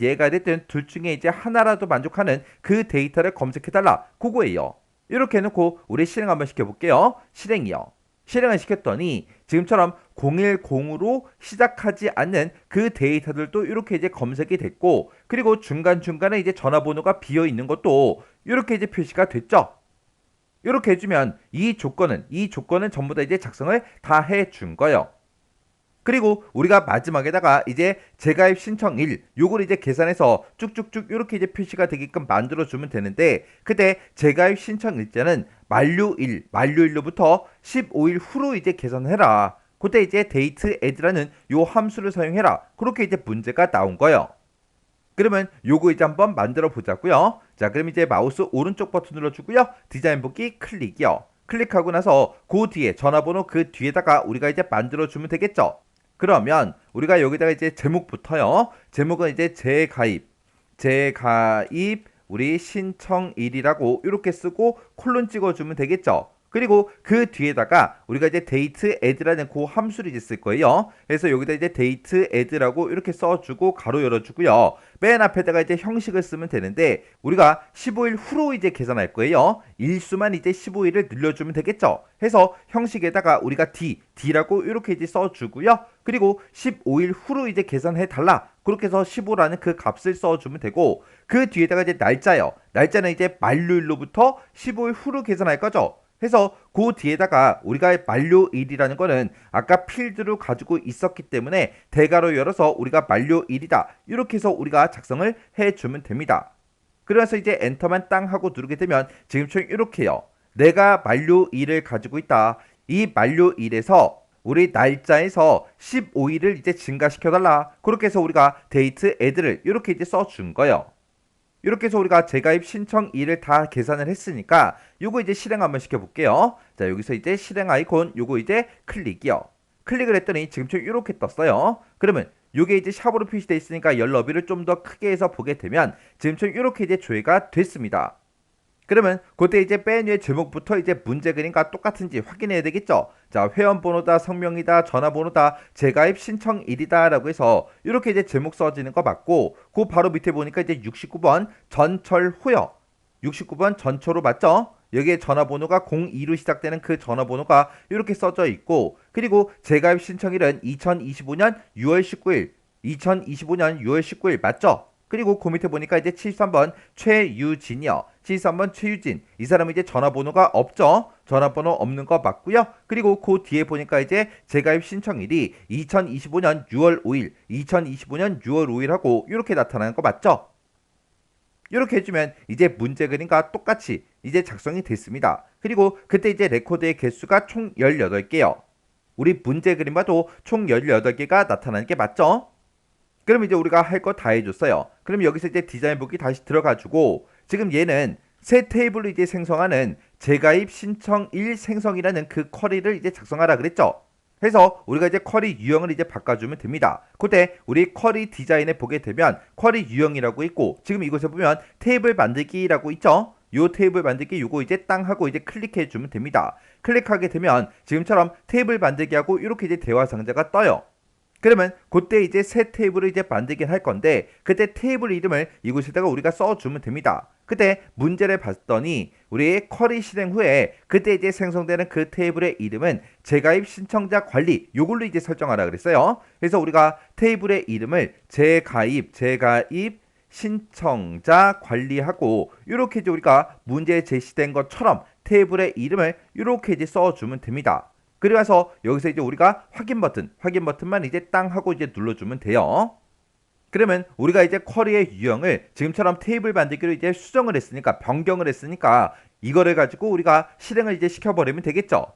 둘 중에 이제 하나라도 만족하는 그 데이터를 검색해달라 그거예요. 이렇게 해놓고 우리 실행 한번 시켜볼게요. 실행이요. 실행을 시켰더니 지금처럼 010으로 시작하지 않는 그 데이터들도 이렇게 이제 검색이 됐고 그리고 중간중간에 이제 전화번호가 비어있는 것도 이렇게 이제 표시가 됐죠. 이렇게 해주면 이 조건은 전부 다 이제 작성을 다 해준 거예요. 그리고 우리가 마지막에다가 이제 재가입 신청일 요걸 이제 계산해서 쭉쭉쭉 이렇게 이제 표시가 되게끔 만들어주면 되는데 그때 재가입 신청일자는 만료일로부터 15일 후로 이제 계산해라. 그때 이제 date add라는 요 함수를 사용해라. 그렇게 이제 문제가 나온 거예요. 그러면 요거 이제 한번 만들어 보자고요. 자, 그럼 이제 마우스 오른쪽 버튼 눌러주고요. 디자인 보기 클릭이요. 클릭하고 나서 그 뒤에 전화번호 그 뒤에다가 우리가 이제 만들어 주면 되겠죠. 그러면 우리가 여기다가 이제 제목부터요. 제목은 이제 재가입 우리 신청일이라고 이렇게 쓰고 콜론 찍어주면 되겠죠. 그리고 그 뒤에다가 우리가 이제 date add라는 그 함수를 이제 쓸 거예요. 그래서 여기다 이제 date add라고 이렇게 써주고 가로 열어주고요. 맨 앞에다가 이제 형식을 쓰면 되는데 우리가 15일 후로 이제 계산할 거예요. 일수만 이제 15일을 늘려주면 되겠죠. 해서 형식에다가 우리가 D라고 이렇게 이제 써주고요. 그리고 15일 후로 이제 계산해 달라. 그렇게 해서 15라는 그 값을 써주면 되고 그 뒤에다가 이제 날짜요. 날짜는 이제 만료일로부터 15일 후로 계산할 거죠. 해서 그 뒤에다가 우리가 만료일이라는 거는 아까 필드로 가지고 있었기 때문에 대괄호 열어서 우리가 만료일이다. 이렇게 해서 우리가 작성을 해주면 됩니다. 그래서 이제 엔터만 땅 하고 누르게 되면 지금처럼 이렇게요. 내가 만료일을 가지고 있다. 이 만료일에서 우리 날짜에서 15일을 이제 증가시켜달라. 그렇게 해서 우리가 데이트 애들을 이렇게 이제 써준 거예요. 이렇게 해서 우리가 재가입 신청일을 다 계산을 했으니까 요거 이제 실행 한번 시켜볼게요. 자, 여기서 이제 실행 아이콘 요거 이제 클릭이요. 클릭을 했더니 지금처럼 이렇게 떴어요. 그러면 요게 이제 샵으로 표시되어 있으니까 열 너비를 좀 더 크게 해서 보게 되면 지금처럼 이렇게 이제 조회가 됐습니다. 그러면 그때 이제 메뉴의 제목부터 이제 문제 그림과 똑같은지 확인해야 되겠죠. 자, 회원번호다, 성명이다, 전화번호다, 재가입 신청일이다 라고 해서 이렇게 이제 제목 써지는 거 맞고 그 바로 밑에 보니까 이제 69번 전철호요. 69번 전철호 맞죠? 여기에 전화번호가 02로 시작되는 그 전화번호가 이렇게 써져 있고 그리고 재가입 신청일은 2025년 6월 19일 2025년 6월 19일 맞죠? 그리고 그 밑에 보니까 이제 73번 최유진이요. 73번 최유진. 이 사람은 이제 전화번호가 없죠. 전화번호 없는 거 맞고요. 그리고 그 뒤에 보니까 이제 재가입 신청일이 2025년 6월 5일, 2025년 6월 5일하고 이렇게 나타나는 거 맞죠? 이렇게 해주면 이제 문제 그림과 똑같이 이제 작성이 됐습니다. 그리고 그때 이제 레코드의 개수가 총 18개요. 우리 문제 그림과도 총 18개가 나타나는 게 맞죠? 그럼 이제 우리가 할 거 다 해줬어요. 그럼 여기서 이제 디자인 보기 다시 들어가지고 지금 얘는 새 테이블로 이제 생성하는 재가입 신청일 생성이라는 그 쿼리를 이제 작성하라 그랬죠. 그래서 우리가 이제 쿼리 유형을 이제 바꿔주면 됩니다. 그때 우리 쿼리 디자인에 보게 되면 쿼리 유형이라고 있고 지금 이곳에 보면 테이블 만들기라고 있죠. 요 테이블 만들기 요거 이제 땅 하고 이제 클릭해 주면 됩니다. 클릭하게 되면 지금처럼 테이블 만들기하고 이렇게 이제 대화 상자가 떠요. 그러면 그때 이제 새 테이블을 이제 만들긴 할 건데 그때 테이블 이름을 이곳에다가 우리가 써주면 됩니다. 그때 문제를 봤더니 우리 쿼리 실행 후에 그때 이제 생성되는 그 테이블의 이름은 재가입 신청자 관리 요걸로 이제 설정하라 그랬어요. 그래서 우리가 테이블의 이름을 재가입 신청자 관리하고 이렇게 이제 우리가 문제에 제시된 것처럼 테이블의 이름을 이렇게 이제 써주면 됩니다. 그래서 여기서 이제 우리가 확인 버튼만 이제 땅 하고 이제 눌러주면 돼요. 그러면 우리가 이제 쿼리의 유형을 지금처럼 테이블 만들기로 이제 수정을 했으니까 변경을 했으니까 이거를 가지고 우리가 실행을 이제 시켜버리면 되겠죠.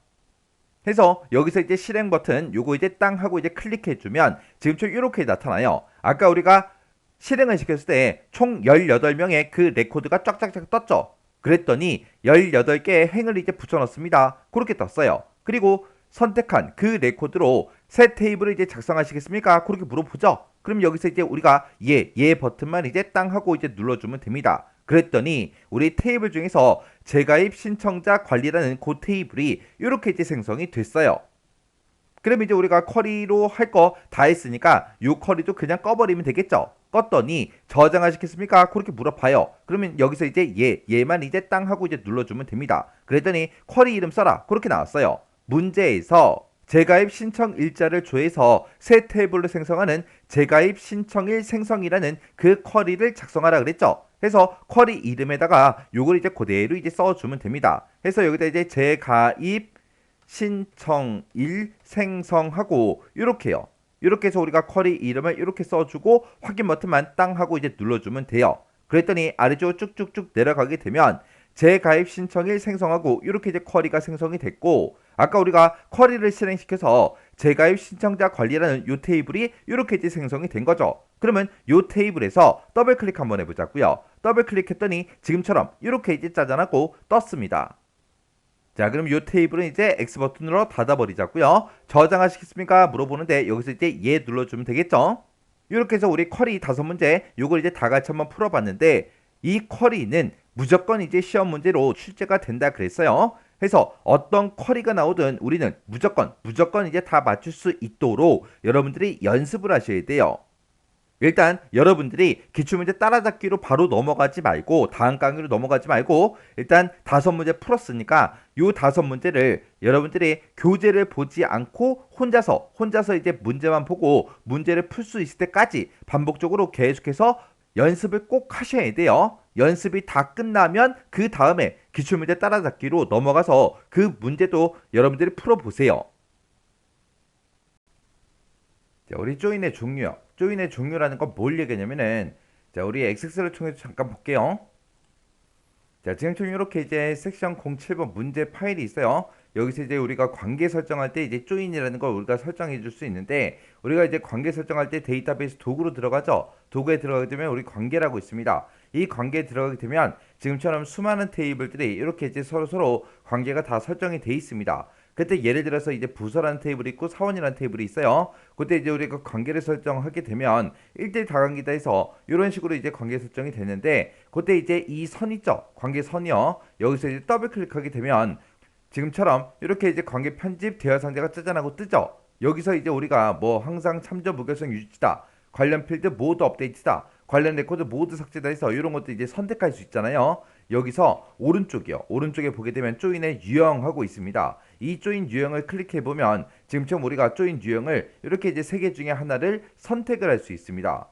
해서 여기서 이제 실행 버튼 요거 이제 땅 하고 이제 클릭해주면 지금처럼 이렇게 나타나요. 아까 우리가 실행을 시켰을 때 총 18명의 그 레코드가 쫙쫙쫙 떴죠. 그랬더니 18개의 행을 이제 붙여넣습니다. 그렇게 떴어요. 그리고 선택한 그 레코드로 새 테이블을 이제 작성하시겠습니까? 그렇게 물어보죠. 그럼 여기서 이제 우리가 예 버튼만 이제 땅 하고 이제 눌러주면 됩니다. 그랬더니 우리 테이블 중에서 재가입 신청자 관리라는 그 테이블이 이렇게 이제 생성이 됐어요. 그럼 이제 우리가 쿼리로 할 거 다 했으니까 이 쿼리도 그냥 꺼버리면 되겠죠. 껐더니 저장하시겠습니까? 그렇게 물어봐요. 그러면 여기서 이제 얘만 이제 땅 하고 이제 눌러주면 됩니다. 그랬더니 쿼리 이름 써라. 그렇게 나왔어요. 문제에서 재가입 신청 일자를 조회해서 새 테이블로 생성하는 재가입 신청일 생성이라는 그 쿼리를 작성하라 그랬죠. 해서 쿼리 이름에다가 요걸 이제 그대로 이제 써주면 됩니다. 해서 여기다 이제 재가입 신청일 생성하고 이렇게요. 이렇게 해서 우리가 쿼리 이름을 이렇게 써주고 확인 버튼만 땅 하고 이제 눌러주면 돼요. 그랬더니 아래쪽으로 쭉쭉쭉 내려가게 되면 재가입 신청일 생성하고 이렇게 이제 쿼리가 생성이 됐고 아까 우리가 쿼리를 실행시켜서 재가입 신청자 관리라는 이 테이블이 이렇게 이제 생성이 된 거죠. 그러면 이 테이블에서 더블 클릭 한번 해보자고요. 더블 클릭했더니 지금처럼 이렇게 이제 짜잔하고 떴습니다. 자, 그럼 이 테이블은 이제 X 버튼으로 닫아버리자고요. 저장하시겠습니까? 물어보는데 여기서 이제 예 눌러주면 되겠죠. 이렇게 해서 우리 쿼리 5문제 요걸 이제 다 같이 한번 풀어봤는데 이 쿼리는 무조건 이제 시험 문제로 출제가 된다 그랬어요. 해서 어떤 쿼리가 나오든 우리는 무조건 이제 다 맞출 수 있도록 여러분들이 연습을 하셔야 돼요. 일단 여러분들이 기출문제 따라잡기로 바로 넘어가지 말고 다음 강의로 넘어가지 말고 일단 5문제 풀었으니까 요 5문제를 여러분들이 교재를 보지 않고 혼자서 이제 문제만 보고 문제를 풀 수 있을 때까지 반복적으로 계속해서 연습을 꼭 하셔야 돼요. 연습이 다 끝나면 그 다음에 기출문제 따라잡기로 넘어가서 그 문제도 여러분들이 풀어보세요. 자, 우리 조인의 종류요. 조인의 종류라는 건 뭘 얘기하냐면은 자, 우리 엑셀을 통해서 잠깐 볼게요. 자, 지금처럼 이렇게 이제 섹션 07번 문제 파일이 있어요. 여기서 이제 우리가 관계 설정할 때 이제 조인이라는 걸 우리가 설정해 줄 수 있는데 우리가 이제 관계 설정할 때 데이터베이스 도구로 들어가죠. 도구에 들어가게 되면 우리 관계라고 있습니다. 이 관계에 들어가게 되면 지금처럼 수많은 테이블들이 이렇게 이제 서로 관계가 다 설정이 돼 있습니다. 그때 예를 들어서 이제 부서라는 테이블이 있고 사원이라는 테이블이 있어요. 그때 이제 우리가 관계를 설정하게 되면 1대1 다관계다 해서 이런 식으로 이제 관계 설정이 되는데 그때 이제 이 선 있죠. 관계 선이요. 여기서 이제 더블 클릭하게 되면 지금처럼 이렇게 이제 관계 편집 대화 상자가 짜잔하고 뜨죠. 여기서 이제 우리가 뭐 항상 참조 무결성 유지다. 관련 필드 모두 업데이트다. 관련 레코드 모두 삭제다 해서 이런 것도 이제 선택할 수 있잖아요. 여기서 오른쪽이요. 오른쪽에 보게 되면 조인의 유형하고 있습니다. 이 조인 유형을 클릭해 보면 지금처럼 우리가 조인 유형을 이렇게 이제 3개 중에 하나를 선택을 할 수 있습니다.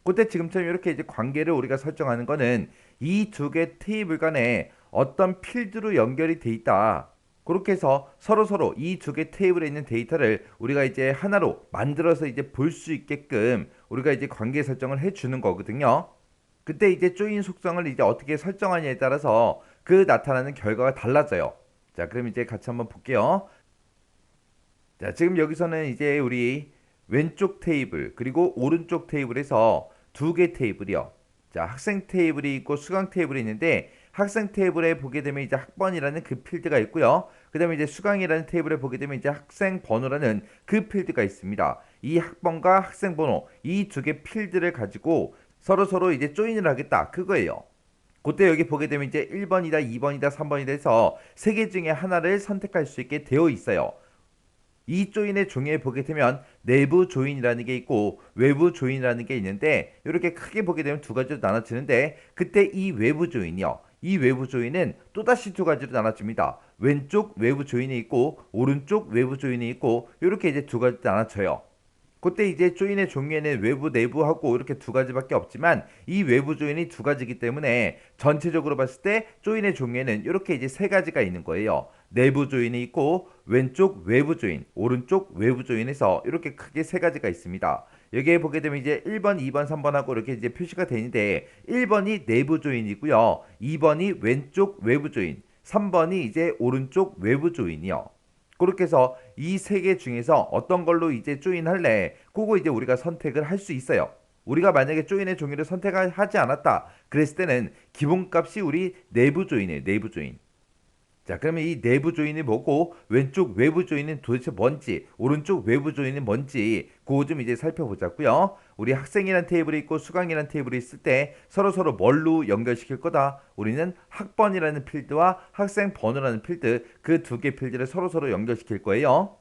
그때 지금처럼 이렇게 이제 관계를 우리가 설정하는 거는 이 2개 테이블 간에 어떤 필드로 연결이 돼 있다. 그렇게 해서 서로 이 2개 테이블에 있는 데이터를 우리가 이제 하나로 만들어서 이제 볼 수 있게끔 우리가 이제 관계 설정을 해 주는 거거든요. 그때 이제 조인 속성을 이제 어떻게 설정하냐에 따라서 그 나타나는 결과가 달라져요. 자, 그럼 이제 같이 한번 볼게요. 자, 지금 여기서는 이제 우리 왼쪽 테이블 그리고 오른쪽 테이블에서 2개 테이블이요. 자, 학생 테이블이 있고 수강 테이블이 있는데 학생 테이블에 보게 되면 이제 학번이라는 그 필드가 있고요. 그 다음에 이제 수강이라는 테이블에 보게 되면 이제 학생 번호라는 그 필드가 있습니다. 이 학번과 학생 번호 이 2개 필드를 가지고 서로 이제 조인을 하겠다. 그거예요. 그때 여기 보게 되면 이제 1번이다, 2번이다, 3번이다 해서 3개 중에 하나를 선택할 수 있게 되어 있어요. 이 조인의 종류에 보게 되면 내부 조인이라는 게 있고 외부 조인이라는 게 있는데 이렇게 크게 보게 되면 2가지로 나눠지는데 그때 이 외부 조인이요. 이 외부 조인은 또다시 2가지로 나눠집니다. 왼쪽 외부 조인이 있고 오른쪽 외부 조인이 있고 이렇게 이제 2가지로 나눠져요. 그때 이제 조인의 종류에는 외부, 내부하고 이렇게 2가지밖에 없지만 이 외부 조인이 2가지이기 때문에 전체적으로 봤을 때 조인의 종류에는 이렇게 이제 3가지가 있는 거예요. 내부 조인이 있고 왼쪽 외부 조인, 오른쪽 외부 조인에서 이렇게 크게 3가지가 있습니다. 여기에 보게 되면 이제 1번, 2번, 3번하고 이렇게 이제 표시가 되는데 1번이 내부 조인이고요. 2번이 왼쪽 외부 조인, 3번이 이제 오른쪽 외부 조인이요. 그렇게 해서 이 3개 중에서 어떤 걸로 이제 조인할래? 그거 이제 우리가 선택을 할 수 있어요. 우리가 만약에 조인의 종류를 선택하지 않았다. 그랬을 때는 기본값이 우리 내부 조인이에요. 내부 조인. 자, 그러면 이 내부 조인이 뭐고 왼쪽 외부 조인은 도대체 뭔지 오른쪽 외부 조인은 뭔지 그거 좀 이제 살펴보자고요. 우리 학생이란 테이블이 있고 수강이란 테이블이 있을 때 서로 뭘로 연결시킬 거다. 우리는 학번이라는 필드와 학생 번호라는 필드 그 2개 필드를 서로 연결시킬 거예요.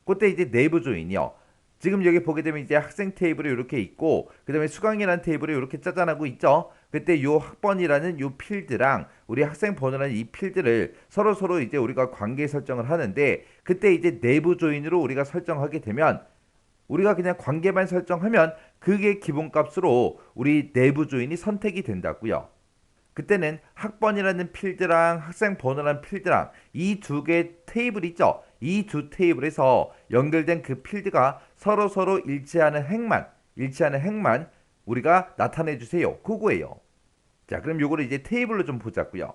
그때 이제 내부 조인이요. 지금 여기 보게 되면 이제 학생 테이블이 이렇게 있고 그 다음에 수강이라는 테이블이 이렇게 짜잔하고 있죠. 그때 요 학번이라는 요 필드랑 우리 학생 번호라는 이 필드를 서로 이제 우리가 관계 설정을 하는데 그때 이제 내부 조인으로 우리가 설정하게 되면 우리가 그냥 관계만 설정하면 그게 기본값으로 우리 내부 조인이 선택이 된다고요. 그때는 학번이라는 필드랑 학생 번호라는 필드랑 이 2개 테이블 있죠. 이 2테이블에서 연결된 그 필드가 서로 일치하는 행만 우리가 나타내 주세요. 그거예요. 자, 그럼 요거를 이제 테이블로 좀 보자고요.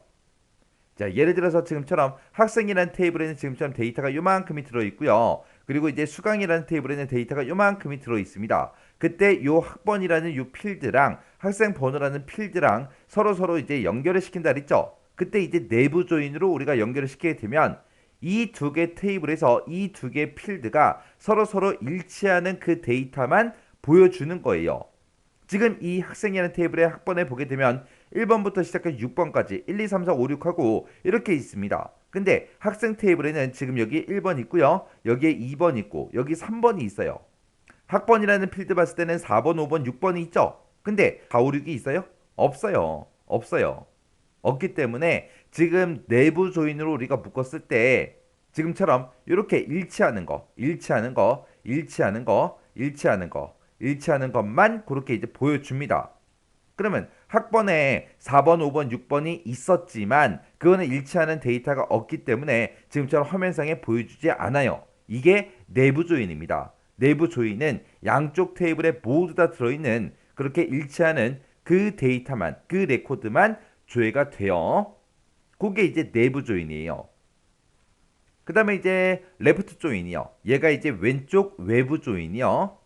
자, 예를 들어서 지금처럼 학생이라는 테이블에는 지금처럼 데이터가 요만큼이 들어 있고요. 그리고 이제 수강이라는 테이블에는 데이터가 요만큼이 들어 있습니다. 그때 요 학번이라는 요 필드랑 학생 번호라는 필드랑 서로 이제 연결을 시킨다 그랬죠. 그때 이제 내부 조인으로 우리가 연결을 시키게 되면 이 2개 테이블에서 이 2개 필드가 서로 일치하는 그 데이터만 보여주는 거예요. 지금 이 학생이라는 테이블의 학번에 보게 되면 1번부터 시작해 6번까지 1, 2, 3, 4, 5, 6하고 이렇게 있습니다. 근데 학생 테이블에는 지금 여기 1번 있고요. 여기에 2번 있고 여기 3번이 있어요. 학번이라는 필드 봤을 때는 4번, 5번, 6번이 있죠. 근데 4, 5, 6이 있어요? 없어요. 없어요. 없기 때문에 지금 내부 조인으로 우리가 묶었을 때 지금처럼 이렇게 일치하는 거, 일치하는 거, 일치하는 거, 일치하는 거, 일치하는 것만 그렇게 이제 보여줍니다. 그러면 학번에 4번, 5번, 6번이 있었지만 그거는 일치하는 데이터가 없기 때문에 지금처럼 화면상에 보여주지 않아요. 이게 내부 조인입니다. 내부 조인은 양쪽 테이블에 모두 다 들어있는 그렇게 일치하는 그 데이터만, 그 레코드만 조회가 돼요. 그게 이제 내부 조인이에요. 그 다음에 이제 레프트 조인이요. 얘가 이제 왼쪽 외부 조인이요.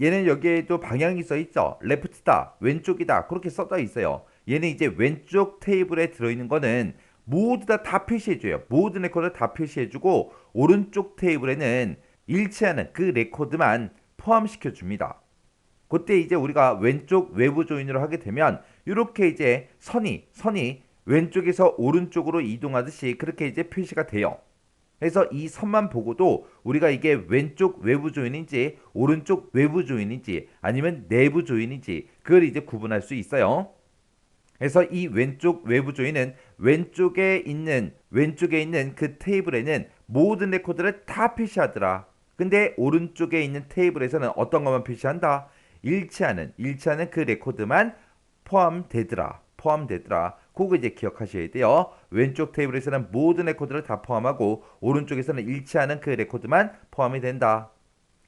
얘는 여기에도 방향이 써 있죠. 레프트다, 왼쪽이다 그렇게 써져 있어요. 얘는 이제 왼쪽 테이블에 들어있는 거는 모두 다 표시해줘요. 모든 레코드 다 표시해주고 오른쪽 테이블에는 일치하는 그 레코드만 포함시켜 줍니다. 그때 이제 우리가 왼쪽 외부 조인으로 하게 되면 이렇게 이제 선이 왼쪽에서 오른쪽으로 이동하듯이 그렇게 이제 표시가 돼요. 그래서 이 선만 보고도 우리가 이게 왼쪽 외부 조인인지 오른쪽 외부 조인인지 아니면 내부 조인인지 그걸 이제 구분할 수 있어요. 그래서 이 왼쪽 외부 조인은 왼쪽에 있는 그 테이블에는 모든 레코드를 다 표시하더라. 근데 오른쪽에 있는 테이블에서는 어떤 것만 표시한다? 일치하는 그 레코드만 포함되더라. 그거 이제 기억하셔야 돼요. 왼쪽 테이블에서는 모든 레코드를 다 포함하고 오른쪽에서는 일치하는 그 레코드만 포함이 된다.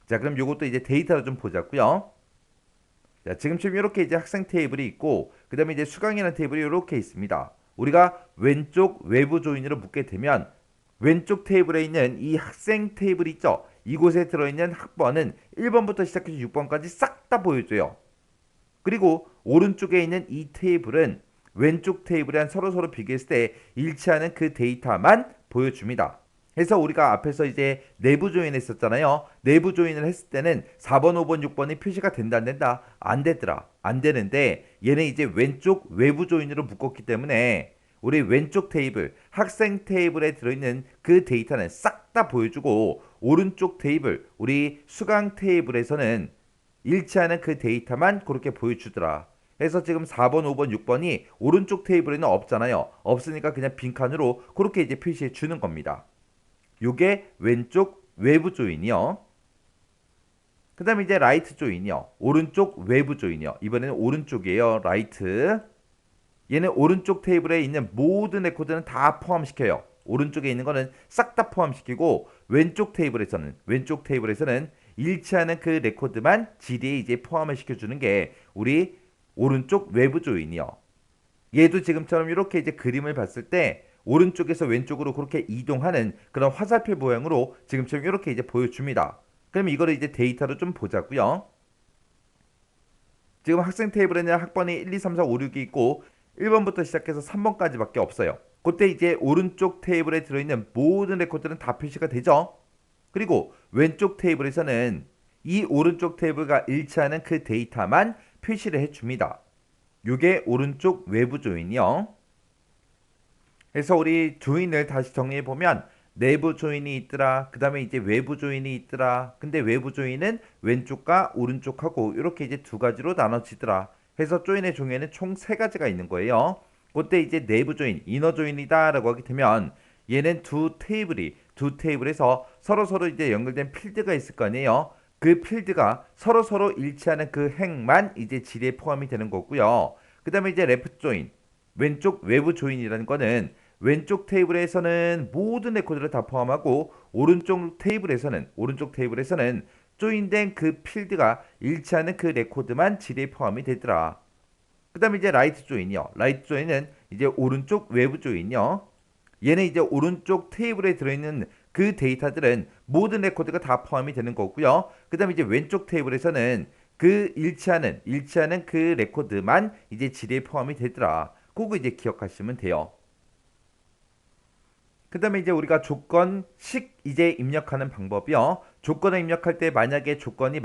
자, 그럼 요것도 이제 데이터로 좀 보자고요. 자, 지금처럼 이렇게 이제 학생 테이블이 있고 그다음에 이제 수강이라는 테이블이 이렇게 있습니다. 우리가 왼쪽 외부 조인으로 묶게 되면 왼쪽 테이블에 있는 이 학생 테이블 있죠? 이곳에 들어있는 학번은 1번부터 시작해서 6번까지 싹 다 보여줘요. 그리고 오른쪽에 있는 이 테이블은 왼쪽 테이블이랑 서로 비교했을 때 일치하는 그 데이터만 보여줍니다. 그래서 우리가 앞에서 이제 내부 조인 했었잖아요. 내부 조인을 했을 때는 4번, 5번, 6번이 표시가 된다 안 된다? 안 되더라. 안 되는데 얘는 이제 왼쪽 외부 조인으로 묶었기 때문에 우리 왼쪽 테이블, 학생 테이블에 들어있는 그 데이터는 싹 다 보여주고 오른쪽 테이블, 우리 수강 테이블에서는 일치하는 그 데이터만 그렇게 보여주더라. 그래서 지금 4번, 5번, 6번이 오른쪽 테이블에는 없잖아요. 없으니까 그냥 빈칸으로 그렇게 이제 표시해 주는 겁니다. 요게 왼쪽 외부 조인이요. 그 다음에 이제 라이트 조인이요. 오른쪽 외부 조인이요. 이번에는 오른쪽이에요. 라이트. 얘는 오른쪽 테이블에 있는 모든 레코드는 다 포함시켜요. 오른쪽에 있는 거는 싹 다 포함시키고 왼쪽 테이블에서는 일치하는 그 레코드만 GD에 이제 포함을 시켜주는 게 우리 오른쪽 외부 조인이요. 얘도 지금처럼 이렇게 이제 그림을 봤을 때 오른쪽에서 왼쪽으로 그렇게 이동하는 그런 화살표 모양으로 지금처럼 이렇게 이제 보여줍니다. 그럼 이거를 이제 데이터로 좀 보자고요. 지금 학생 테이블에는 학번이 1, 2, 3, 4, 5, 6이 있고 1번부터 시작해서 3번까지밖에 없어요. 그때 이제 오른쪽 테이블에 들어있는 모든 레코드는 다 표시가 되죠. 그리고 왼쪽 테이블에서는 이 오른쪽 테이블과 일치하는 그 데이터만 표시를 해줍니다. 이게 오른쪽 외부 조인이요. 그래서 우리 조인을 다시 정리해보면 내부 조인이 있더라. 그 다음에 이제 외부 조인이 있더라. 근데 외부 조인은 왼쪽과 오른쪽하고 이렇게 이제 두 가지로 나눠지더라. 그래서 조인의 종류에는 총 세 가지가 있는 거예요. 그때 이제 내부 조인, 이너 조인이다 라고 하게 되면 얘는 두 테이블에서 서로 이제 연결된 필드가 있을 거 아니에요. 그 필드가 서로 일치하는 그 행만 이제 지리에 포함이 되는 거고요. 그 다음에 이제 레프트 조인, 왼쪽 외부 조인이라는 거는 왼쪽 테이블에서는 모든 레코드를 다 포함하고 오른쪽 테이블에서는 조인된 그 필드가 일치하는 그 레코드만 지리에 포함이 되더라. 그 다음에 이제 라이트 조인이요. 라이트 조인은 이제 오른쪽 외부 조인이요. 얘는 이제 오른쪽 테이블에 들어있는 그 데이터들은 모든 레코드가 다 포함이 되는 거고요. 그 다음에 이제 왼쪽 테이블에서는 그 일치하는 그 레코드만 이제 지리에 포함이 되더라. 그거 이제 기억하시면 돼요. 그 다음에 이제 우리가 조건식 이제 입력하는 방법이요. 조건을 입력할 때 조건이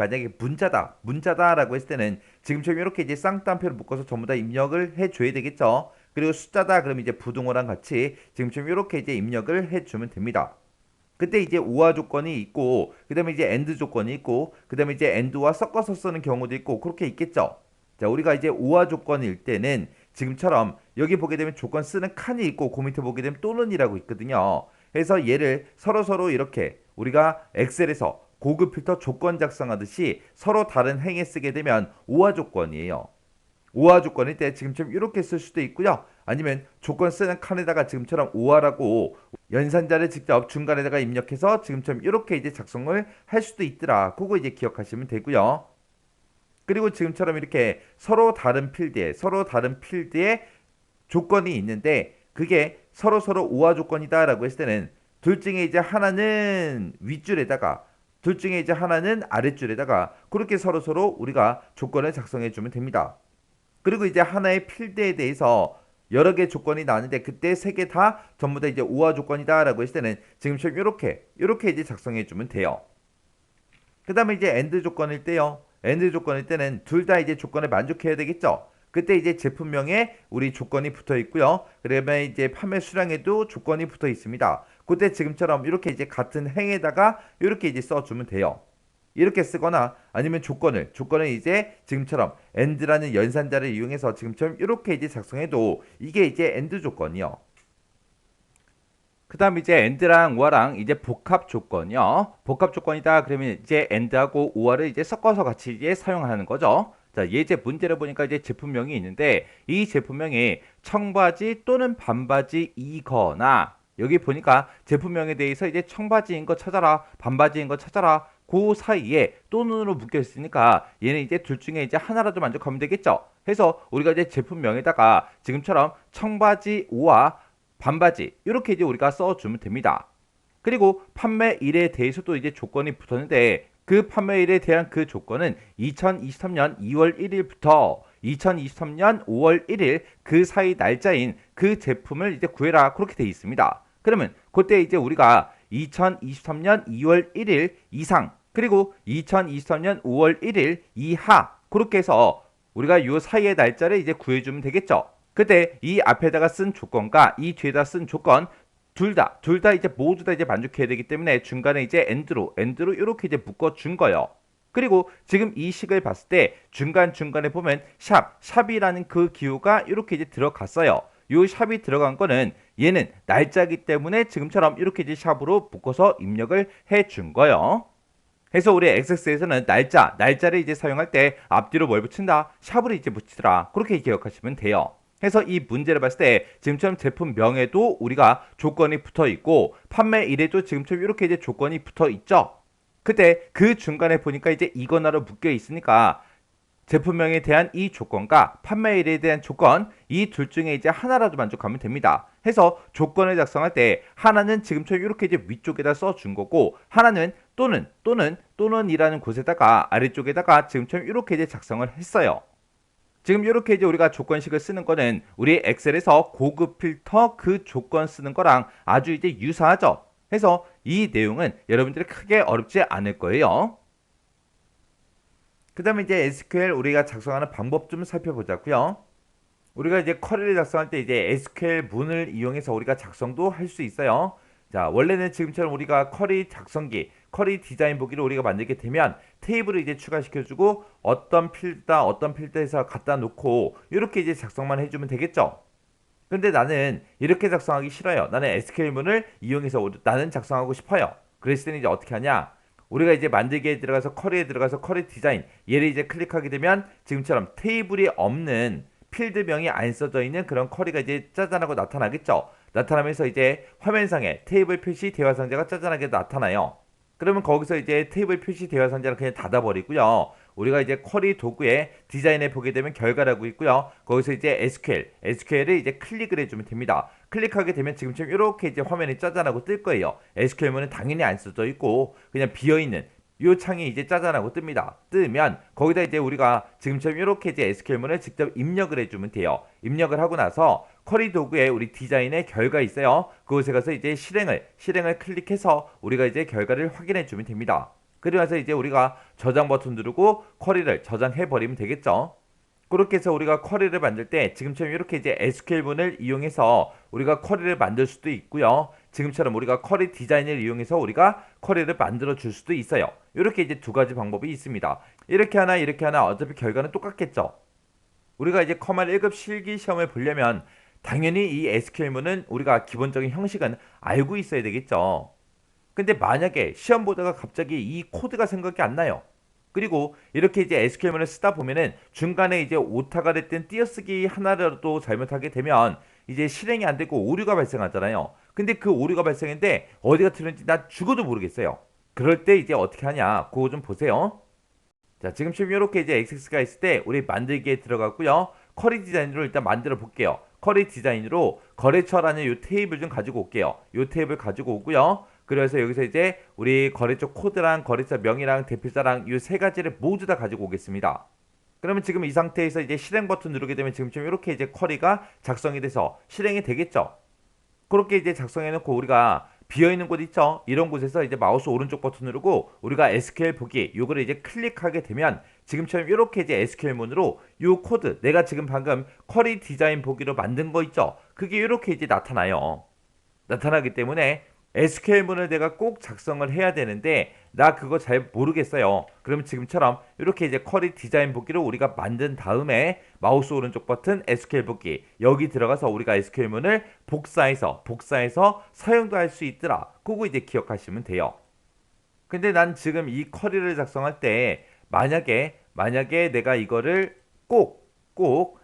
문자다라고 했을 때는 지금처럼 이렇게 이제 쌍따옴표를 묶어서 전부 다 입력을 해줘야 되겠죠. 그리고 숫자다 그럼 이제 부등호랑 같이 지금처럼 이렇게 이제 입력을 해주면 됩니다. 그때 이제 오화 조건이 있고 그다음에 이제 엔드 조건이 있고 그다음에 이제 엔드와 섞어서 쓰는 경우도 있고 그렇게 있겠죠. 자, 우리가 이제 오화 조건일 때는 지금처럼 여기 보게 되면 조건 쓰는 칸이 있고 그 밑에 보게 되면 또는이라고 있거든요. 그래서 얘를 서로 이렇게 우리가 엑셀에서 고급 필터 조건 작성하듯이 서로 다른 행에 쓰게 되면 오화 조건이에요. 오화 조건일 때 지금처럼 이렇게 쓸 수도 있고요. 아니면 조건 쓰는 칸에다가 지금처럼 오화라고 연산자를 직접 중간에다가 입력해서 지금처럼 이렇게 이제 작성을 할 수도 있더라. 그거 이제 기억하시면 되고요. 그리고 지금처럼 이렇게 서로 다른 필드에 조건이 있는데 그게 서로 오화 조건이다라고 했을 때는 둘 중에 이제 하나는 윗줄에다가 둘 중에 이제 하나는 아랫줄에다가 그렇게 서로 우리가 조건을 작성해 주면 됩니다. 그리고 이제 하나의 필드에 대해서 여러 개 조건이 나왔는데 그때 세 개 다 전부 다 이제 오화 조건이다라고 했을 때는 지금처럼 이렇게 이제 작성해 주면 돼요. 그다음에 이제 엔드 조건일 때요. 엔드 조건일 때는 둘 다 이제 조건을 만족해야 되겠죠. 그때 이제 제품명에 우리 조건이 붙어 있고요. 그러면 이제 판매 수량에도 조건이 붙어 있습니다. 그때 지금처럼 이렇게 이제 같은 행에다가 이렇게 이제 써주면 돼요. 이렇게 쓰거나 아니면 조건을 이제 지금처럼 and라는 연산자를 이용해서 지금처럼 이렇게 이제 작성해도 이게 이제 and 조건이요. 그 다음 이제 and랑 오화랑 이제 복합 조건이요. 복합 조건이다 그러면 이제 and하고 오화를 이제 섞어서 같이 이제 사용하는 거죠. 자, 예제 문제를 보니까 이제 제품명이 있는데 이 제품명이 청바지 또는 반바지이거나 여기 보니까 제품명에 대해서 이제 청바지인 거 찾아라, 반바지인 거 찾아라. 그 사이에 또는으로 묶여 있으니까 얘는 이제 둘 중에 이제 하나라도 만족하면 되겠죠. 해서 우리가 이제 제품명에다가 지금처럼 청바지와 반바지 이렇게 이제 우리가 써주면 됩니다. 그리고 판매일에 대해서도 이제 조건이 붙었는데 그 판매일에 대한 그 조건은 2023년 2월 1일부터 2023년 5월 1일 그 사이 날짜인 그 제품을 이제 구해라 그렇게 돼 있습니다. 그러면 그때 이제 우리가 2023년 2월 1일 이상 그리고 2023년 5월 1일 이하 그렇게 해서 우리가 요 사이의 날짜를 이제 구해주면 되겠죠. 그때 이 앞에다가 쓴 조건과 이 뒤에다 쓴 조건 둘 다 이제 모두 다 이제 만족해야 되기 때문에 중간에 이제 end로 이렇게 이제 묶어준 거예요. 그리고 지금 이 식을 봤을 때 중간에 보면 샵이라는 그 기호가 이렇게 이제 들어갔어요. 요 샵이 들어간 거는 얘는 날짜기 때문에 지금처럼 이렇게 이제 샵으로 묶어서 입력을 해준 거예요. 그래서 우리 XX에서는 날짜를 이제 사용할 때 앞뒤로 뭘 붙인다? 샵을 이제 붙이더라. 그렇게 기억하시면 돼요. 해서 이 문제를 봤을 때 지금처럼 제품명에도 우리가 조건이 붙어 있고 판매일에도 지금처럼 이렇게 이제 조건이 붙어 있죠. 그때 그 중간에 보니까 이제 이거나로 묶여 있으니까 제품명에 대한 이 조건과 판매일에 대한 조건 이 둘 중에 이제 하나라도 만족하면 됩니다. 해서 조건을 작성할 때 하나는 지금처럼 이렇게 이제 위쪽에다 써준 거고 하나는 또는이라는 곳에다가 아래쪽에다가 지금처럼 이렇게 이제 작성을 했어요. 지금 이렇게 이제 우리가 조건식을 쓰는 거는 우리 엑셀에서 고급 필터 그 조건 쓰는 거랑 아주 이제 유사하죠. 해서 이 내용은 여러분들이 크게 어렵지 않을 거예요. 그 다음에 이제 SQL 우리가 작성하는 방법 좀 살펴보자고요. 우리가 이제 쿼리를 작성할 때 이제 SQL 문을 이용해서 우리가 작성도 할 수 있어요. 자, 원래는 지금처럼 우리가 쿼리 작성기, 쿼리 디자인 보기를 우리가 만들게 되면 테이블을 이제 추가시켜주고 어떤 필드에서 갖다 놓고 이렇게 이제 작성만 해주면 되겠죠. 근데 나는 이렇게 작성하기 싫어요. 나는 SQL문을 이용해서 나는 작성하고 싶어요. 그랬을 때는 이제 어떻게 하냐? 우리가 이제 만들기에 들어가서 쿼리에 들어가서 쿼리 디자인 얘를 이제 클릭하게 되면 지금처럼 테이블이 없는 필드명이 안 써져 있는 그런 쿼리가 이제 짜잔하고 나타나겠죠. 나타나면서 이제 화면상에 테이블 표시 대화 상자가 짜잔하게 나타나요. 그러면 거기서 이제 테이블 표시 대화 상자를 그냥 닫아버리고요. 우리가 이제 쿼리 도구에 디자인해 보게 되면 결과라고 있고요. 거기서 이제 SQL을 이제 클릭을 해주면 됩니다. 클릭하게 되면 지금처럼 이렇게 이제 화면이 짜잔하고 뜰 거예요. SQL문은 당연히 안 써져 있고 그냥 비어있는 이 창이 이제 짜잔하고 뜹니다. 뜨면 거기다 이제 우리가 지금처럼 이렇게 이제 SQL문을 직접 입력을 해주면 돼요. 입력을 하고 나서 쿼리 도구에 우리 디자인의 결과 있어요. 그곳에 가서 이제 실행을 클릭해서 우리가 이제 결과를 확인해 주면 됩니다. 그러면서 이제 우리가 저장 버튼 누르고 쿼리를 저장해 버리면 되겠죠. 그렇게 해서 우리가 쿼리를 만들 때 지금처럼 이렇게 이제 SQL문을 이용해서 우리가 쿼리를 만들 수도 있고요. 지금처럼 우리가 쿼리 디자인을 이용해서 우리가 쿼리를 만들어 줄 수도 있어요. 이렇게 이제 두 가지 방법이 있습니다. 이렇게 하나 어차피 결과는 똑같겠죠. 우리가 이제 커말 1급 실기 시험을 보려면 당연히 이 SQL문은 우리가 기본적인 형식은 알고 있어야 되겠죠. 근데 만약에 시험 보다가 갑자기 이 코드가 생각이 안 나요. 그리고 이렇게 이제 SQL문을 쓰다 보면은 중간에 이제 오타가 됐든 띄어쓰기 하나라도 잘못하게 되면 이제 실행이 안 되고 오류가 발생하잖아요. 근데 그 오류가 발생했는데 어디가 틀렸는지 나 죽어도 모르겠어요. 그럴 때 이제 어떻게 하냐? 그거 좀 보세요. 자, 지금처럼 이렇게 이제 XX가 있을 때 우리 만들기에 들어갔고요. 쿼리 디자인으로 일단 만들어 볼게요. 쿼리 디자인으로 거래처라는 요 테이블 좀 가지고 올게요. 요 테이블 가지고 오고요. 그래서 여기서 이제 우리 거래처 코드랑 거래처 명이랑 대표자랑 이 세 가지를 모두 다 가지고 오겠습니다. 그러면 지금 이 상태에서 이제 실행 버튼 누르게 되면 지금처럼 이렇게 이제 쿼리가 작성이 돼서 실행이 되겠죠. 그렇게 이제 작성해 놓고 우리가 비어있는 곳 있죠? 이런 곳에서 이제 마우스 오른쪽 버튼 누르고 우리가 SQL 보기 요거를 이제 클릭하게 되면 지금처럼 이렇게 이제 SQL문으로 요 코드 내가 지금 방금 쿼리 디자인 보기로 만든 거 있죠? 그게 이렇게 이제 나타나요. 나타나기 때문에 SQL문을 내가 꼭 작성을 해야 되는데 나 그거 잘 모르겠어요. 그러면 지금처럼 이렇게 이제 쿼리 디자인 보기로 우리가 만든 다음에 마우스 오른쪽 버튼 SQL 보기 여기 들어가서 우리가 SQL문을 복사해서 사용도 할 수 있더라. 그거 이제 기억하시면 돼요. 근데 난 지금 이 쿼리를 작성할 때 만약에 내가 이거를 꼭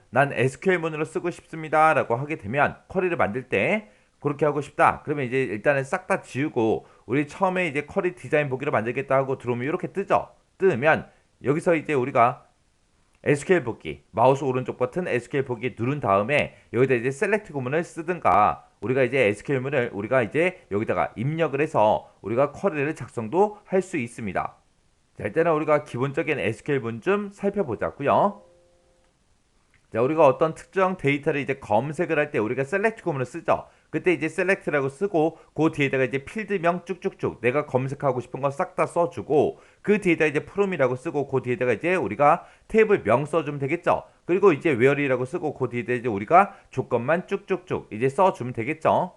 난 SQL문으로 쓰고 싶습니다라고 하게 되면 쿼리를 만들 때 그렇게 하고 싶다. 그러면 이제 일단은 싹 다 지우고 우리 처음에 이제 쿼리 디자인 보기로 만들겠다 하고 들어오면 이렇게 뜨죠. 뜨면 여기서 이제 우리가 SQL 보기 마우스 오른쪽 버튼 SQL 보기 누른 다음에 여기다 이제 셀렉트 구문을 쓰든가 우리가 이제 SQL문을 우리가 이제 여기다가 입력을 해서 우리가 쿼리를 작성도 할 수 있습니다. 자, 일단은 우리가 기본적인 SQL문 좀 살펴보자고요. 자, 우리가 어떤 특정 데이터를 이제 검색을 할 때 우리가 셀렉트 구문을 쓰죠. 그때 이제 셀렉트라고 쓰고 그 뒤에다가 이제 필드명 쭉쭉쭉 내가 검색하고 싶은 거 싹 다 써주고 그 뒤에다 이제 프롬이라고 쓰고 그 뒤에다가 이제 우리가 테이블 명 써주면 되겠죠. 그리고 이제 where이라고 쓰고 그 뒤에다 이제 우리가 조건만 쭉쭉쭉 이제 써주면 되겠죠.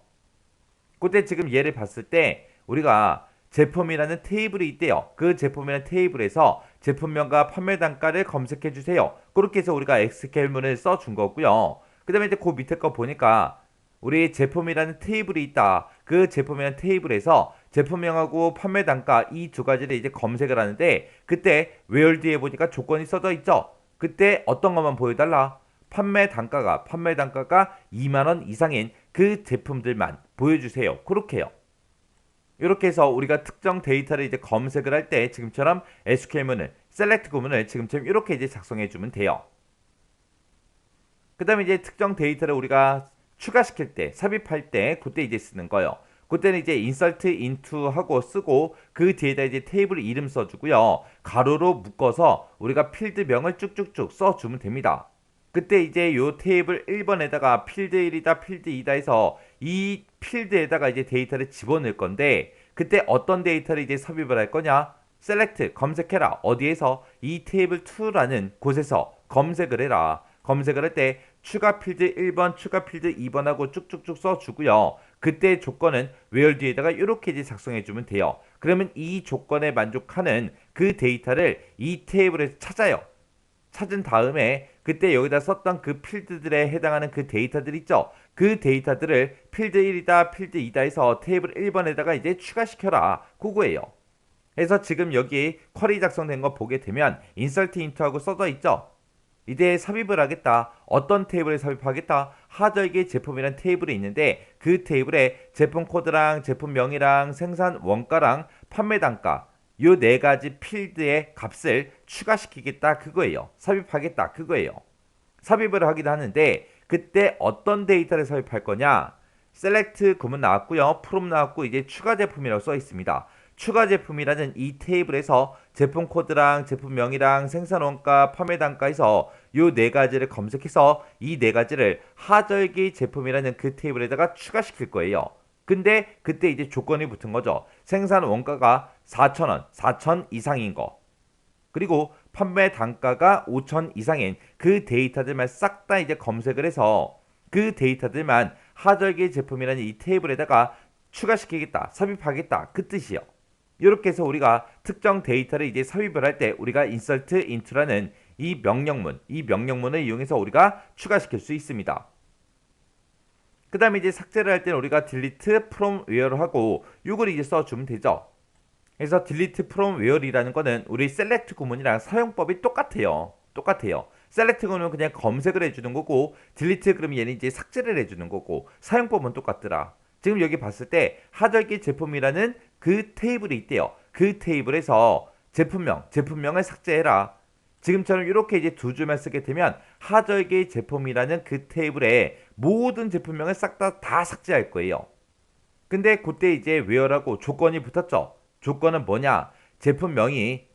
그때 지금 얘를 봤을 때 우리가 제품이라는 테이블이 있대요. 그 제품이라는 테이블에서 제품명과 판매 단가를 검색해 주세요. 그렇게 해서 우리가 SQL문을 써준 거고요. 그 다음에 이제 그 밑에 거 보니까 우리 제품이라는 테이블이 있다. 그 제품이라는 테이블에서 제품명하고 판매 단가 이 두 가지를 이제 검색을 하는데 그때 where 뒤에 보니까 조건이 써져 있죠. 그때 어떤 것만 보여달라? 판매 단가가 2만원 이상인 그 제품들만 보여주세요. 그렇게요. 이렇게 해서 우리가 특정 데이터를 이제 검색을 할 때 지금처럼 SQL문을 셀렉트 구문을 지금처럼 이렇게 이제 작성해 주면 돼요. 그 다음에 이제 특정 데이터를 우리가 추가시킬 때 삽입할 때 그때 이제 쓰는 거예요. 그때는 이제 insert into 하고 쓰고 그 뒤에다 이제 테이블 이름 써주고요. 가로로 묶어서 우리가 필드명을 쭉쭉쭉 써주면 됩니다. 그때 이제 요 테이블 1번에다가 필드 1이다 필드 2다 해서 이 필드에다가 이제 데이터를 집어넣을 건데 그때 어떤 데이터를 이제 삽입을 할 거냐? 셀렉트 검색해라. 어디에서? 이 테이블 2라는 곳에서 검색을 해라. 검색을 할 때 추가 필드 1번, 추가 필드 2번하고 쭉쭉쭉 써주고요. 그때 조건은 where 뒤에다가 이렇게 이제 작성해주면 돼요. 그러면 이 조건에 만족하는 그 데이터를 이 테이블에서 찾아요. 찾은 다음에 그때 여기다 썼던 그 필드들에 해당하는 그 데이터들 있죠. 그 데이터들을 필드 1이다 필드 2다 해서 테이블 1번에다가 이제 추가시켜라. 그거예요. 그래서 지금 여기 쿼리 작성된 거 보게 되면 insert into 하고 써져 있죠. 이제 삽입을 하겠다. 어떤 테이블에 삽입하겠다. 하절기 제품이란 테이블이 있는데 그 테이블에 제품 코드랑 제품명이랑 생산 원가랑 판매 단가 요 네 가지 필드의 값을 추가시키겠다 그거예요. 삽입하겠다 그거예요. 삽입을 하기도 하는데 그때 어떤 데이터를 삽입할 거냐? 셀렉트 구문 나왔고요. 프롬 나왔고 이제 추가 제품이라고 써 있습니다. 추가 제품이라는 이 테이블에서 제품 코드랑 제품명이랑 생산 원가, 판매 단가에서 요 네 가지를 검색해서 이 네 가지를 하절기 제품이라는 그 테이블에다가 추가시킬 거예요. 근데 그때 이제 조건이 붙은 거죠. 생산 원가가 4,000원, 4,000 이상인 거. 그리고 판매 단가가 5천 이상인 그 데이터들만 싹 다 이제 검색을 해서 그 데이터들만 하절기 제품이라는 이 테이블에다가 추가시키겠다, 삽입하겠다 그 뜻이요. 이렇게 해서 우리가 특정 데이터를 이제 삽입을 할 때 우리가 insert into라는 이 명령문을 이용해서 우리가 추가시킬 수 있습니다. 그 다음에 이제 삭제를 할 때는 우리가 delete from where로 하고 이걸 이제 써주면 되죠. 그래서 delete from where이라는 거는 우리 select 구문이랑 사용법이 똑같아요. select 구문은 그냥 검색을 해주는 거고 delete 그러면 얘는 이제 삭제를 해주는 거고 사용법은 똑같더라. 지금 여기 봤을 때 하절기 제품이라는 그 테이블이 있대요. 그 테이블에서 제품명을 삭제해라. 지금처럼 이렇게 이제 두 줄만 쓰게 되면 하절기 제품이라는 그 테이블에 모든 제품명을 싹 다 삭제할 거예요. 근데 그때 이제 where라고 조건이 붙었죠. 조건은 뭐냐? 제품명이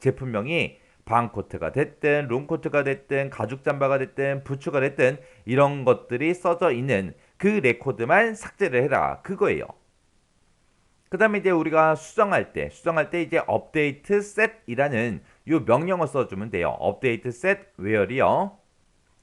방코트가 됐든 롱코트가 됐든 가죽 잠바가 됐든 부츠가 됐든 이런 것들이 써져 있는 그 레코드만 삭제를 해라. 그거예요. 그 다음에 이제 우리가 수정할 때 이제 update set이라는 이 명령어 써주면 돼요. update set where이요.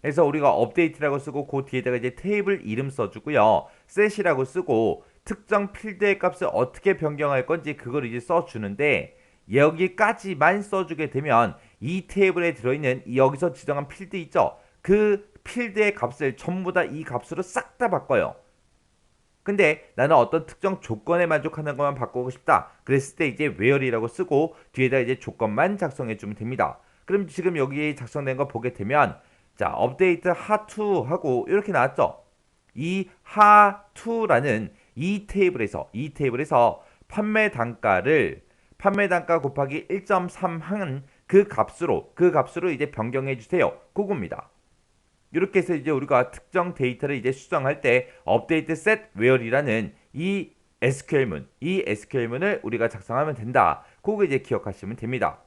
그래서 우리가 update라고 쓰고 그 뒤에다가 이제 테이블 이름 써주고요. set이라고 쓰고 특정 필드의 값을 어떻게 변경할 건지 그걸 이제 써주는데 여기까지만 써주게 되면 이 테이블에 들어있는 여기서 지정한 필드 있죠? 그 필드의 값을 전부 다 이 값으로 싹 다 바꿔요. 근데 나는 어떤 특정 조건에 만족하는 것만 바꾸고 싶다. 그랬을 때 이제 where이라고 쓰고 뒤에다 이제 조건만 작성해 주면 됩니다. 그럼 지금 여기 작성된 거 보게 되면 자, 업데이트 하2 하고 이렇게 나왔죠. 이 하2라는 이 테이블에서 판매 단가 곱하기 1.3 한 그 값으로 이제 변경해 주세요. 그겁니다. 이렇게 해서 이제 우리가 특정 데이터를 이제 수정할 때 update set where이라는 이 SQL문을 우리가 작성하면 된다. 그거 이제 기억하시면 됩니다.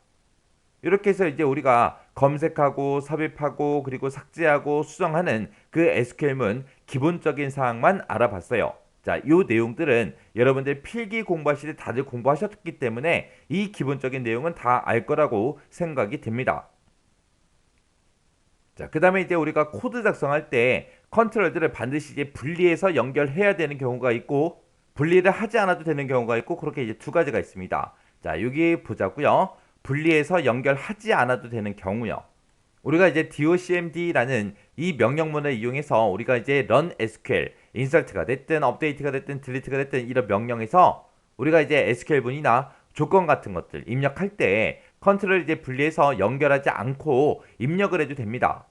이렇게 해서 이제 우리가 검색하고 삽입하고 그리고 삭제하고 수정하는 그 SQL문 기본적인 사항만 알아봤어요. 자, 이 내용들은 여러분들 필기 공부하실 때 다들 공부하셨기 때문에 이 기본적인 내용은 다 알 거라고 생각이 됩니다. 자, 그 다음에 이제 우리가 코드 작성할 때 컨트롤들을 반드시 이제 분리해서 연결해야 되는 경우가 있고 분리를 하지 않아도 되는 경우가 있고 그렇게 이제 두 가지가 있습니다. 자, 여기 보자고요. 분리해서 연결하지 않아도 되는 경우요. 우리가 이제 docmd라는 이 명령문을 이용해서 우리가 이제 run SQL, insert가 됐든 update가 됐든 delete가 됐든 이런 명령에서 우리가 이제 SQL문이나 조건 같은 것들 입력할 때 컨트롤을 이제 분리해서 연결하지 않고 입력을 해도 됩니다.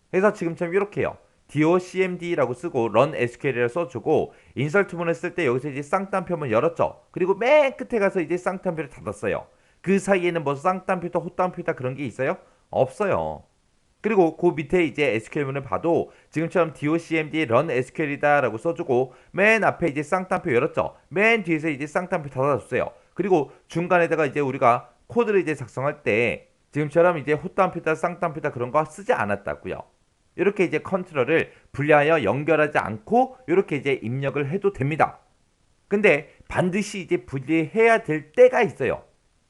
그래서 지금처럼 이렇게 해요. docmd라고 쓰고 run SQL이라고 써주고 insert문을 쓸 때 여기서 이제 쌍따옴표문 열었죠. 그리고 맨 끝에 가서 이제 쌍따옴표를 닫았어요. 그 사이에는 뭐 쌍따옴표다 헛따옴표다 그런 게 있어요? 없어요. 그리고 그 밑에 이제 SQL문을 봐도 지금처럼 docmd run SQL이다 라고 써주고 맨 앞에 이제 쌍따옴표 열었죠. 맨 뒤에서 이제 쌍따옴표 닫아줬어요. 그리고 중간에다가 이제 우리가 코드를 이제 작성할 때 지금처럼 이제 헛따옴표다 쌍따옴표다 그런 거 쓰지 않았다고요. 이렇게 이제 컨트롤을 분리하여 연결하지 않고 이렇게 이제 입력을 해도 됩니다. 근데 반드시 이제 분리해야 될 때가 있어요.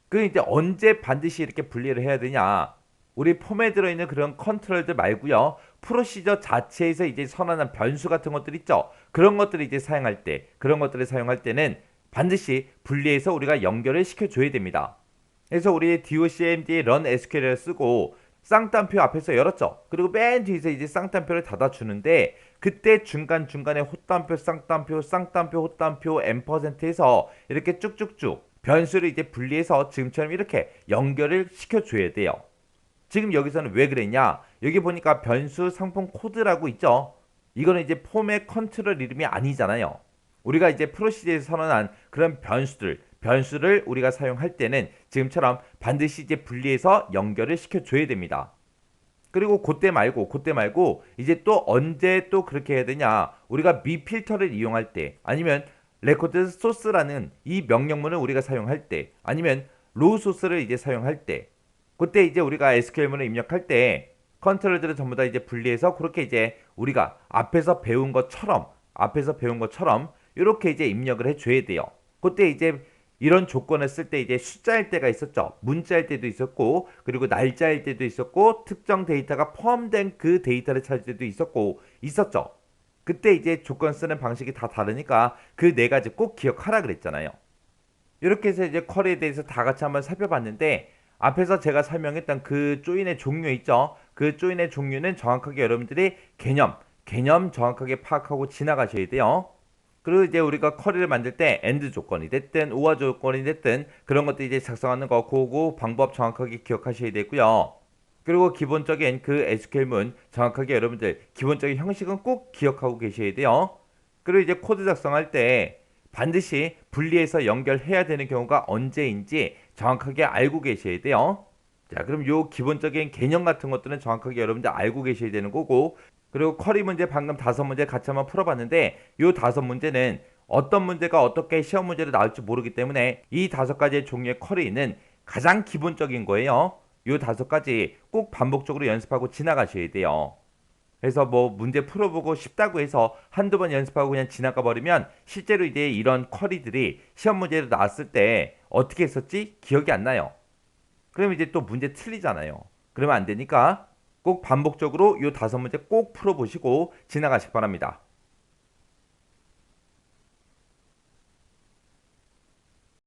그 이제 언제 반드시 이렇게 분리를 해야 되냐? 우리 폼에 들어있는 그런 컨트롤들 말고요. 프로시저 자체에서 이제 선언한 변수 같은 것들 있죠. 그런 것들을 이제 사용할 때는 반드시 분리해서 우리가 연결을 시켜줘야 됩니다. 그래서 우리 docmd run SQL을 쓰고 쌍따옴표 앞에서 열었죠. 그리고 맨 뒤에서 이제 쌍따옴표를 닫아주는데 그때 중간중간에 헛따옴표, 쌍따옴표, 헛따옴표, %에서 이렇게 쭉쭉쭉 변수를 이제 분리해서 지금처럼 이렇게 연결을 시켜줘야 돼요. 지금 여기서는 왜 그랬냐? 여기 보니까 변수 상품 코드라고 있죠. 이거는 이제 폼의 컨트롤 이름이 아니잖아요. 우리가 이제 프로시저에서 선언한 그런 변수를 우리가 사용할 때는 지금처럼 반드시 이제 분리해서 연결을 시켜줘야 됩니다. 그리고 그때 말고 이제 또 언제 또 그렇게 해야 되냐? 우리가 미 필터를 이용할 때 아니면 레코드 소스라는 이 명령문을 우리가 사용할 때 아니면 로우 소스를 이제 사용할 때 그때 이제 우리가 SQL문을 입력할 때 컨트롤들을 전부 다 이제 분리해서 그렇게 이제 우리가 앞에서 배운 것처럼 이렇게 이제 입력을 해줘야 돼요. 그때 이제 이런 조건을 쓸 때 이제 숫자일 때가 있었죠. 문자일 때도 있었고, 그리고 날짜일 때도 있었고, 특정 데이터가 포함된 그 데이터를 찾을 때도 있었죠. 그때 이제 조건 쓰는 방식이 다 다르니까 그 네 가지 꼭 기억하라 그랬잖아요. 이렇게 해서 이제 쿼리에 대해서 다 같이 한번 살펴봤는데, 앞에서 제가 설명했던 그 조인의 종류 있죠. 그 조인의 종류는 정확하게 여러분들이 개념 정확하게 파악하고 지나가셔야 돼요. 그리고 이제 우리가 쿼리를 만들 때 엔드 조건이 됐든 오화 조건이 됐든 그런 것들 이제 작성하는 거 그거 방법 정확하게 기억하셔야 되고요. 그리고 기본적인 그 SQL문 정확하게 여러분들 기본적인 형식은 꼭 기억하고 계셔야 돼요. 그리고 이제 코드 작성할 때 반드시 분리해서 연결해야 되는 경우가 언제인지 정확하게 알고 계셔야 돼요. 자, 그럼 요 기본적인 개념 같은 것들은 정확하게 여러분들 알고 계셔야 되는 거고, 그리고 쿼리 문제 방금 5문제 같이 한번 풀어봤는데 요 5문제는 어떤 문제가 어떻게 시험 문제로 나올지 모르기 때문에 이 5가지의 종류의 쿼리는 가장 기본적인 거예요. 요 5가지 꼭 반복적으로 연습하고 지나가셔야 돼요. 그래서 뭐 문제 풀어보고 쉽다고 해서 한두 번 연습하고 그냥 지나가 버리면 실제로 이제 이런 쿼리들이 시험 문제로 나왔을 때 어떻게 했었지? 기억이 안 나요. 그럼 이제 또 문제 틀리잖아요. 그러면 안 되니까 꼭 반복적으로 요 5문제 꼭 풀어보시고 지나가시기 바랍니다.